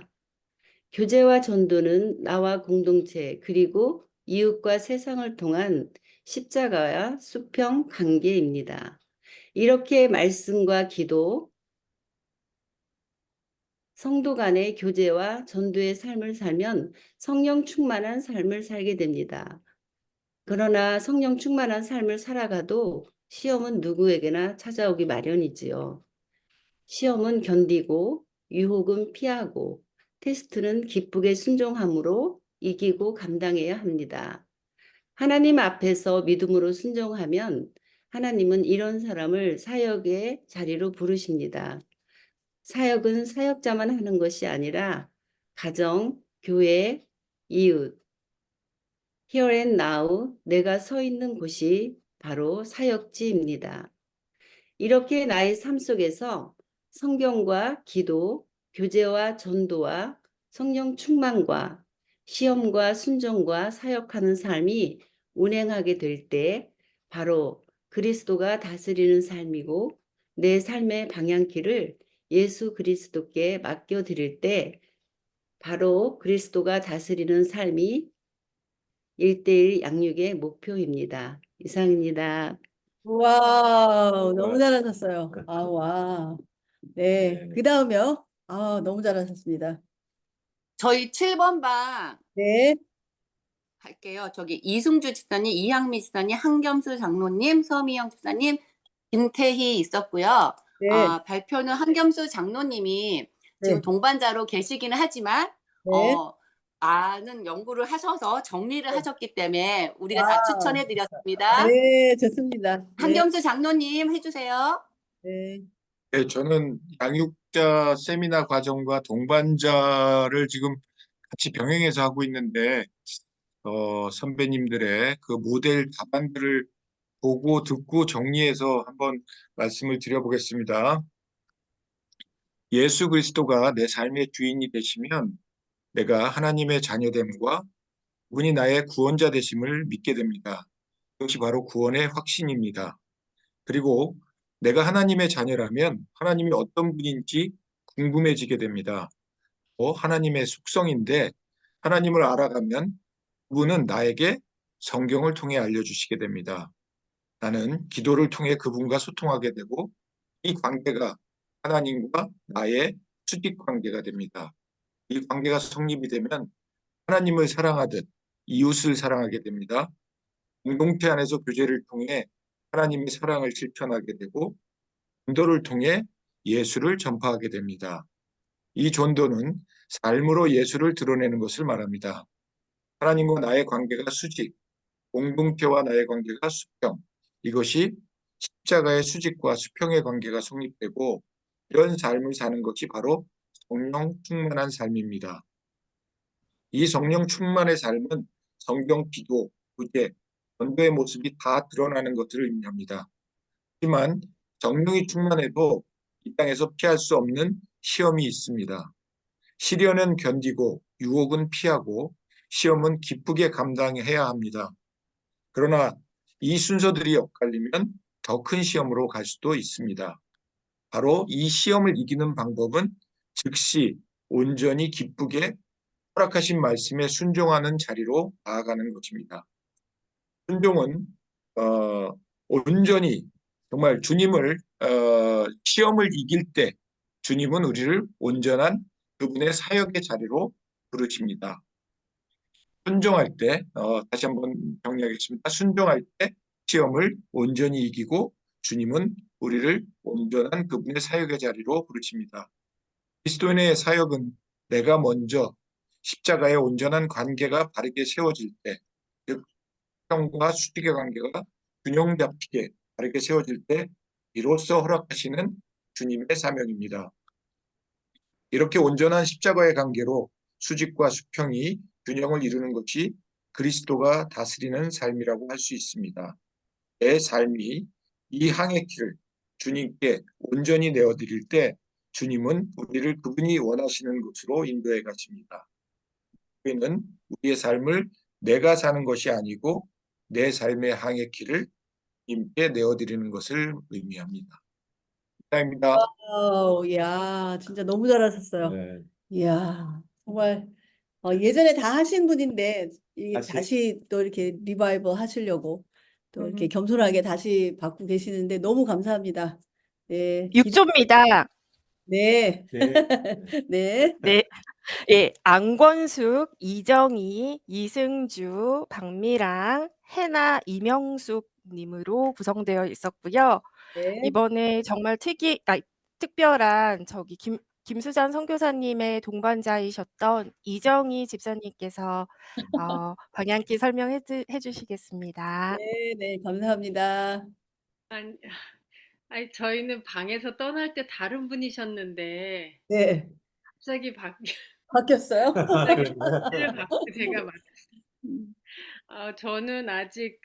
교제와 전도는 나와 공동체 그리고 이웃과 세상을 통한 십자가와 수평 관계입니다. 이렇게 말씀과 기도, 성도 간의 교제와 전도의 삶을 살면 성령 충만한 삶을 살게 됩니다. 그러나 성령 충만한 삶을 살아가도 시험은 누구에게나 찾아오기 마련이지요. 시험은 견디고 유혹은 피하고 테스트는 기쁘게 순종함으로 이기고 감당해야 합니다. 하나님 앞에서 믿음으로 순종하면 하나님은 이런 사람을 사역의 자리로 부르십니다. 사역은 사역자만 하는 것이 아니라 가정, 교회, 이웃, Here and now 내가 서 있는 곳이 바로 사역지입니다. 이렇게 나의 삶 속에서 성경과 기도, 교제와 전도와 성령 충만과 시험과 순종과 사역하는 삶이 운행하게 될 때 바로 그리스도가 다스리는 삶이고 내 삶의 방향키를 예수 그리스도께 맡겨드릴 때 바로 그리스도가 다스리는 삶이 1대1 양육의 목표입니다. 이상입니다. 와우, 너무 와, 잘하셨어요. 아, 와. 네. 네. 그 다음에요. 아, 너무 잘하셨습니다. 저희 7번 방 네. 할게요. 저기 이승주 집사님, 이향미 집사님, 한겸수 장로님, 서미영 집사님, 김태희 있었고요. 네. 발표는 한겸수 장로님이 지금 네. 동반자로 계시기는 하지만 네. 많은 연구를 하셔서 정리를 네. 하셨기 때문에 우리가 다 와우. 추천해 드렸습니다. 네, 좋습니다. 네. 한겸수 장로님 해주세요. 네. 네, 저는 양육자 세미나 과정과 동반자를 지금 같이 병행해서 하고 있는데, 선배님들의 그 모델 답안들을 보고 듣고 정리해서 한번 말씀을 드려보겠습니다. 예수 그리스도가 내 삶의 주인이 되시면 내가 하나님의 자녀됨과 그분이 나의 구원자 되심을 믿게 됩니다. 이것이 바로 구원의 확신입니다. 그리고 내가 하나님의 자녀라면 하나님이 어떤 분인지 궁금해지게 됩니다. 하나님의 속성인데 하나님을 알아가면 그분은 나에게 성경을 통해 알려주시게 됩니다. 나는 기도를 통해 그분과 소통하게 되고 이 관계가 하나님과 나의 수직 관계가 됩니다. 이 관계가 성립이 되면 하나님을 사랑하듯 이웃을 사랑하게 됩니다. 공동체 안에서 교제를 통해 하나님의 사랑을 실천하게 되고 전도를 통해 예수를 전파하게 됩니다. 이 전도는 삶으로 예수를 드러내는 것을 말합니다. 하나님과 나의 관계가 수직, 공동체와 나의 관계가 수평. 이것이 십자가의 수직과 수평의 관계가 성립되고 이런 삶을 사는 것이 바로 성령 충만한 삶입니다. 이 성령 충만의 삶은 성경, 기도, 구제, 전도의 모습이 다 드러나는 것을 의미합니다. 하지만 성령이 충만해도 이 땅에서 피할 수 없는 시험이 있습니다. 시련은 견디고 유혹은 피하고 시험은 기쁘게 감당해야 합니다. 그러나 이 순서들이 엇갈리면 더 큰 시험으로 갈 수도 있습니다. 바로 이 시험을 이기는 방법은 즉시 온전히 기쁘게 허락하신 말씀에 순종하는 자리로 나아가는 것입니다. 순종은 온전히 정말 주님을 시험을 이길 때 주님은 우리를 온전한 그분의 사역의 자리로 부르십니다. 순종할 때 다시 한번 정리하겠습니다. 순종할 때 시험을 온전히 이기고 주님은 우리를 온전한 그분의 사역의 자리로 부르십니다. 그리스도인의 사역은 내가 먼저 십자가의 온전한 관계가 바르게 세워질 때, 즉 수평과 수직의 관계가 균형 잡히게 바르게 세워질 때 비로소 허락하시는 주님의 사명입니다. 이렇게 온전한 십자가의 관계로 수직과 수평이 균형을 이루는 것이 그리스도가 다스리는 삶이라고 할 수 있습니다. 내 삶이 이 항의 길을 주님께 온전히 내어드릴 때 주님은 우리를 그분이 원하시는 곳으로 인도해 가십니다. 우리는 우리의 삶을 내가 사는 것이 아니고 내 삶의 항의 길을 주님께 내어드리는 것을 의미합니다. 감사합니다. 와우, 야, 진짜 너무 잘하셨어요. 네. 이야, 정말 예전에 다 하신 분인데 이게 다시 다시 또 이렇게 리바이벌 하시려고 또 이렇게 겸손하게 다시 받고 계시는데 너무 감사합니다. 네, 6조입니다. 네, 네. 네, 네. 예, 안권숙, 이정희, 이승주, 박미랑, 해나, 이명숙 님으로 구성되어 있었고요. 네. 이번에 정말 특별한 김수잔 선교사님의 동반자이셨던 이정희 집사님께서 방향키 설명해 주시겠습니다. 네, 네, 감사합니다. 아니, 저희는 방에서 떠날 때 다른 분이셨는데 네, 갑자기 바뀌었어요? 갑자기 를 받고 제가 저는 아직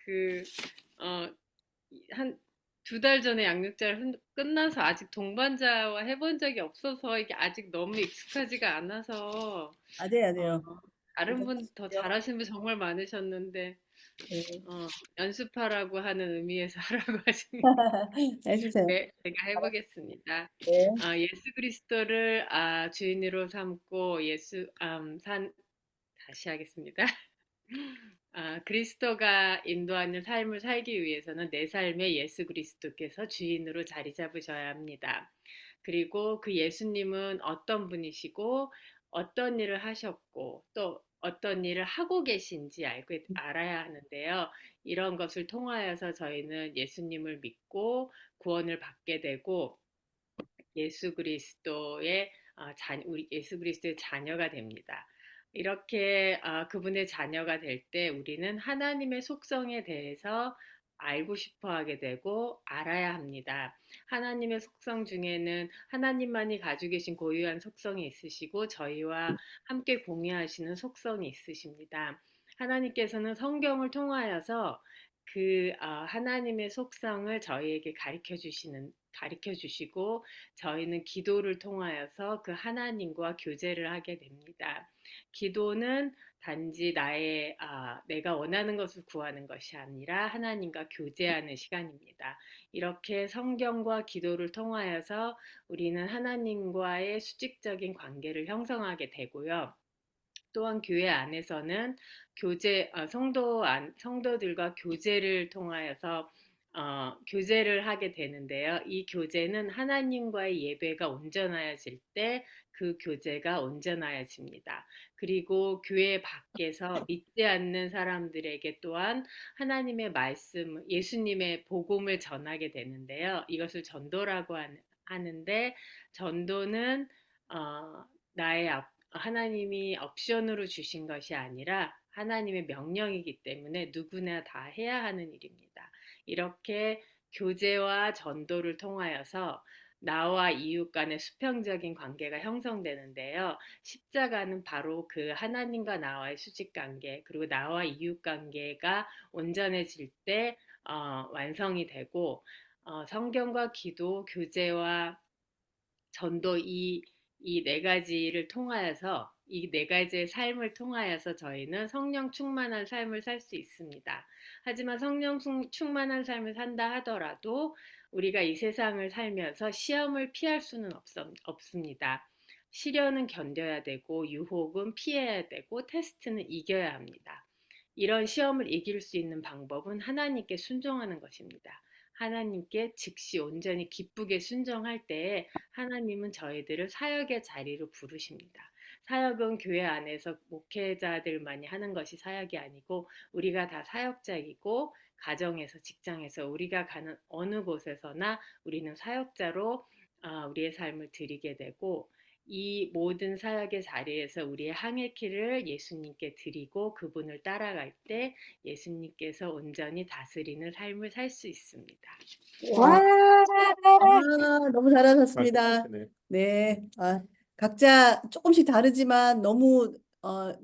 한 2달 전에 양육자를 끝나서 아직 동반자와 해본 적이 없어서 이게 아직 너무 익숙하지가 않아서 아니에요. 다른 분 더 잘하시는 분 정말 많으셨는데 네. 연습하라고 하는 의미에서 하라고 하시니까 해주세요. 네, 제가 해보겠습니다. 네. 예수 그리스도를 주인으로 삼고 다시 하겠습니다. 그리스도가 인도하는 삶을 살기 위해서는 내 삶에 예수 그리스도께서 주인으로 자리 잡으셔야 합니다. 그리고 그 예수님은 어떤 분이시고 어떤 일을 하셨고 또 어떤 일을 하고 계신지 알아야 하는데요. 이런 것을 통하여서 저희는 예수님을 믿고 구원을 받게 되고 예수 그리스도의 우리 예수 그리스도의 자녀가 됩니다. 이렇게 그분의 자녀가 될 때 우리는 하나님의 속성에 대해서 알고 싶어 하게 되고 알아야 합니다. 하나님의 속성 중에는 하나님만이 가지고 계신 고유한 속성이 있으시고 저희와 함께 공유하시는 속성이 있으십니다. 하나님께서는 성경을 통하여서 그 하나님의 속성을 저희에게 가르쳐 주시고 저희는 기도를 통하여서 그 하나님과 교제를 하게 됩니다. 기도는 단지 내가 원하는 것을 구하는 것이 아니라 하나님과 교제하는 시간입니다. 이렇게 성경과 기도를 통하여서 우리는 하나님과의 수직적인 관계를 형성하게 되고요. 또한 교회 안에서는 성도들과 교제를 통하여서 교제를 하게 되는데요. 이 교제는 하나님과의 예배가 온전하여질 때 그 교제가 온전하여집니다. 그리고 교회 밖에서 믿지 않는 사람들에게 또한 하나님의 말씀, 예수님의 복음을 전하게 되는데요. 이것을 전도라고 하는데 전도는 하나님이 옵션으로 주신 것이 아니라 하나님의 명령이기 때문에 누구나 다 해야 하는 일입니다. 이렇게 교제와 전도를 통하여서 나와 이웃 간의 수평적인 관계가 형성되는데요. 십자가는 바로 그 하나님과 나와의 수직 관계, 그리고 나와 이웃 관계가 온전해질 때 완성이 되고 성경과 기도, 교제와 전도 이 네 가지를 통하여서 이 네 가지의 삶을 통하여서 저희는 성령 충만한 삶을 살 수 있습니다. 하지만 성령 충만한 삶을 산다 하더라도 우리가 이 세상을 살면서 시험을 피할 수는 없습니다. 시련은 견뎌야 되고 유혹은 피해야 되고 테스트는 이겨야 합니다. 이런 시험을 이길 수 있는 방법은 하나님께 순종하는 것입니다. 하나님께 즉시 온전히 기쁘게 순종할 때에 하나님은 저희들을 사역의 자리로 부르십니다. 사역은 교회 안에서 목회자들만이 하는 것이 사역이 아니고 우리가 다 사역자이고 가정에서 직장에서 우리가 가는 어느 곳에서나 우리는 사역자로 우리의 삶을 드리게 되고 이 모든 사역의 자리에서 우리의 항해키를 예수님께 드리고 그분을 따라갈 때 예수님께서 온전히 다스리는 삶을 살 수 있습니다. 와, 너무 잘하셨습니다. 네. 네, 각자 조금씩 다르지만 너무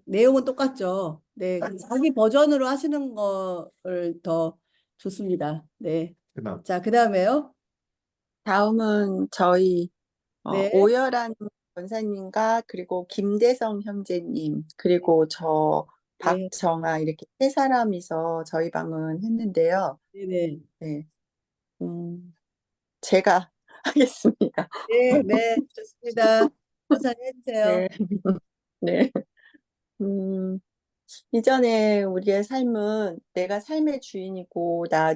내용은 똑같죠. 네, 자기 버전으로 하시는 거를 더 좋습니다. 네, 그다음. 자, 그다음에요. 다음은 저희 네, 오열한 권사님과 그리고 김대성 형제님 그리고 저 네, 박정아 이렇게 세 사람이서 저희 방은 했는데요. 네, 네, 제가 하겠습니다. 네, 네, 좋습니다. 권사님 해주세요. 네, 네. 이전에 우리의 삶은 내가 삶의 주인이고 나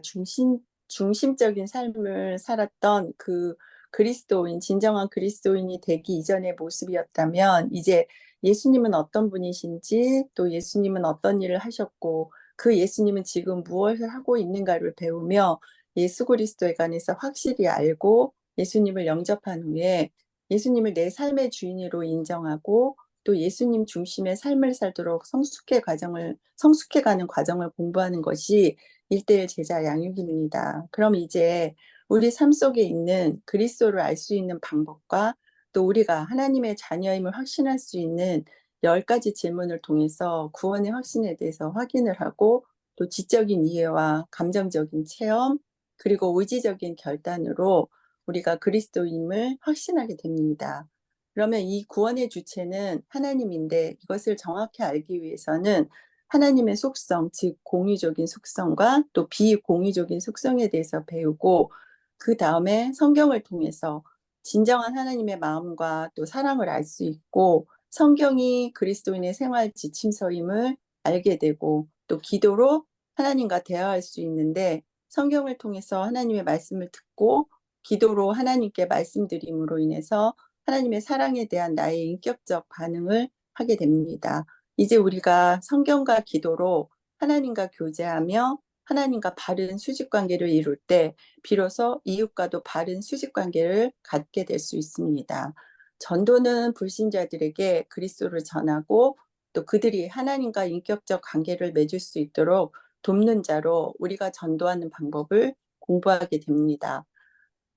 중심적인 삶을 살았던 그 그리스도인, 진정한 그리스도인이 되기 이전의 모습이었다면 이제 예수님은 어떤 분이신지 또 예수님은 어떤 일을 하셨고 그 예수님은 지금 무엇을 하고 있는가를 배우며 예수 그리스도에 관해서 확실히 알고 예수님을 영접한 후에 예수님을 내 삶의 주인으로 인정하고 또 예수님 중심의 삶을 살도록 성숙해가는 과정을 공부하는 것이 1:1 제자 양육입니다. 그럼 이제 우리 삶 속에 있는 그리스도를 알 수 있는 방법과 또 우리가 하나님의 자녀임을 확신할 수 있는 10가지 질문을 통해서 구원의 확신에 대해서 확인을 하고 또 지적인 이해와 감정적인 체험 그리고 의지적인 결단으로 우리가 그리스도임을 확신하게 됩니다. 그러면 이 구원의 주체는 하나님인데 이것을 정확히 알기 위해서는 하나님의 속성, 즉 공유적인 속성과 또 비공유적인 속성에 대해서 배우고 그 다음에 성경을 통해서 진정한 하나님의 마음과 또 사랑을 알 수 있고 성경이 그리스도인의 생활 지침서임을 알게 되고 또 기도로 하나님과 대화할 수 있는데 성경을 통해서 하나님의 말씀을 듣고 기도로 하나님께 말씀드림으로 인해서 하나님의 사랑에 대한 나의 인격적 반응을 하게 됩니다. 이제 우리가 성경과 기도로 하나님과 교제하며 하나님과 바른 수직 관계를 이룰 때 비로소 이웃과도 바른 수직 관계를 갖게 될 수 있습니다. 전도는 불신자들에게 그리스도를 전하고 또 그들이 하나님과 인격적 관계를 맺을 수 있도록 돕는 자로 우리가 전도하는 방법을 공부하게 됩니다.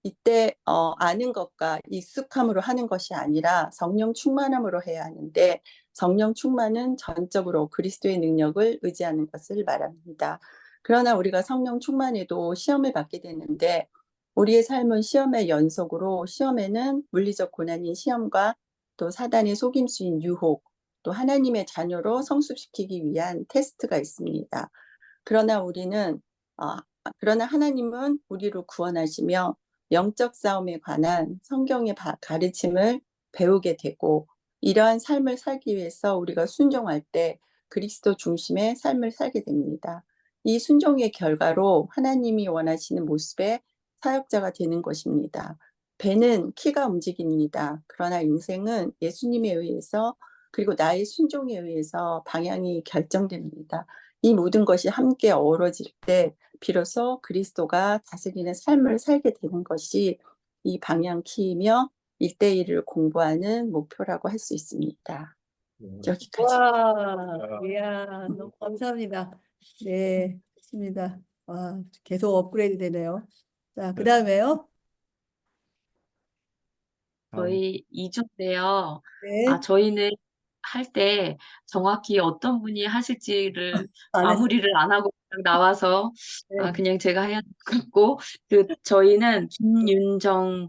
이때 아는 것과 익숙함으로 하는 것이 아니라 성령 충만함으로 해야 하는데 성령 충만은 전적으로 그리스도의 능력을 의지하는 것을 말합니다. 그러나 우리가 성령 충만에도 시험을 받게 되는데 우리의 삶은 시험의 연속으로 시험에는 물리적 고난인 시험과 또 사단의 속임수인 유혹, 또 하나님의 자녀로 성숙시키기 위한 테스트가 있습니다. 그러나 그러나 하나님은 우리를 구원하시며 영적 싸움에 관한 성경의 가르침을 배우게 되고 이러한 삶을 살기 위해서 우리가 순종할 때 그리스도 중심의 삶을 살게 됩니다. 이 순종의 결과로 하나님이 원하시는 모습의 사역자가 되는 것입니다. 배는 키가 움직입니다. 그러나 인생은 예수님에 의해서 그리고 나의 순종에 의해서 방향이 결정됩니다. 이 모든 것이 함께 어우러질 때 비로소 그리스도가 다스리는 삶을 살게 되는 것이 이 방향키이며 1대1을 공부하는 목표라고 할 수 있습니다. 여기까지. 와, 이야, 너무 감사합니다. 네, 좋습니다. 와, 계속 업그레이드 되네요. 자, 그 다음에요. 저희 2주인데요. 네, 저희는 할 때 정확히 어떤 분이 하실지를 안 했어요. 마무리를 안 하고 그냥 나와서 네, 그냥 제가 해야 될 것 같고 저희는 김윤정,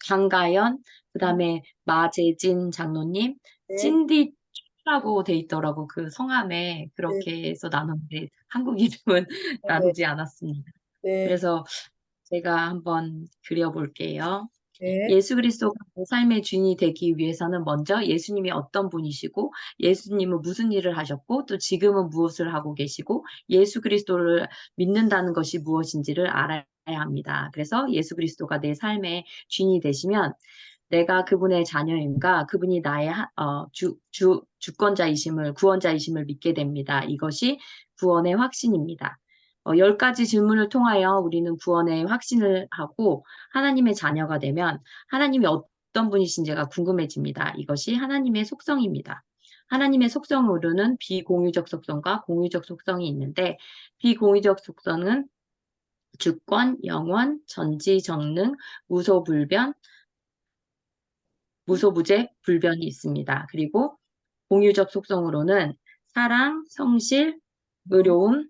강가연, 그다음에 마재진 장로님, 네, 찐디라고 돼 있더라고 그 성함에 네, 그렇게 해서 나눴는데 한국 이름은 네, 나누지 않았습니다. 네, 그래서 제가 한번 그려볼게요. 네, 예수 그리스도가 내 삶의 주인이 되기 위해서는 먼저 예수님이 어떤 분이시고 예수님은 무슨 일을 하셨고 또 지금은 무엇을 하고 계시고 예수 그리스도를 믿는다는 것이 무엇인지를 알아야 합니다. 그래서 예수 그리스도가 내 삶의 주인이 되시면 내가 그분의 자녀임과 그분이 나의 주권자이심을 구원자이심을 믿게 됩니다. 이것이 구원의 확신입니다. 10가지 질문을 통하여 우리는 구원의 확신을 하고 하나님의 자녀가 되면 하나님이 어떤 분이신지가 궁금해집니다. 이것이 하나님의 속성입니다. 하나님의 속성으로는 비공유적 속성과 공유적 속성이 있는데 비공유적 속성은 주권, 영원, 전지전능, 무소불변, 무소부재, 불변이 있습니다. 그리고 공유적 속성으로는 사랑, 성실, 의로움,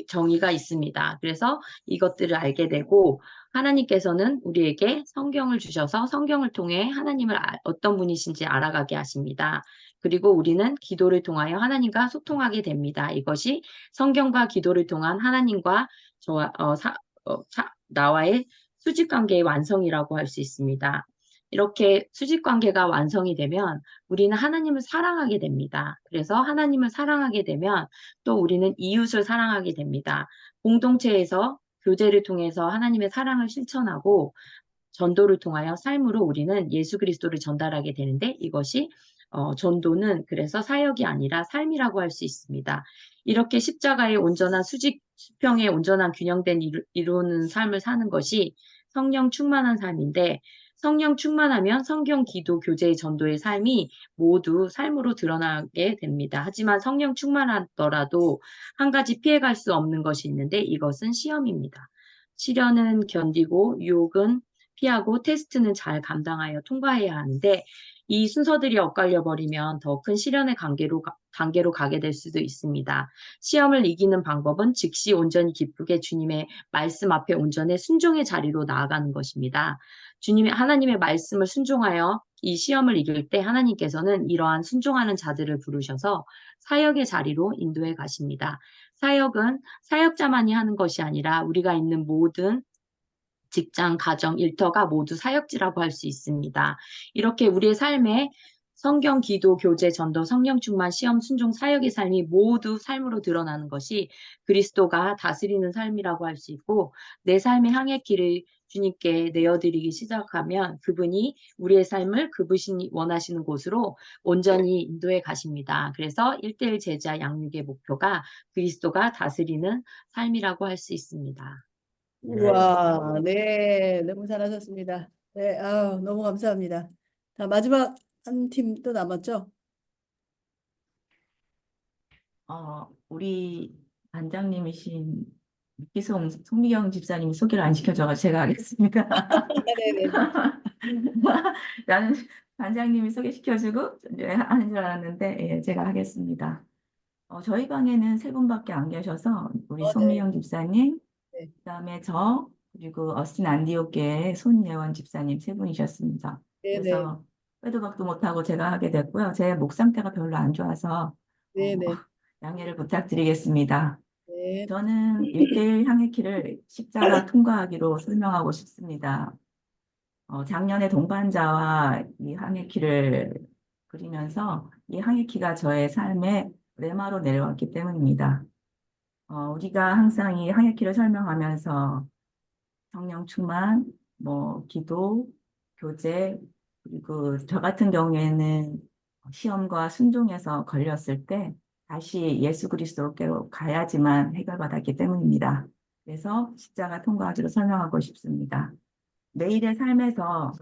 정의가 있습니다. 그래서 이것들을 알게 되고 하나님께서는 우리에게 성경을 주셔서 성경을 통해 하나님을 어떤 분이신지 알아가게 하십니다. 그리고 우리는 기도를 통하여 하나님과 소통하게 됩니다. 이것이 성경과 기도를 통한 하나님과 나와의 수직관계의 완성이라고 할 수 있습니다. 이렇게 수직관계가 완성이 되면 우리는 하나님을 사랑하게 됩니다. 그래서 하나님을 사랑하게 되면 또 우리는 이웃을 사랑하게 됩니다. 공동체에서 교제를 통해서 하나님의 사랑을 실천하고 전도를 통하여 삶으로 우리는 예수 그리스도를 전달하게 되는데 이것이 전도는 그래서 사역이 아니라 삶이라고 할 수 있습니다. 이렇게 십자가의 온전한 수평의 온전한 균형된 이루는 삶을 사는 것이 성령 충만한 삶인데 성령 충만하면 성경, 기도, 교제의 전도의 삶이 모두 삶으로 드러나게 됩니다. 하지만 성령 충만하더라도 한 가지 피해갈 수 없는 것이 있는데 이것은 시험입니다. 시련은 견디고 유혹은 피하고 테스트는 잘 감당하여 통과해야 하는데 이 순서들이 엇갈려 버리면 더 큰 시련의 단계로 가게 될 수도 있습니다. 시험을 이기는 방법은 즉시 온전히 기쁘게 주님의 말씀 앞에 온전히 순종의 자리로 나아가는 것입니다. 하나님의 말씀을 순종하여 이 시험을 이길 때 하나님께서는 이러한 순종하는 자들을 부르셔서 사역의 자리로 인도해 가십니다. 사역은 사역자만이 하는 것이 아니라 우리가 있는 모든 직장, 가정, 일터가 모두 사역지라고 할 수 있습니다. 이렇게 우리의 삶에 성경, 기도, 교제, 전도, 성령 충만, 시험, 순종, 사역의 삶이 모두 삶으로 드러나는 것이 그리스도가 다스리는 삶이라고 할 수 있고, 내 삶의 항해길을 주님께 내어드리기 시작하면 그분이 우리의 삶을 그분이 원하시는 곳으로 온전히 인도해 가십니다. 그래서 1:1 제자 양육의 목표가 그리스도가 다스리는 삶이라고 할 수 있습니다. 우와, 네, 너무 잘하셨습니다. 네, 아우, 너무 감사합니다. 자, 마지막 한 팀 또 남았죠? 우리 반장님이신 미기송 송미경 집사님이 소개를 안 시켜줘서 제가 하겠습니다. 네네. 나는 반장님이 소개시켜주고 이제 하는 줄 알았는데, 예, 제가 하겠습니다. 저희 방에는 세 분밖에 안 계셔서 우리 네. 송미경 집사님, 네. 그다음에 저, 그리고 어스틴 안디옥교의 손예원 집사님 세 분이셨습니다. 네네. 그래서 빼도 박도 못하고 제가 하게 됐고요. 제 목 상태가 별로 안 좋아서 네네. 양해를 부탁드리겠습니다. 네. 저는 1:1 향해길을 십자가 통과하기로 설명하고 싶습니다. 작년에 동반자와 이 항해길을 그리면서 이 항해키가 저의 삶의 레마로 내려왔기 때문입니다. 우리가 항상 이 항해키를 설명하면서 성령 충만, 기도, 교제, 그리고 저 같은 경우에는 시험과 순종에서 걸렸을 때 다시 예수 그리스도께로 가야지만 해결받았기 때문입니다. 그래서 십자가 통과하기로 설명하고 싶습니다. 매일의 삶에서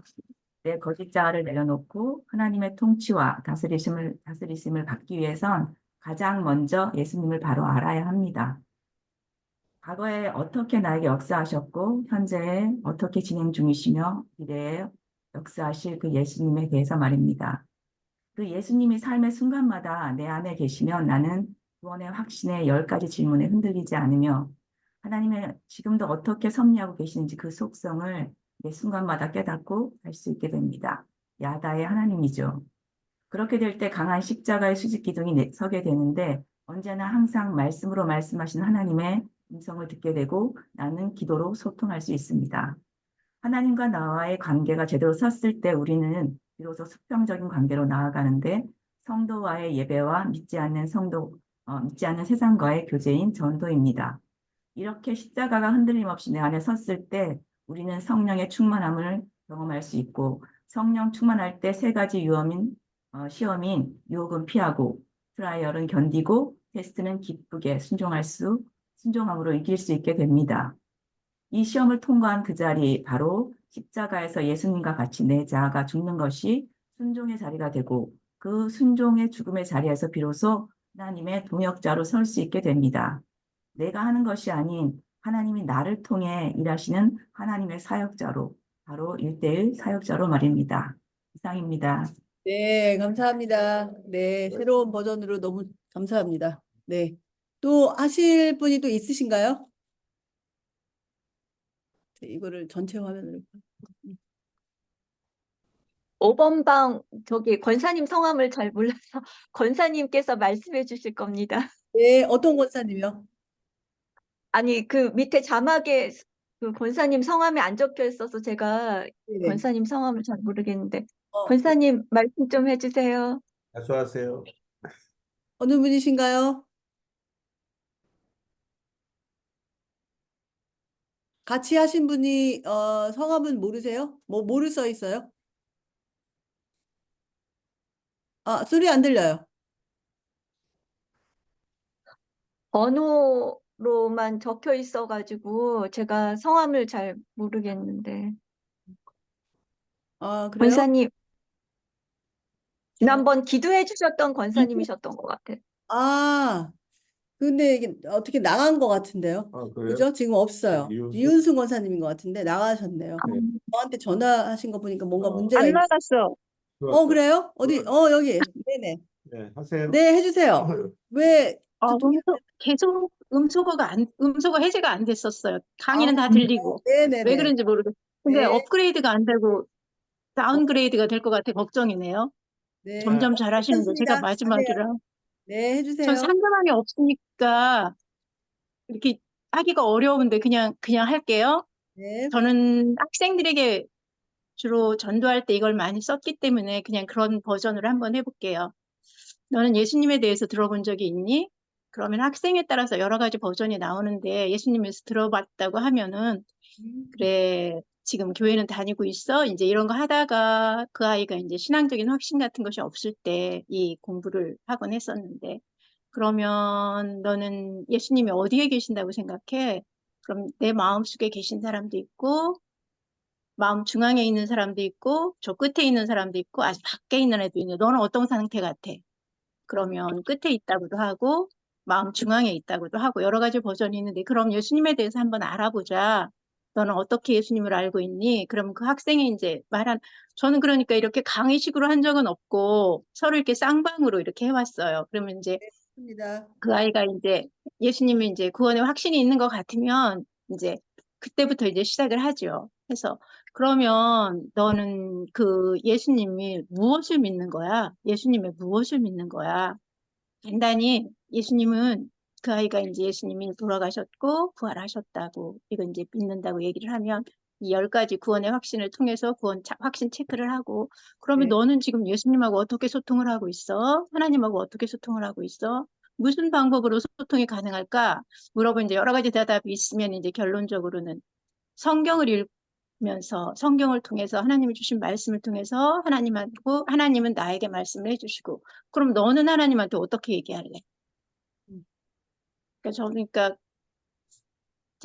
내 거짓 자아를 내려놓고 하나님의 통치와 다스리심을 받기 위해선 가장 먼저 예수님을 바로 알아야 합니다. 과거에 어떻게 나에게 역사하셨고 현재에 어떻게 진행 중이시며 미래에 역사하실 그 예수님에 대해서 말입니다. 그 예수님이 삶의 순간마다 내 안에 계시면 나는 구원의 확신의 10가지 질문에 흔들리지 않으며 하나님의 지금도 어떻게 섭리하고 계시는지 그 속성을 매 순간마다 깨닫고 할 수 있게 됩니다. 야다의 하나님이죠. 그렇게 될 때 강한 십자가의 수직 기둥이 서게 되는데 언제나 항상 말씀으로 말씀하시는 하나님의 음성을 듣게 되고 나는 기도로 소통할 수 있습니다. 하나님과 나와의 관계가 제대로 섰을 때 우리는 비로소 수평적인 관계로 나아가는데 성도와의 예배와 믿지 않는 세상과의 교제인 전도입니다. 이렇게 십자가가 흔들림 없이 내 안에 섰을 때 우리는 성령의 충만함을 경험할 수 있고 성령 충만할 때 세 가지 시험인 유혹은 피하고 트라이얼은 견디고 테스트는 기쁘게 순종함으로 이길 수 있게 됩니다. 이 시험을 통과한 그 자리 바로 십자가에서 예수님과 같이 내 자아가 죽는 것이 순종의 자리가 되고 그 순종의 죽음의 자리에서 비로소 하나님의 동역자로 설 수 있게 됩니다. 내가 하는 것이 아닌 하나님이 나를 통해 일하시는 하나님의 사역자로 바로 1:1 사역자로 말입니다. 이상입니다. 네, 감사합니다. 네, 새로운 버전으로 너무 감사합니다. 네. 또 하실 분이 또 있으신가요? 이거를 전체 화면으로. 5번 방 저기 권사님 성함을 잘 몰라서 권사님께서 말씀해 주실 겁니다. 네, 어떤 권사님이요? 아니, 그 밑에 자막에 그 권사님 성함이 안 적혀 있어서 제가 네네. 권사님 성함을 잘 모르겠는데 권사님 말씀 좀 해주세요. 수고하세요. 어느 분이신가요? 같이 하신 분이 성함은 모르세요? 뭐를 써 있어요? 아, 소리 안 들려요. 번호로만 적혀 있어가지고 제가 성함을 잘 모르겠는데. 아, 그래요? 권사님, 지난번 기도해 주셨던 권사님이셨던 것 같아요. 아, 근데 이게 어떻게 나간 것 같은데요? 그래요? 그죠? 지금 없어요. 이윤수? 이윤승 권사님인 것 같은데 나가셨네요. 네. 저한테 전화하신 거 보니까 뭔가 문제가 안 있... 나갔어. 그래요? 어디? 여기. 네네. 네, 하세요. 네, 해주세요. 왜 계속 음소거 해제가 안 됐었어요. 강의는 다 그래요? 들리고. 네네네. 왜 그런지 모르겠어요. 근데 네. 업그레이드가 안 되고 다운그레이드가 될 것 같아 걱정이네요. 네. 점점 잘하시는데 제가 괜찮습니다. 마지막이라. 하세요. 네, 전 해주세요. 상대방이 없으니까 이렇게 하기가 어려운데 그냥 할게요. 네. 저는 학생들에게 주로 전도할 때 이걸 많이 썼기 때문에 그냥 그런 버전으로 한번 해볼게요. 너는 예수님에 대해서 들어본 적이 있니? 그러면 학생에 따라서 여러 가지 버전이 나오는데 예수님에서 들어봤다고 하면은 그래, 지금 교회는 다니고 있어? 이제 이런 거 하다가 그 아이가 이제 신앙적인 확신 같은 것이 없을 때 이 공부를 하곤 했었는데 그러면 너는 예수님이 어디에 계신다고 생각해? 그럼 내 마음속에 계신 사람도 있고 마음 중앙에 있는 사람도 있고 저 끝에 있는 사람도 있고 아주 밖에 있는 애도 있는데 너는 어떤 상태 같아? 그러면 끝에 있다고도 하고 마음 중앙에 있다고도 하고 여러 가지 버전이 있는데 그럼 예수님에 대해서 한번 알아보자. 너는 어떻게 예수님을 알고 있니? 그럼 그 학생이 이제 저는 그러니까 이렇게 강의식으로 한 적은 없고 서로 이렇게 쌍방으로 이렇게 해왔어요. 그러면 이제 입니다. 그 아이가 이제 예수님이 이제 구원에 확신이 있는 것 같으면 이제 그때부터 이제 시작을 하죠. 그래서 그러면 너는 그 예수님이 무엇을 믿는 거야? 예수님의 무엇을 믿는 거야? 간단히 예수님은 그 아이가 이제 예수님이 돌아가셨고 부활하셨다고 이거 이제 믿는다고 얘기를 하면 이 10가지 구원의 확신을 통해서 확신 체크를 하고 그러면 네. 너는 지금 예수님하고 어떻게 소통을 하고 있어? 하나님하고 어떻게 소통을 하고 있어? 무슨 방법으로 소통이 가능할까? 물어보면 이제 여러 가지 대답이 있으면 이제 결론적으로는 성경을 읽으면서 성경을 통해서 하나님이 주신 말씀을 통해서 하나님은 나에게 말씀을 해주시고 그럼 너는 하나님한테 어떻게 얘기할래? 그러니까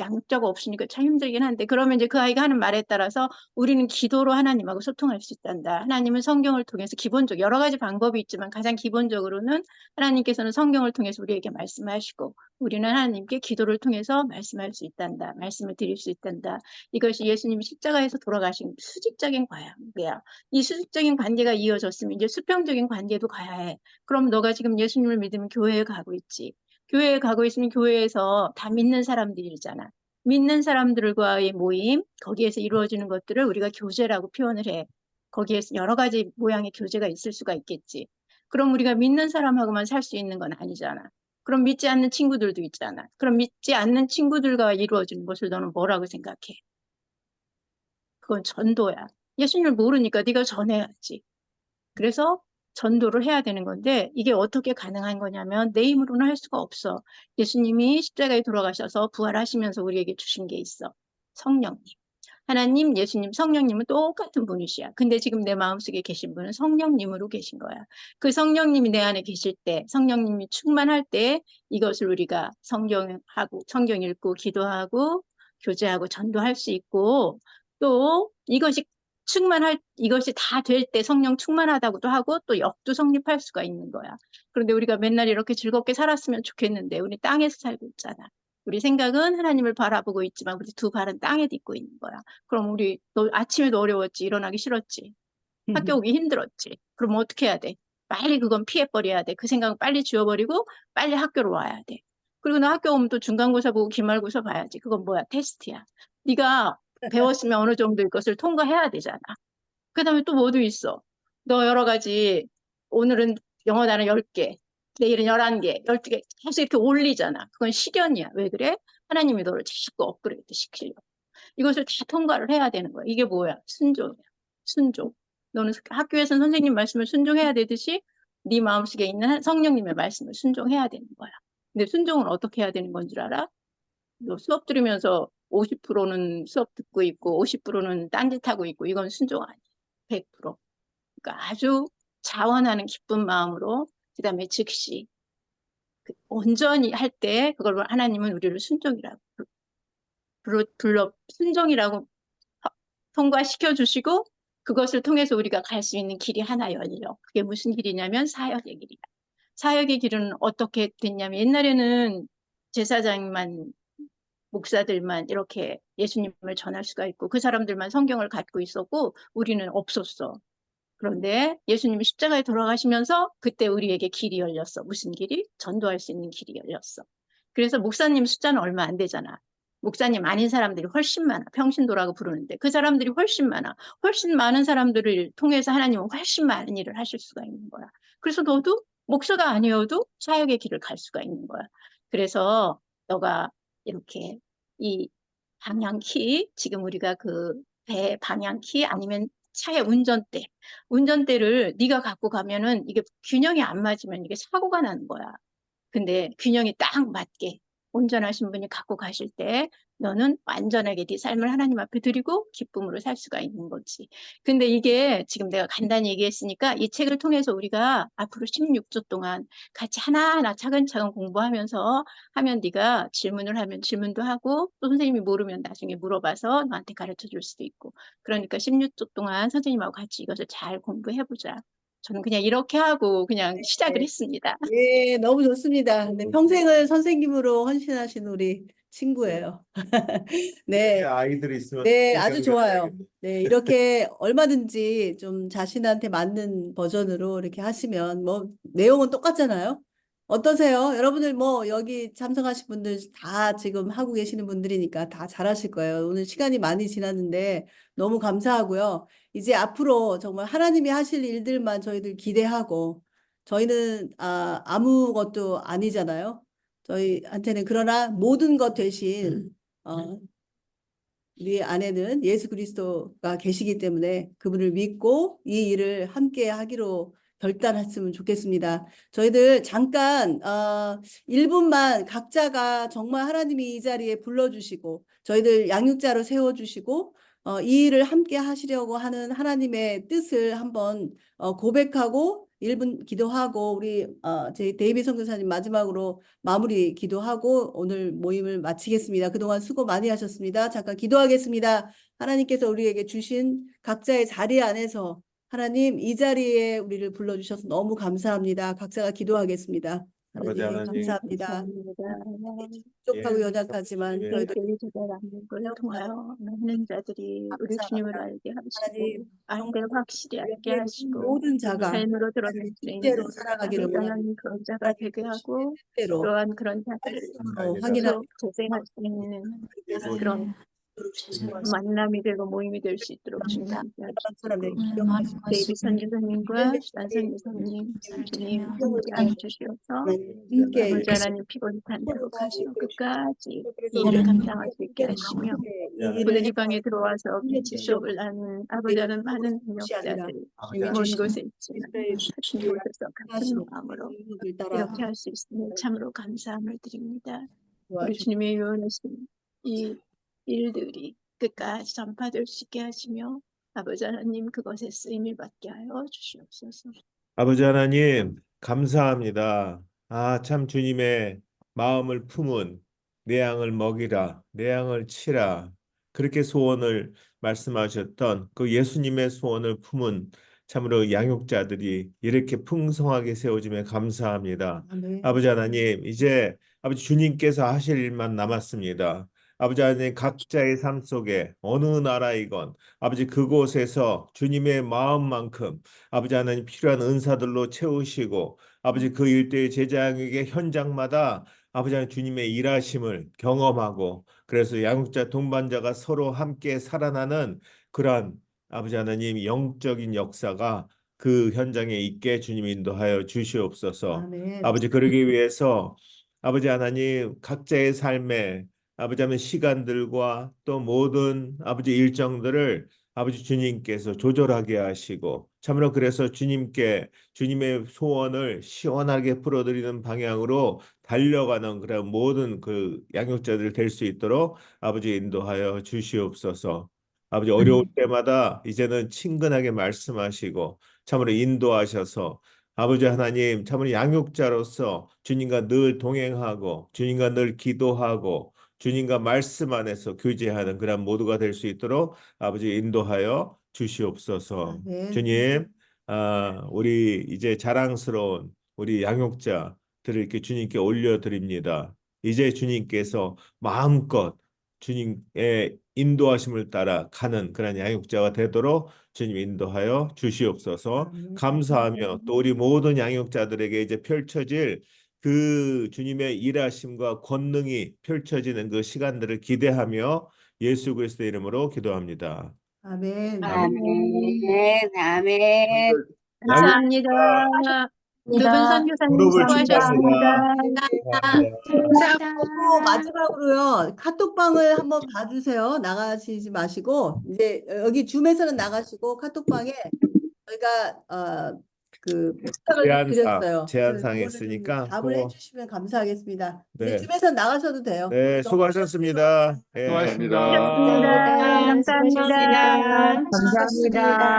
양자가 없으니까 참 힘들긴 한데 그러면 이제 그 아이가 하는 말에 따라서 우리는 기도로 하나님하고 소통할 수 있단다. 하나님은 성경을 통해서 여러 가지 방법이 있지만 가장 기본적으로는 하나님께서는 성경을 통해서 우리에게 말씀하시고 우리는 하나님께 기도를 통해서 말씀할 수 있단다. 말씀을 드릴 수 있단다. 이것이 예수님이 십자가에서 돌아가신 수직적인 관계야. 이 수직적인 관계가 이어졌으면 이제 수평적인 관계도 가야 해. 그럼 너가 지금 예수님을 믿으면 교회에 가고 있지. 교회에 가고 있으면 교회에서 다 믿는 사람들이잖아. 믿는 사람들과의 모임, 거기에서 이루어지는 것들을 우리가 교제라고 표현을 해. 거기에서 여러 가지 모양의 교제가 있을 수가 있겠지. 그럼 우리가 믿는 사람하고만 살 수 있는 건 아니잖아. 그럼 믿지 않는 친구들도 있잖아. 그럼 믿지 않는 친구들과 이루어지는 것을 너는 뭐라고 생각해? 그건 전도야. 예수님을 모르니까 네가 전해야지. 그래서 전도를 해야 되는 건데 이게 어떻게 가능한 거냐면 내 힘으로는 할 수가 없어. 예수님이 십자가에 돌아가셔서 부활하시면서 우리에게 주신 게 있어. 성령님. 하나님, 예수님, 성령님은 똑같은 분이시야. 근데 지금 내 마음속에 계신 분은 성령님으로 계신 거야. 그 성령님이 내 안에 계실 때, 성령님이 충만할 때 이것을 우리가 성경 읽고 기도하고 교제하고 전도할 수 있고 또 이것이 다 될 때 성령 충만하다고도 하고 또 역도 성립할 수가 있는 거야. 그런데 우리가 맨날 이렇게 즐겁게 살았으면 좋겠는데 우리 땅에서 살고 있잖아. 우리 생각은 하나님을 바라보고 있지만 우리 두 발은 땅에 딛고 있는 거야. 그럼 너 아침에도 어려웠지, 일어나기 싫었지, 학교 오기 힘들었지. 그럼 어떻게 해야 돼? 빨리 그건 피해버려야 돼. 그 생각은 빨리 지워버리고 빨리 학교로 와야 돼. 그리고 너 학교 오면 또 중간고사 보고 기말고사 봐야지. 그건 뭐야? 테스트야. 네가 배웠으면 어느 정도의 것을 통과해야 되잖아. 그 다음에 또 뭐도 있어. 너 여러 가지, 오늘은 영어 단어 10개, 내일은 11개, 12개, 계속 이렇게 올리잖아. 그건 시련이야. 왜 그래? 하나님이 너를 자꾸 업그레이드 시키려고. 이것을 다 통과를 해야 되는 거야. 이게 뭐야? 순종이야. 순종. 너는 학교에서 선생님 말씀을 순종해야 되듯이 네 마음속에 있는 성령님의 말씀을 순종해야 되는 거야. 근데 순종은 어떻게 해야 되는 건 줄 알아? 너 수업 들으면서 50%는 수업 듣고 있고 50%는 딴짓하고 있고 이건 순종 아니야. 100%. 그러니까 아주 자원하는 기쁜 마음으로 그다음에 즉시 온전히 할 때 그걸 하나님은 우리를 순종이라고 순종이라고 통과시켜 주시고 그것을 통해서 우리가 갈 수 있는 길이 하나 열려. 그게 무슨 길이냐면 사역의 길이야. 사역의 길은 어떻게 됐냐면 옛날에는 제사장만 목사들만 이렇게 예수님을 전할 수가 있고 그 사람들만 성경을 갖고 있었고 우리는 없었어. 그런데 예수님이 십자가에 돌아가시면서 그때 우리에게 길이 열렸어. 무슨 길이? 전도할 수 있는 길이 열렸어. 그래서 목사님 숫자는 얼마 안 되잖아. 목사님 아닌 사람들이 훨씬 많아. 평신도라고 부르는데 그 사람들이 훨씬 많아. 훨씬 많은 사람들을 통해서 하나님은 훨씬 많은 일을 하실 수가 있는 거야. 그래서 너도 목사가 아니어도 사역의 길을 갈 수가 있는 거야. 그래서 너가 이렇게 이 방향키, 지금 우리가 그 배 방향키 아니면 차의 운전대를 네가 갖고 가면은 이게 균형이 안 맞으면 이게 사고가 나는 거야. 근데 균형이 딱 맞게 운전하신 분이 갖고 가실 때 너는 완전하게 네 삶을 하나님 앞에 드리고 기쁨으로 살 수가 있는 거지. 근데 이게 지금 내가 간단히 얘기했으니까 이 책을 통해서 우리가 앞으로 16주 동안 같이 하나하나 차근차근 공부하면서 하면 네가 질문을 하면 질문도 하고 또 선생님이 모르면 나중에 물어봐서 너한테 가르쳐 줄 수도 있고. 그러니까 16주 동안 선생님하고 같이 이것을 잘 공부해보자. 저는 그냥 이렇게 하고 그냥 시작을 했습니다. 예, 너무 좋습니다. 네, 평생을 선생님으로 헌신하신 우리 친구예요. 네, 아이들이 있으면 네, 아주 좋아요. 해야겠네. 네, 이렇게 얼마든지 좀 자신한테 맞는 버전으로 이렇게 하시면 뭐 내용은 똑같잖아요. 어떠세요? 여러분들 뭐 여기 참석하신 분들 다 지금 하고 계시는 분들이니까 다 잘하실 거예요. 오늘 시간이 많이 지났는데 너무 감사하고요. 이제 앞으로 정말 하나님이 하실 일들만 저희들 기대하고 저희는 아무것도 아니잖아요. 저희한테는 그러나 모든 것 대신 우리 안에는 예수 그리스도가 계시기 때문에 그분을 믿고 이 일을 함께 하기로 결단했으면 좋겠습니다. 저희들 잠깐 1분만 각자가 정말 하나님이 이 자리에 불러주시고 저희들 양육자로 세워주시고 이 일을 함께 하시려고 하는 하나님의 뜻을 한번 고백하고 1분 기도하고 우리 저희 데이비 선교사님 마지막으로 마무리 기도하고 오늘 모임을 마치겠습니다. 그동안 수고 많이 하셨습니다. 잠깐 기도하겠습니다. 하나님께서 우리에게 주신 각자의 자리 안에서 하나님 이 자리에 우리를 불러주셔서 너무 감사합니다. 각자가 기도하겠습니다. 아버지 하나님 하나님, 감사합니다. 감사합니다. 부족하고 예, 연약하지만 예. 저희들 저희 제자라는 걸 통하여 하는 자들이 우리 주님을 감사합니다. 알게 하시고 하나님 알 때 정말 확실히 알게 우리에게 하시고 모든 자가 삶으로 드러낼 수 있는 뜻대로 살아가기를 아버지 원합니다. 하나님 그런 자가 되게 하고 뜻대로 또한 그런 자들을 말씀으로 확인하고 계속 재생할 수 있는 그래서 그런 만남이 되고 모임이 될 수 있도록 주님 함께 사람들 하시고 기억하시고 데이비 선교사님과 시단 선교사님 주님 함께 해주셔서 아버지 하나님 피곤히 탄다고 가시고 끝까지 이 일을 감당할 수 있게 하시며 오늘 이 방에 들어와서 빛의 수업을 나눈 아버지 하나님 많은 능력자들이 먼 곳에 있지만 같은 곳에서 같은 마음으로 이렇게 할 수 있으니 참으로 감사함을 드립니다. 우리 주님의 유언하신 이 일들이 끝까지 전파될 수 있게 하시며 아버지 하나님 그것에 쓰임을 받게 하여 주시옵소서. 아버지 하나님, 감사합니다. 참 주님의 마음을 품은 내 양을 먹이라, 내 양을 치라. 그렇게 소원을 말씀하셨던 그 예수님의 소원을 품은 참으로 양육자들이 이렇게 풍성하게 세워짐에 감사합니다. 아멘. 아버지 하나님, 이제 아버지 주님께서 하실 일만 남았습니다. 아버지 하나님, 각자의 삶 속에 어느 나라이건 아버지 그곳에서 주님의 마음만큼 아버지 하나님 필요한 은사들로 채우시고 아버지 그 일대의 제자에게 현장마다 아버지 하나님 주님의 일하심을 경험하고 그래서 양육자 동반자가 서로 함께 살아나는 그러한 아버지 하나님 영적인 역사가 그 현장에 있게 주님 인도하여 주시옵소서. 아멘. 아버지 그러기 위해서 아버지 하나님 각자의 삶에 아버지 하나님 시간들과 또 모든 아버지 일정들을 아버지 주님께서 조절하게 하시고 참으로 그래서 주님께 주님의 소원을 시원하게 풀어드리는 방향으로 달려가는 그런 모든 그 양육자들 될 수 있도록 아버지 인도하여 주시옵소서. 아버지 어려울 때마다 이제는 친근하게 말씀하시고 참으로 인도하셔서 아버지 하나님 참으로 양육자로서 주님과 늘 동행하고 주님과 늘 기도하고 주님과 말씀 안에서 교제하는 그런 모두가 될 수 있도록 아버지 인도하여 주시옵소서. 아멘. 주님, 우리 이제 자랑스러운 우리 양육자들을 이렇게 주님께 올려드립니다. 이제 주님께서 마음껏 주님의 인도하심을 따라 가는 그런 양육자가 되도록 주님 인도하여 주시옵소서. 감사하며 또 우리 모든 양육자들에게 이제 펼쳐질 그 주님의 일하심과 권능이 펼쳐지는 그 시간들을 기대하며 예수 그리스도의 이름으로 기도합니다. 아멘. 아멘, 아멘. 양육자 감사합니다. 두 분 선교사님 무릎을 수고하셨습니다. 축하합니다. 그리고 마지막으로요, 카톡방을 한번 봐주세요. 나가시지 마시고, 이제 여기 줌에서는 나가시고, 카톡방에 저희가 그 부탁을 드렸어요. 제안사항 그거를 있으니까 좀 답을 그거- 해주시면 감사하겠습니다. 이제 네. 줌에서 나가셔도 돼요. 네, 수고하셨습니다. 예. 감사합니다. 감사합니다. 감사합니다.